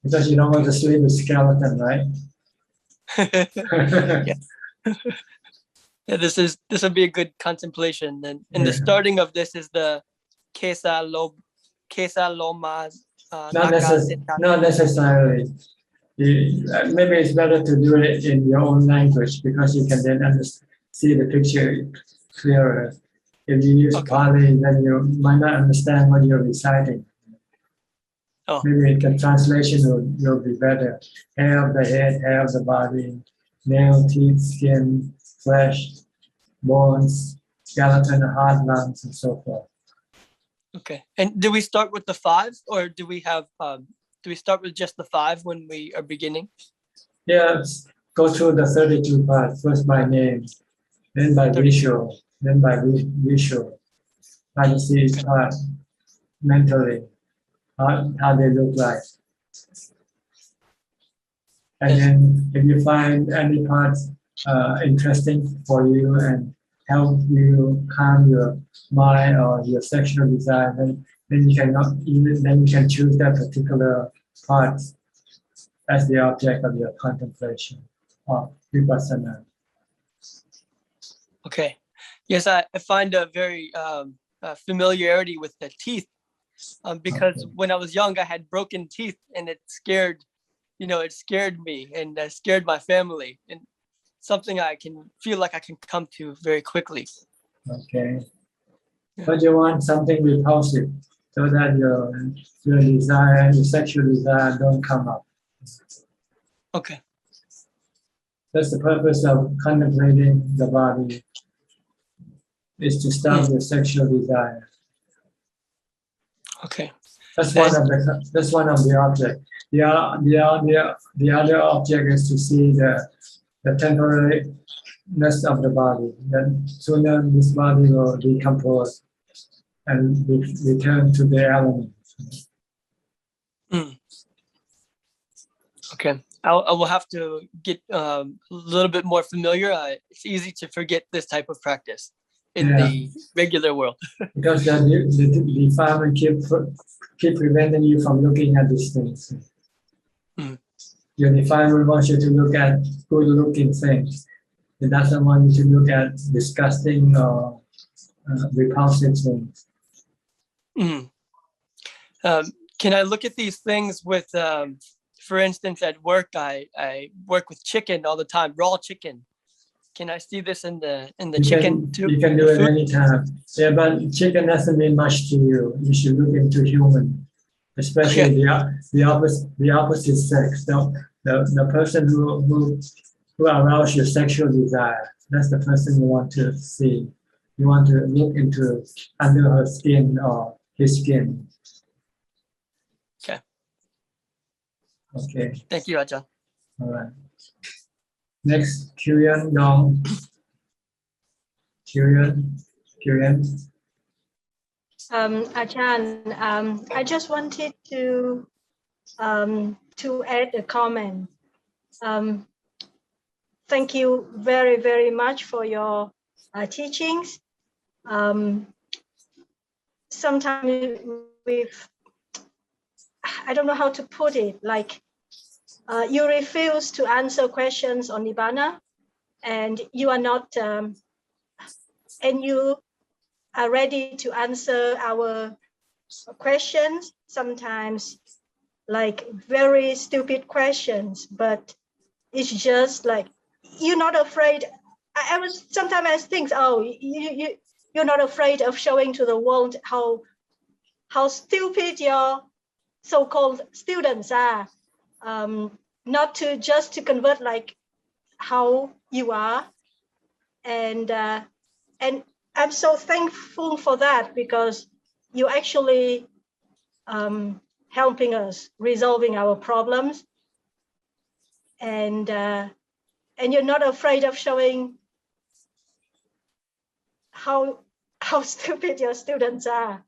Because you don't want to sleep with skeleton, right? Yeah, this will be a good contemplation. And the starting of this is the Kesa Loma. Not necessarily. Maybe it's better to do it in your own language because you can then see the picture clearer. If you use Pali, then you might not understand what you're reciting. Maybe the translation will be better. Hair of the head, hair of the body, nail, teeth, skin, flesh, bones, skeleton, heart, lungs, and so forth. Okay. And do we start with the 5, or do we start with just the 5 when we are beginning? Yeah, go through the 32 parts, first by name, then by visual, then by visual. Try to see each part mentally, how they look like. And then if you find any parts interesting for you and help you calm your mind or your sexual desire, then you can choose that particular part as the object of your contemplation or vipassana. Okay. Yes, I find a very familiarity with the teeth because when I was young, I had broken teeth, and it scared me and scared my family, and something I can feel like I can come to very quickly. Okay. But you want something repulsive so that your desire, your sexual desire don't come up. Okay. That's the purpose of contemplating the body, is to stop your sexual desire. Okay. That's one of the objects. The other object is to see the temporariness of the body. Then sooner this body will decompose and return to the elements. Okay. I will have to get a little bit more familiar. It's easy to forget this type of practice in the regular world. Because the defilement keep preventing you from looking at these things. Your defilement wants you to look at good-looking things. It doesn't want you to look at disgusting or repulsive things. Can I look at these things with, for instance, at work, I work with chicken all the time, raw chicken. Can I see this in the chicken too? You can do it anytime. Yeah, but chicken doesn't mean much to you. You should look into human, especially the opposite sex. The person who arouses your sexual desire. That's the person you want to see. You want to look into under her skin or his skin. Okay. Okay. Thank you, Ajahn. All right. Next, Kyrian Dong. Kyrian. Ajahn, I just wanted to add a comment. Thank you very, very much for your teachings. Sometimes I don't know how to put it, like you refuse to answer questions on Nibbana, and you are not, and you are ready to answer our questions, sometimes like very stupid questions, but it's just like, you're not afraid. I was sometimes I think, oh, you're not afraid of showing to the world how stupid your so-called students are, not to just to convert like how you are, and I'm so thankful for that, because you actually helping us resolving our problems, and you're not afraid of showing how stupid your students are.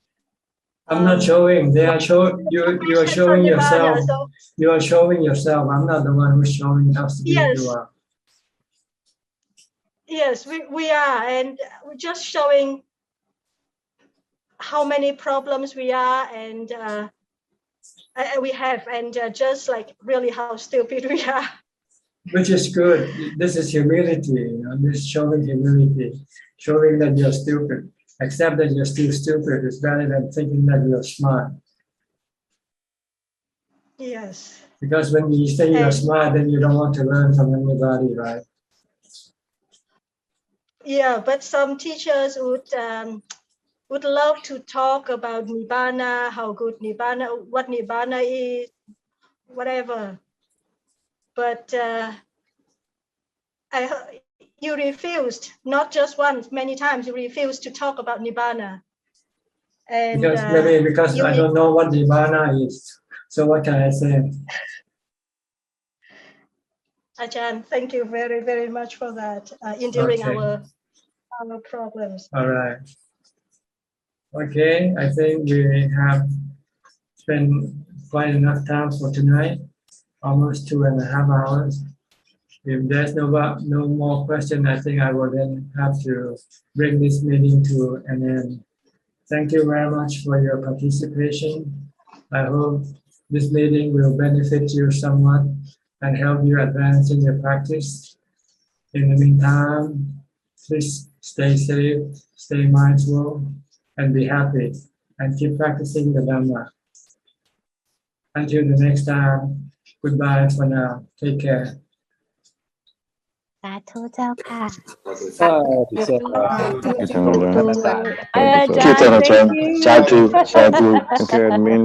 I'm not showing. They are showing you. You are showing yourself. So, you are showing yourself. I'm not the one who's showing how stupid yes, you are. Yes, we are, and we're just showing how many problems we are, and we have, and just like really how stupid we are. Which is good. This is humility. You know, this is showing humility, showing that you're stupid. Accept that you're still stupid is better than thinking that you're smart. Yes. Because when you say you're smart, then you don't want to learn from anybody, right? Yeah, but some teachers would love to talk about Nibbana, how good Nibbana, what Nibbana is, whatever. But you refused, not just once, many times you refused to talk about Nibbana. And because maybe because I don't know what Nibbana is. So what can I say? Ajahn, thank you very, very much for that, enduring our problems. All right. Okay, I think we have spent quite enough time for tonight, almost 2.5 hours. If there's no more question, I think I will then have to bring this meeting to an end. Thank you very much for your participation. I hope this meeting will benefit you somewhat and help you advance in your practice. In the meantime, please stay safe, stay mindful, and be happy, and keep practicing the Dhamma. Until the next time, goodbye for now. Take care. สาธุเจ้าค่ะ Sadhu, sadhu. Thank you, admin.